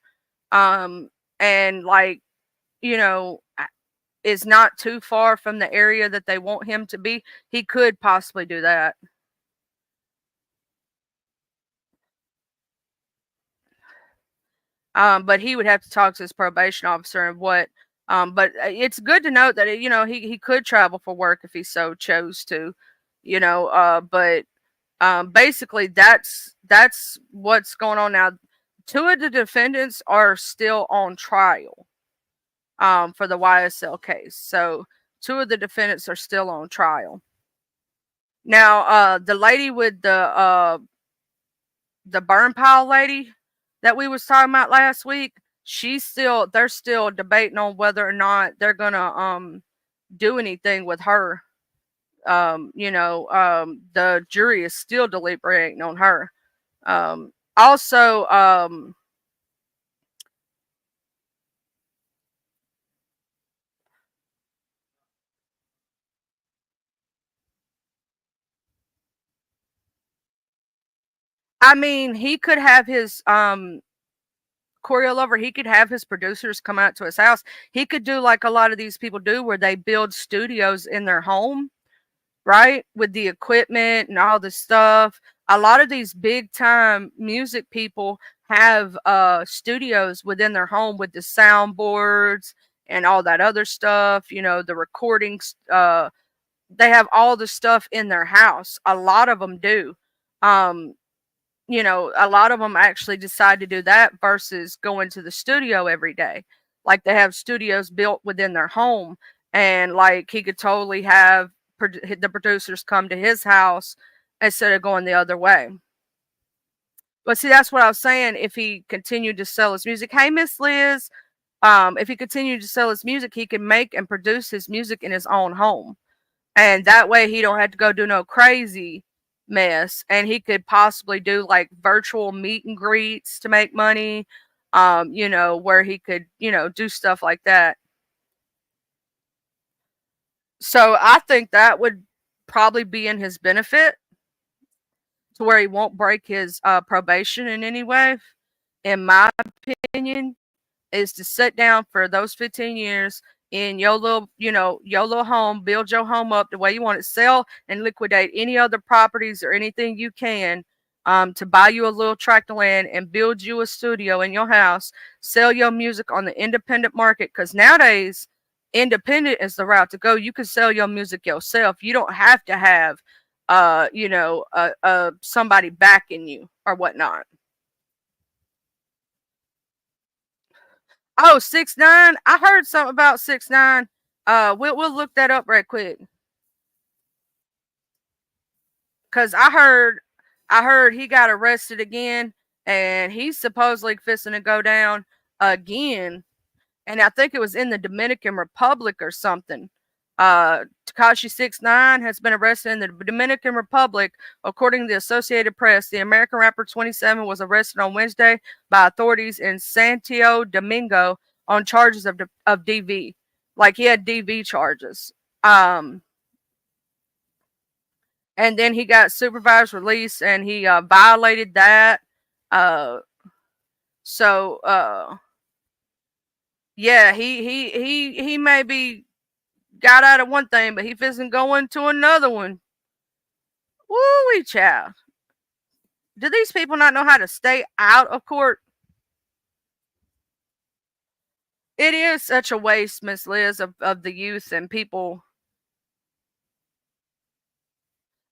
Speaker 1: um, and like you know is not too far from the area that they want him to be, he could possibly do that. But he would have to talk to his probation officer and what. But it's good to note that he could travel for work if he so chose to, But basically, that's what's going on now. Two of the defendants are still on trial for the YSL case. So two of the defendants are still on trial. Now, the lady with the burn pile lady that we was talking about last week, they're still debating on whether or not they're gonna do anything with her. The jury is still deliberating on her. Also, I mean, he could have his Corey Lover, he could have his producers come out to his house. He could do like a lot of these people do where they build studios in their home, right? With the equipment and all the stuff. A lot of these big time music people have studios within their home with the soundboards and all that other stuff, the recordings. They have all the stuff in their house. A lot of them do. Um, a lot of them actually decide to do that versus going to the studio every day. Like they have studios built within their home, and like he could totally have the producers come to his house instead of going the other way. But see, that's what I was saying. If he continued to sell his music, hey Miss Liz, if he continued to sell his music, he could make and produce his music in his own home, and that way he don't have to go do no crazy mess, and he could possibly do like virtual meet and greets to make money, where he could do stuff like that. So I think that would probably be in his benefit to where he won't break his probation in any way, in my opinion, is to sit down for those 15 years in your little home, build your home up the way you want it, sell and liquidate any other properties or anything you can, to buy you a little tract of land and build you a studio in your house, sell your music on the independent market. Because nowadays, independent is the route to go. You can sell your music yourself. You don't have to have, somebody backing you or whatnot. Oh, 6ix9ine. I heard something about 6ix9ine. We'll look that up right quick. Cause I heard he got arrested again, and he's supposedly fixing to go down again. And I think it was in the Dominican Republic or something. Tekashi 6ix9ine has been arrested in the Dominican Republic. According to the Associated Press, the American rapper 27 was arrested on Wednesday by authorities in Santo Domingo on charges of DV. Like he had DV charges. And then he got supervised release and he violated that. Yeah, he maybe got out of one thing, but he isn't going to another one. Woo-wee, child. Do these people not know how to stay out of court? It is such a waste, Miss Liz, of the youth and people.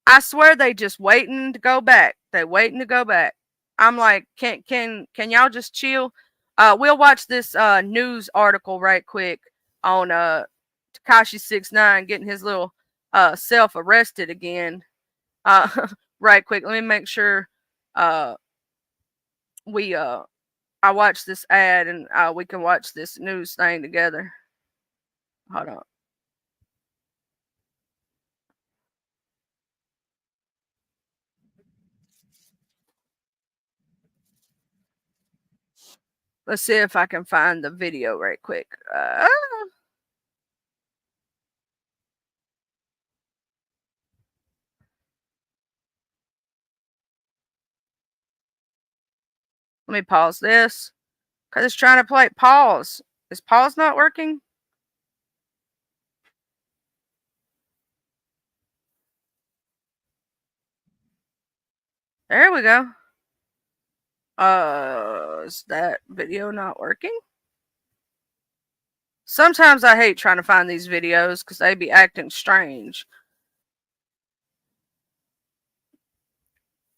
Speaker 1: I swear they just waiting to go back. They waiting to go back. I'm like, can y'all just chill? We'll watch this news article right quick on Tekashi 6ix9ine getting his little self arrested again. Right quick. Let me make sure I watch this ad and we can watch this news thing together. Hold on. Let's see if I can find the video right quick. Let me pause this because it's trying to play pause. Is pause not working? There we go. Is that video not working? Sometimes I hate trying to find these videos because they be acting strange.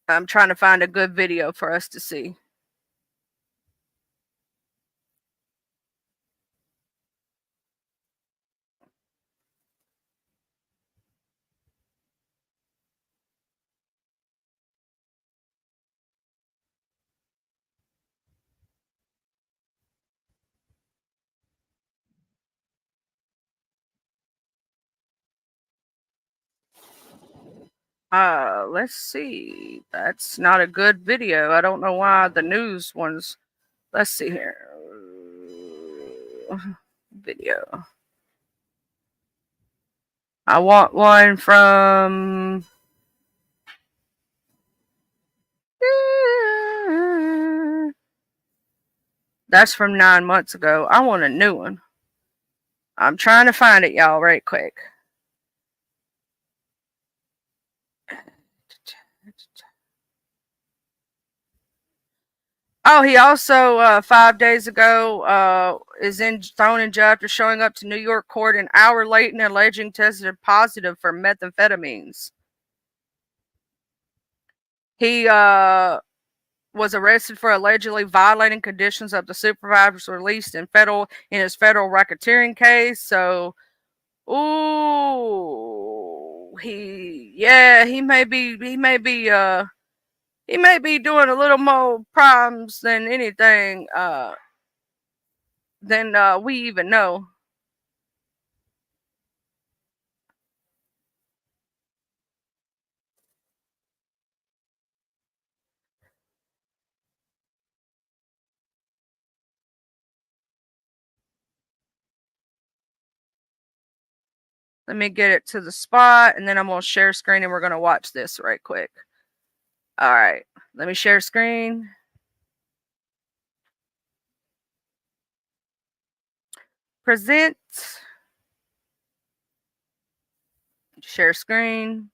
Speaker 1: I'm trying to find a good video for us to see. Let's see. That's not a good video. I don't know why the news ones. Let's see here. Video. I want one from. That's from 9 months ago. I want a new one. I'm trying to find it, y'all, right quick. Oh, he also 5 days ago is thrown in jail after showing up to New York court an hour late and alleging tested positive for methamphetamines. He was arrested for allegedly violating conditions of the supervisor's release in his federal racketeering case. So, he may be doing a little more crimes than anything than we even know. Let me get it to the spot, and then I'm going to share screen, and we're going to watch this right quick. All right. Let me share screen. Present. Share screen.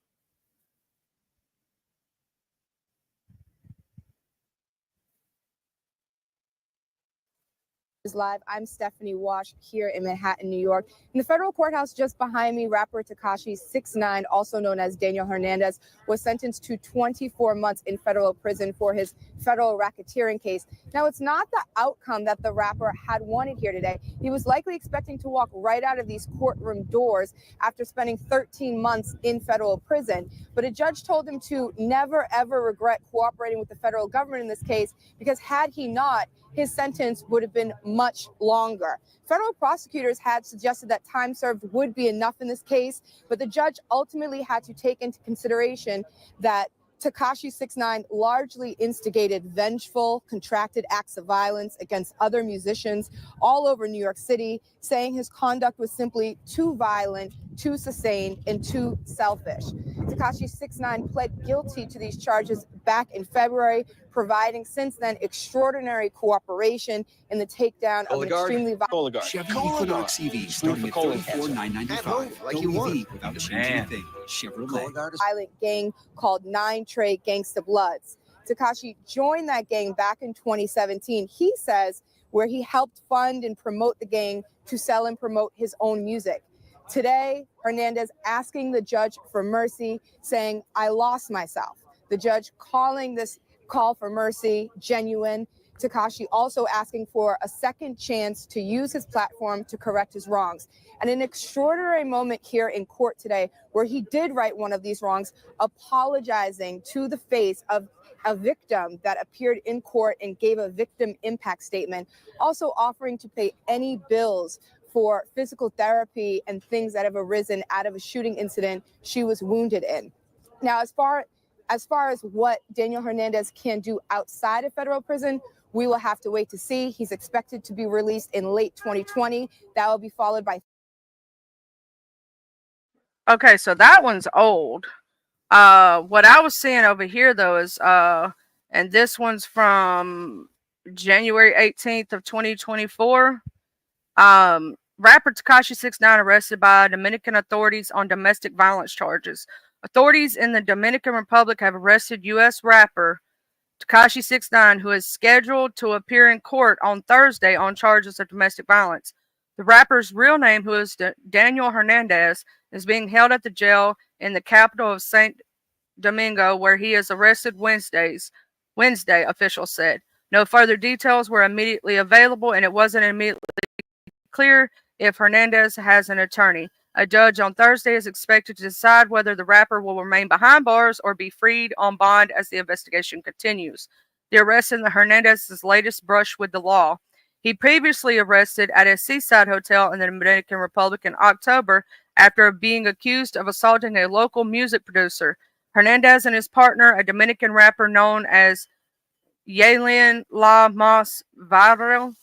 Speaker 3: Live. I'm Stephanie Wash here in Manhattan, New York. In the federal courthouse just behind me, rapper Tekashi 6ix9ine, also known as Daniel Hernandez, was sentenced to 24 months in federal prison for his federal racketeering case. Now, it's not the outcome that the rapper had wanted here today. He was likely expecting to walk right out of these courtroom doors after spending 13 months in federal prison. But a judge told him to never, ever regret cooperating with the federal government in this case, because had he not, his sentence would have been much longer. Federal prosecutors had suggested that time served would be enough in this case, but the judge ultimately had to take into consideration that Tekashi 6ix9ine largely instigated vengeful, contracted acts of violence against other musicians all over New York City, saying his conduct was simply too violent, too sustained, and too selfish. Tekashi 6ix9ine pled guilty to these charges back in February, providing since then extraordinary cooperation in the takedown of an extremely violent
Speaker 4: Chevy Equinox EV starting at $34,995.
Speaker 5: Like
Speaker 4: Go
Speaker 5: you want.
Speaker 4: EV without changing a thing. Chevrolet.
Speaker 3: violent gang called Nine Trey Gangsta Bloods. Tekashi joined that gang back in 2017, he says, where he helped fund and promote the gang to sell and promote his own music. Today, Hernandez asking the judge for mercy, saying, "I lost myself." The judge calling this call for mercy genuine. Tekashi also asking for a second chance to use his platform to correct his wrongs. And an extraordinary moment here in court today where he did right one of these wrongs, apologizing to the face of a victim that appeared in court and gave a victim impact statement, also offering to pay any bills for physical therapy and things that have arisen out of a shooting incident she was wounded in. Now, as far as what Daniel Hernandez can do outside of federal prison, we will have to wait to see. He's expected to be released in late 2020. That will be followed by.
Speaker 1: Okay, so that one's old. What I was seeing over here though is and this one's from January 18th of 2024. Rapper Tekashi 6ix9ine arrested by Dominican authorities on domestic violence charges. Authorities in the Dominican Republic have arrested U.S. rapper Tekashi 6ix9ine, who is scheduled to appear in court on Thursday on charges of domestic violence. The rapper's real name, who is Daniel Hernandez, is being held at the jail in the capital of St. Domingo, where he is arrested Wednesday, officials said. No further details were immediately available, and it wasn't immediately clear if Hernandez has an attorney. A judge on Thursday is expected to decide whether the rapper will remain behind bars or be freed on bond as the investigation continues. The arrest in Hernandez's latest brush with the law. He previously arrested at a seaside hotel in the Dominican Republic in October after being accused of assaulting a local music producer. Hernandez and his partner, a Dominican rapper known as Yalian La Mas Viral,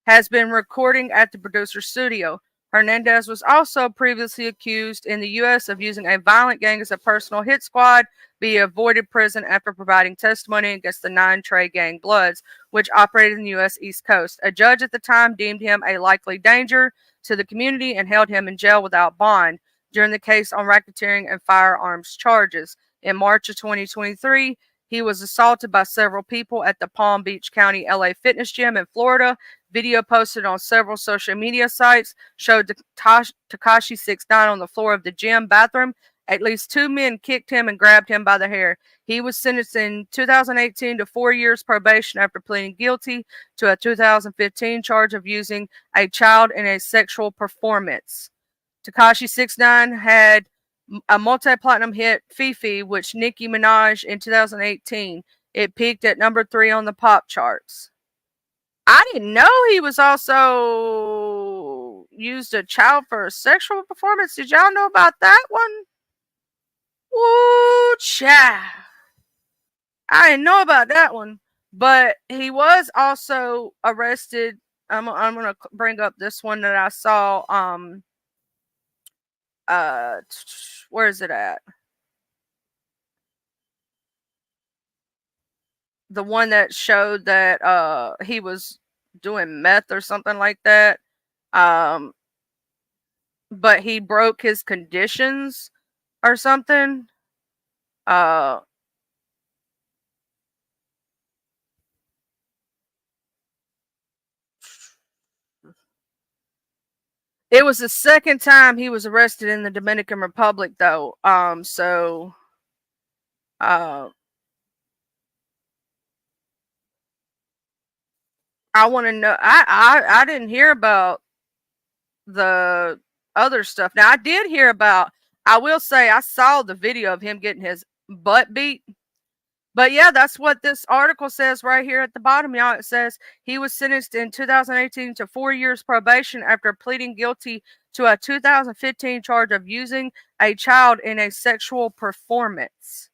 Speaker 1: has been recording at the producer's studio. Hernandez was also previously accused in the U.S. of using a violent gang as a personal hit squad, but he avoided prison after providing testimony against the Nine Trey Gang Bloods, which operated in the U.S. East Coast. A judge at the time deemed him a likely danger to the community and held him in jail without bond during the case on racketeering and firearms charges. In March of 2023, he was assaulted by several people at the Palm Beach County LA Fitness Gym in Florida. Video posted on several social media sites showed Tekashi 6ix9ine on the floor of the gym bathroom. At least two men kicked him and grabbed him by the hair. He was sentenced in 2018 to 4 years probation after pleading guilty to a 2015 charge of using a child in a sexual performance. Tekashi 6ix9ine had a multi-platinum hit, Fifi, which Nicki Minaj in 2018. It peaked at number 3 on the pop charts. I didn't know he was also used a child for a sexual performance. Did y'all know about that one? Woo, child. I didn't know about that one. But he was also arrested. I'm going to bring up this one that I saw. Where is it at? The one that showed that he was doing meth or something like that. But he broke his conditions or something. It was the second time he was arrested in the Dominican Republic, though. I want to know. I didn't hear about the other stuff. Now I did hear about. I will say I saw the video of him getting his butt beat, But yeah, that's what this article says right here at the bottom, y'all. It says he was sentenced in 2018 to 4 years probation after pleading guilty to a 2015 charge of using a child in a sexual performance.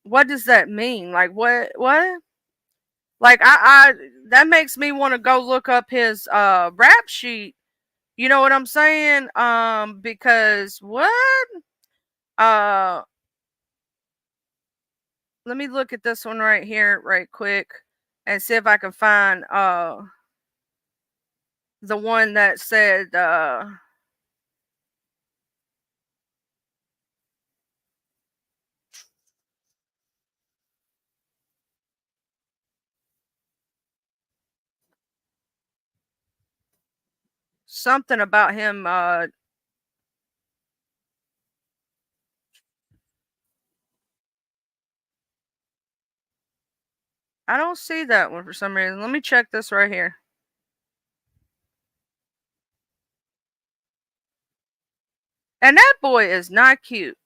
Speaker 1: What does that mean? Like what? Like I that makes me want to go look up his rap sheet. You know what I'm saying? Because what? Uh let me look at this one right here right quick and see if I can find the one that said something about him I don't see that one for some reason. Let me check this right here. And that boy is not cute.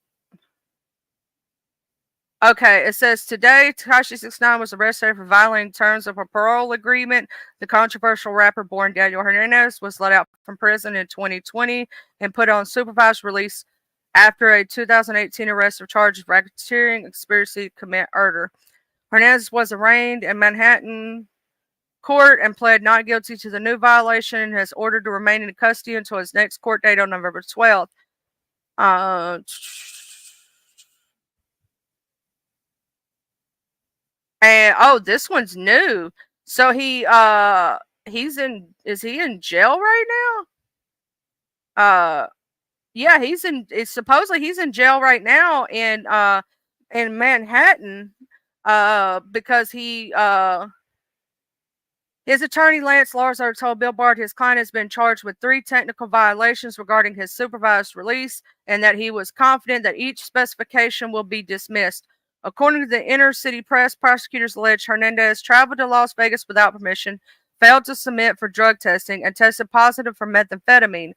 Speaker 1: Okay, it says today Tekashi 69 was arrested for violating terms of a parole agreement. The controversial rapper born Daniel Hernandez was let out from prison in 2020 and put on supervised release after a 2018 arrest of charges of racketeering, conspiracy to commit murder. Hernandez was arraigned in Manhattan court and pled not guilty to the new violation and has ordered to remain in custody until his next court date on November 12th. And oh, this one's new. So he's in is he in jail right now? Yeah, supposedly he's in jail right now in Manhattan because his attorney Lance Larzar told Billboard his client has been charged with 3 technical violations regarding his supervised release and that he was confident that each specification will be dismissed. According to the inner city press, prosecutors allege Hernandez traveled to Las Vegas without permission, failed to submit for drug testing, and tested positive for methamphetamine.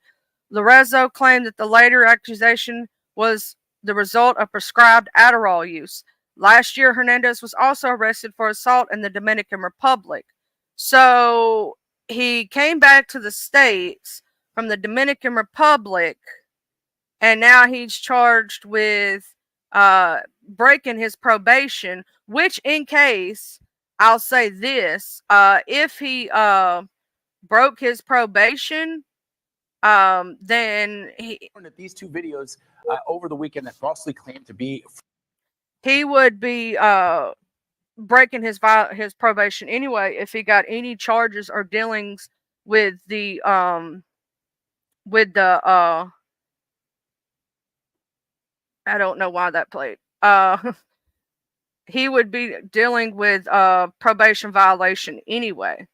Speaker 1: Lorenzo claimed that the later accusation was the result of prescribed Adderall use. Last year, Hernandez was also arrested for assault in the Dominican Republic. So he came back to the States from the Dominican Republic, and now he's charged with breaking his probation, which, in case, I'll say this, if he broke his probation, then
Speaker 5: these 2 videos over the weekend that falsely claimed to be
Speaker 1: he would be breaking his probation anyway if he got any charges or dealings with the I don't know why that played. He would be dealing with probation violation anyway,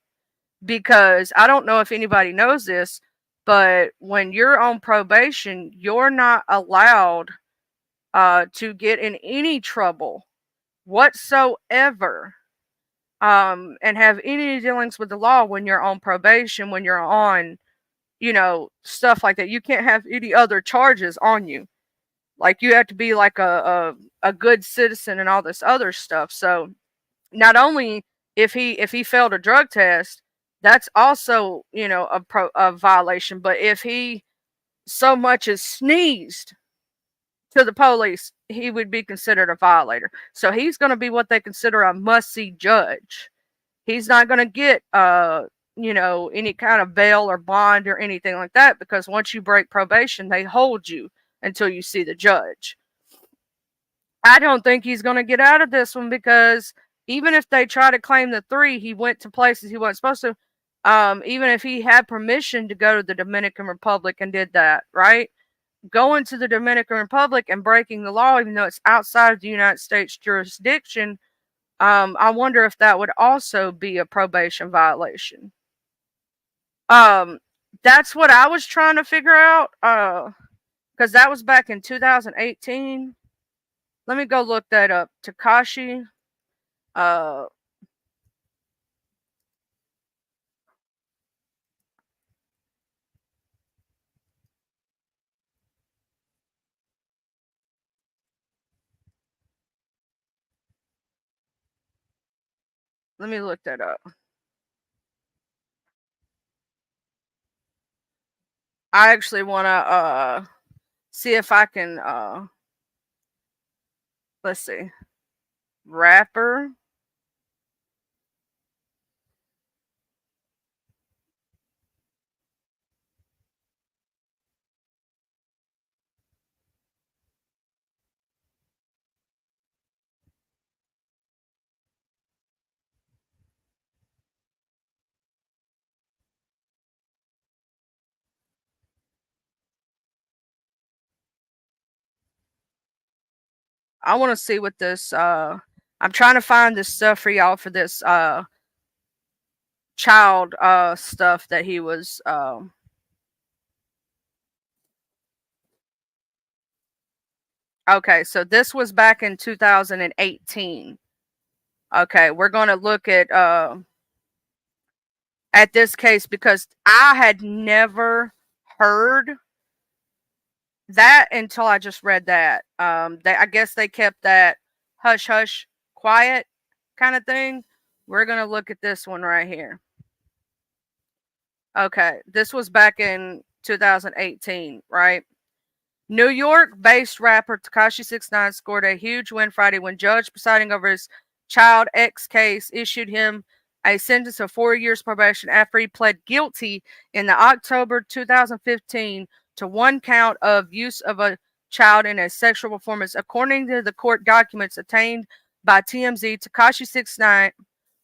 Speaker 1: because I don't know if anybody knows this, but when you're on probation, you're not allowed to get in any trouble whatsoever, and have any dealings with the law when you're on probation, when you're on, stuff like that. You can't have any other charges on you. Like, you have to be like a good citizen and all this other stuff. So not only if he failed a drug test, that's also, a violation. But if he so much as sneezed to the police, he would be considered a violator. So he's going to be what they consider a must-see judge. He's not going to get any kind of bail or bond or anything like that, because once you break probation, they hold you until you see the judge. I don't think he's going to get out of this one, because even if they try to claim the 3, he went to places he wasn't supposed to. Even if he had permission to go to the Dominican Republic and did that, right? Going to the Dominican Republic and breaking the law, even though it's outside of the United States jurisdiction, I wonder if that would also be a probation violation. That's what I was trying to figure out, because that was back in 2018. Let me go look that up. Tekashi. Let me look that up. I actually want to see if I can let's see. Rapper. I want to see what this I'm trying to find this stuff for y'all for this child stuff that he was okay, so this was back in 2018. Okay, we're going to look at this case because I had never heard that until I just read that. I guess they kept that hush hush quiet kind of thing. We're gonna look at this one right here. Okay, this was back in 2018, right? New York-based rapper Tekashi 69 scored a huge win Friday when judge presiding over his Child X case issued him a sentence of 4 years probation after he pled guilty in the October 2015 to one count of use of a child in a sexual performance. According to the court documents obtained by TMZ, Tekashi 69,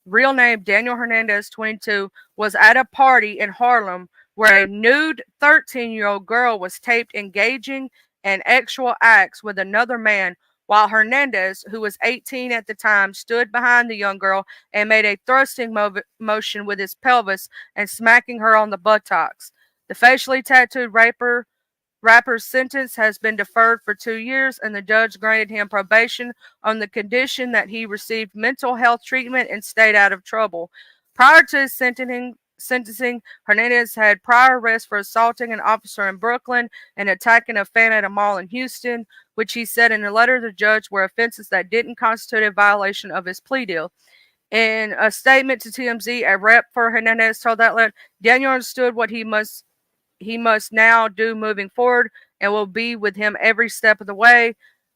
Speaker 1: real name Daniel Hernandez, 22, was at a party in Harlem where a nude 13-year-old girl was taped engaging in sexual acts with another man, while Hernandez, who was 18 at the time, stood behind the young girl and made a thrusting motion with his pelvis and smacking her on the buttocks. The facially tattooed rapper's sentence has been deferred for 2 years, and the judge granted him probation on the condition that he received mental health treatment and stayed out of trouble. Prior to his sentencing, Hernandez had prior arrests for assaulting an officer in Brooklyn and attacking a fan at a mall in Houston, which he said in a letter to the judge were offenses that didn't constitute a violation of his plea deal. In a statement to TMZ, a rep for Hernandez told that letter, Daniel understood what he must now do moving forward and will be with him every step of the way.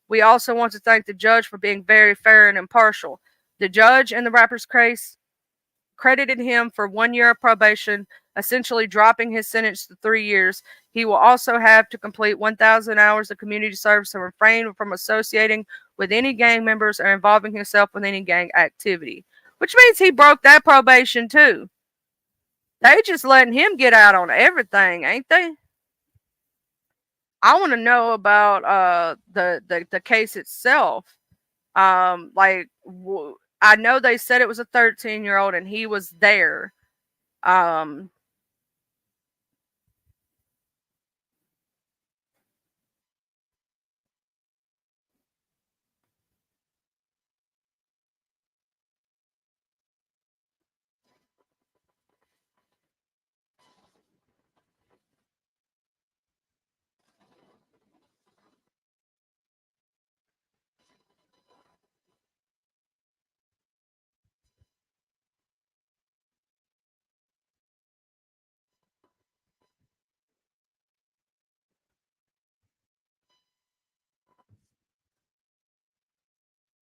Speaker 1: We also want to thank the judge for being very fair and impartial. The judge in the rapper's case credited him for 1 year of probation, essentially dropping his sentence to 3 years. He will also have to complete 1,000 hours of community service and refrain from associating with any gang members or involving himself with any gang activity, which means he broke that probation too. They just letting him get out on everything, ain't they? I want to know about the case itself. Like I know they said it was a 13-year-old and he was there. Um,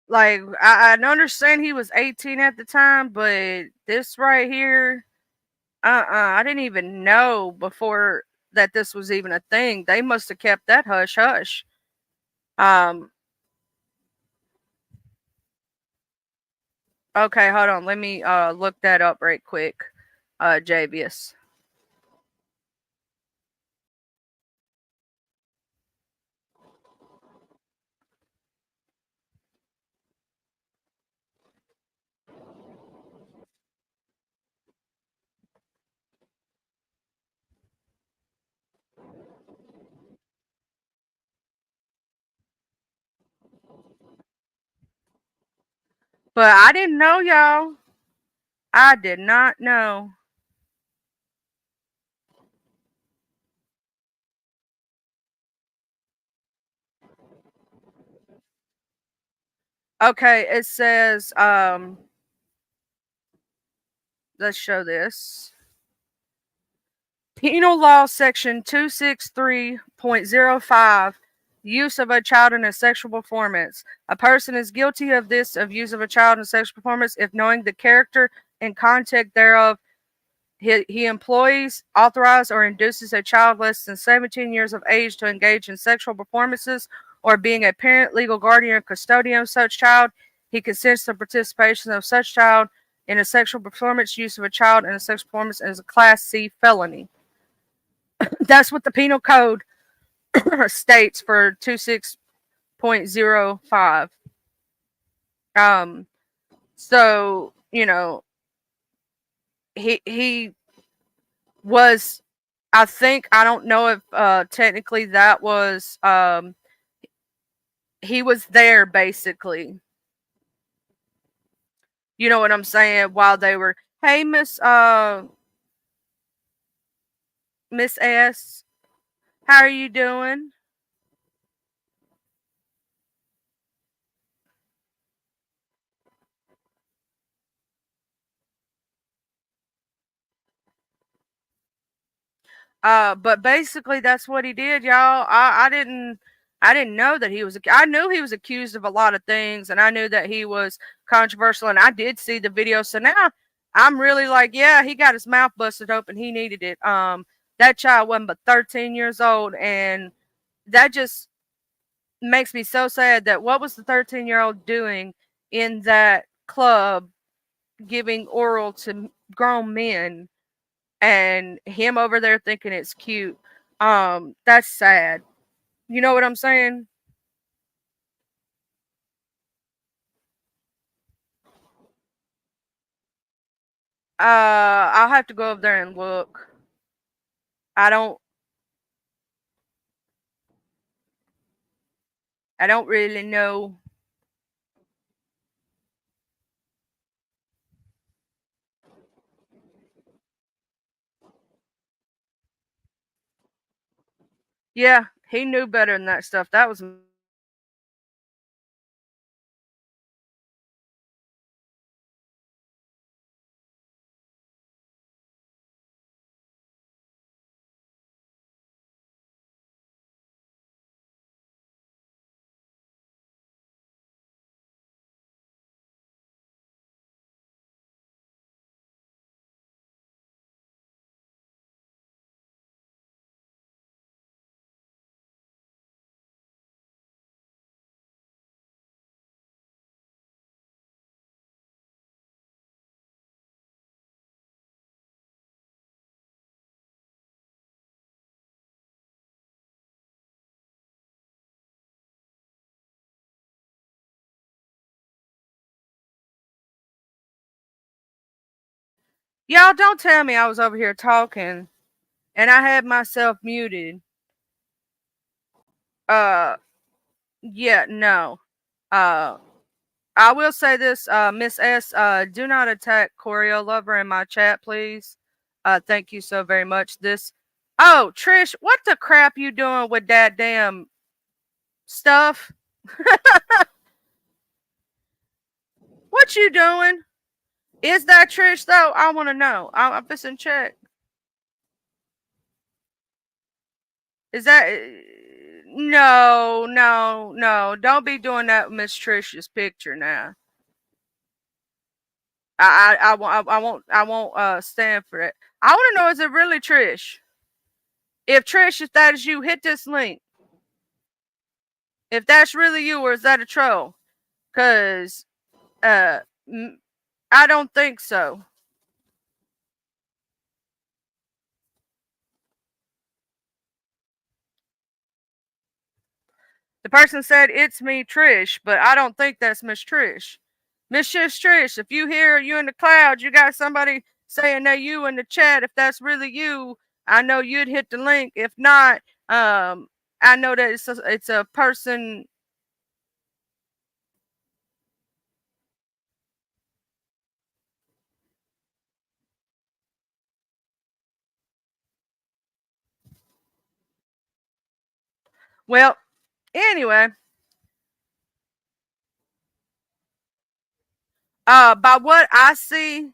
Speaker 1: like I understand he was 18 at the time, but this right here, I didn't even know before that this was even a thing. They must have kept that hush hush. Um, okay, hold on. Let me look that up right quick. Javius. But I didn't know, y'all. I did not know. Okay, it says let's show this. Penal Law Section 263.05, use of a child in a sexual performance. A person is guilty of this, of use of a child in a sexual performance, if knowing the character and content thereof, he employs, authorizes, or induces a child less than 17 years of age to engage in sexual performances, or being a parent, legal guardian, or custodian of such child, he consents to participation of such child in a sexual performance. Use of a child in a sexual performance is a Class C felony. That's what the penal code states for 26.05. So, you know, he was, I think, I don't know if technically that was he was there basically. You know what I'm saying? While they were, hey Miss S, how are you doing? But basically that's what he did, y'all. I didn't know that he was, I knew he was accused of a lot of things, and I knew that he was controversial, and I did see the video. So now I'm really like, yeah, he got his mouth busted open. He needed it. That child wasn't but 13 years old, and that just makes me so sad that what was the 13-year-old doing in that club giving oral to grown men, and him over there thinking it's cute. That's sad. You know what I'm saying? I'll have to go over there and look. I don't really know. Yeah, he knew better than that stuff. That was y'all don't tell me I was over here talking and I had myself muted. Yeah, no. Uh I will say this, Miss S, do not attack Choreo Lover in my chat, please. Thank you so very much. Oh, Trish, what the crap you doing with that damn stuff? What you doing? Is that Trish though? I want to know. I'm just in check. Is that? No, no, no. Don't be doing that with Miss Trish's picture now. I won't stand for it. I want to know, is it really Trish? If Trish, if that is you, hit this link. If that's really you, or is that a troll? Cause I don't think so. The person said it's me, Trish, but I don't think that's Miss Trish. Miss Trish, if you hear you in the clouds, you got somebody saying that you in the chat. If that's really you, I know you'd hit the link. If not, I know that it's a person. Well, anyway, by what I see,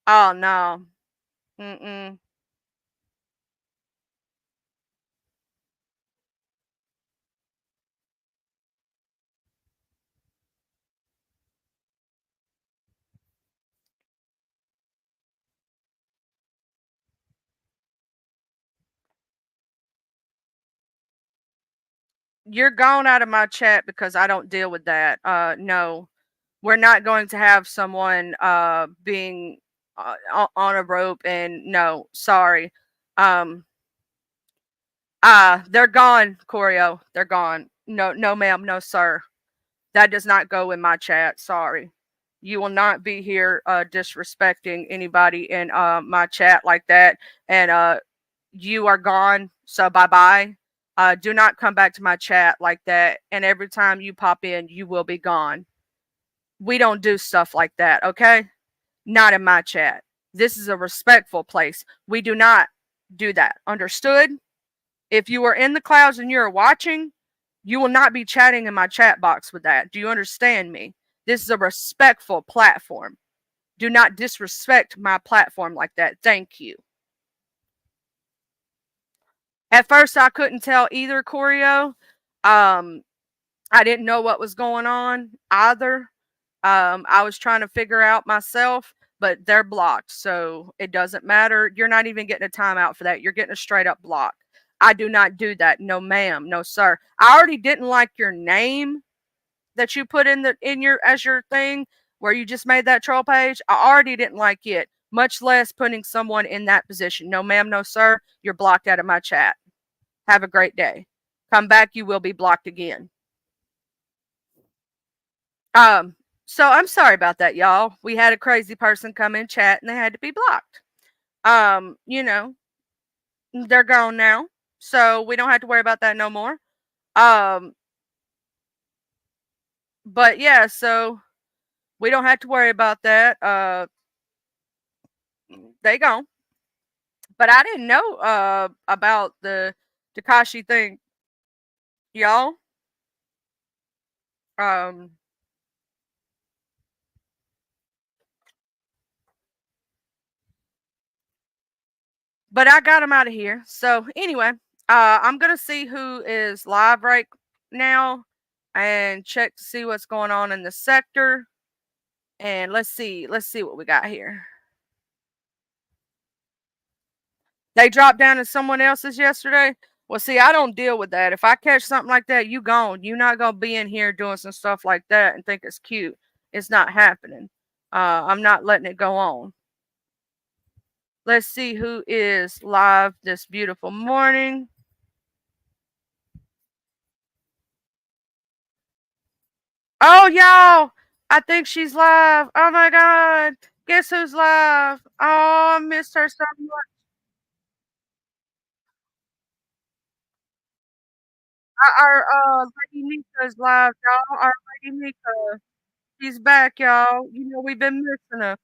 Speaker 1: Oh no. Mm-mm. You're gone out of my chat because I don't deal with that. No. We're not going to have someone being on a rope, and no, sorry. Um they're gone, Corio. They're gone. No, no, ma'am, no, sir. That does not go in my chat. Sorry. You will not be here disrespecting anybody in my chat like that. And you are gone. So bye bye. Do not come back to my chat like that. And every time you pop in, you will be gone. We don't do stuff like that, okay? Not in my chat. This is a respectful place. We do not do that. Understood? If you are in the clouds and you're watching, you will not be chatting in my chat box with that. Do you understand me? This is a respectful platform. Do not disrespect my platform like that. Thank you. At first, I couldn't tell either, Corio. I didn't know what was going on either. I was trying to figure out myself, but they're blocked, so it doesn't matter. You're not even getting a timeout for that. You're getting a straight up block. I do not do that. No, ma'am. No, sir. I already didn't like your name that you put in your as your thing where you just made that troll page. I already didn't like it, much less putting someone in that position. No, ma'am. No, sir. You're blocked out of my chat. Have a great day. Come back. You will be blocked again. So I'm sorry about that, y'all. We had a crazy person come in chat and they had to be blocked. You know, they're gone now. So we don't have to worry about that no more. But yeah, so we don't have to worry about that. They gone. But I didn't know about the Tekashi thing, y'all. But I got him out of here. So anyway, I'm gonna see who is live right now and check to see what's going on in the sector. And let's see what we got here. They dropped down to someone else's yesterday. Well, see, I don't deal with that. If I catch something like that, you gone. You're not gonna be in here doing some stuff like that and think it's cute. It's not happening. I'm not letting it go on. Let's see who is live this beautiful morning. Oh, y'all, I think she's live. Oh my God. Guess who's live? Oh, I missed her so much. Our Lady Nika is live, y'all. Our Lady Nika. She's back, y'all. You know, we've been missing her.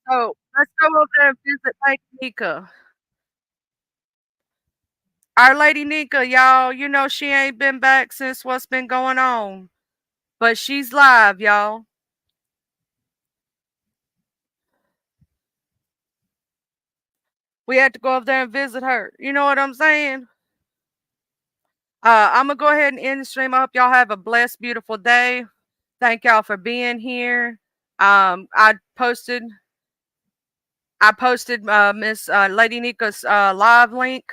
Speaker 1: So let's go over there and visit Lady Nika. Our Lady Nika, y'all, you know she ain't been back since what's been going on. But she's live, y'all. We had to go up there and visit her. You know what I'm saying? I'm going to go ahead and end the stream. I hope y'all have a blessed, beautiful day. Thank y'all for being here. I posted Miss Lady Nika's live link.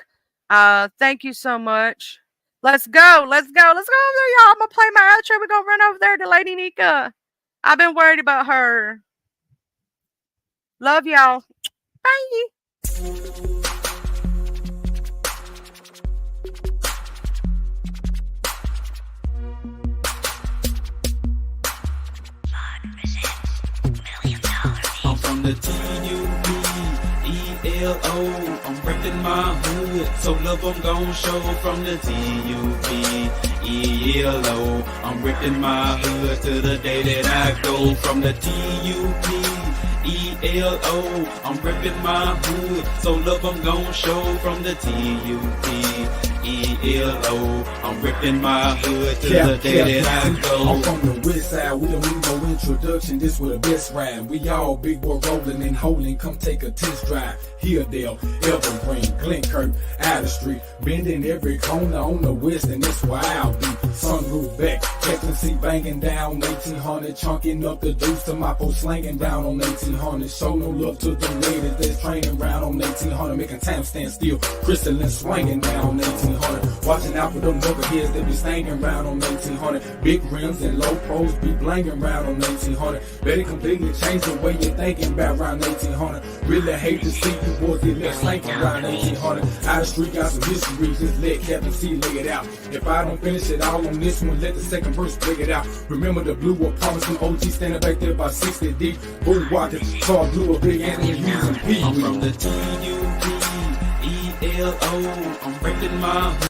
Speaker 1: Thank you so much. Let's go. Let's go over there, y'all. I'm going to play my outro. We're going to run over there to Lady Nika. I've been worried about her. Love y'all. Bye.
Speaker 6: I'm from the T-U-B-E-L-O. I'm reppin' my hood, so love I'm gon' show. From the T-U-B-E-L-O. I'm reppin' my hood to the day that I go. From the T-U-B-E-L-O. I'm reppin' my hood, so love I'm gon' show. From the T-U-B E-L-O. I'm ripping my hood to the day that I go.
Speaker 7: I'm from the west side, we don't need no introduction, this with the best ride. We all big boy rolling and holding, come take a test drive. Hilldale, Evergreen, Glenkirk, Adder Street, bending every corner on the west, and that's where I'll be. Sunroof back, Captain C banging down 1800, chunking up the deuce to my post slanging down on 1800. Show no love to the ladies that's training round on 1800, making time stand still, crystalline swinging down on 1800. Watching out for them knuckleheads that be staying round on 1800. Big rims and low pros be blanging round on 1800. Better completely change the way you're thinking about around 1800. Really hate to see you boys get left slanking around 1800. Out of street got some history, just let Captain C lay it out. If I don't finish it all on this one, let the second verse break it out. Remember the blue were promising OG standing back there by 60 deep. Boom walking, saw blue a big Anthony using P.
Speaker 6: I'm from the T-U-D-E-L-O. I'm ripping my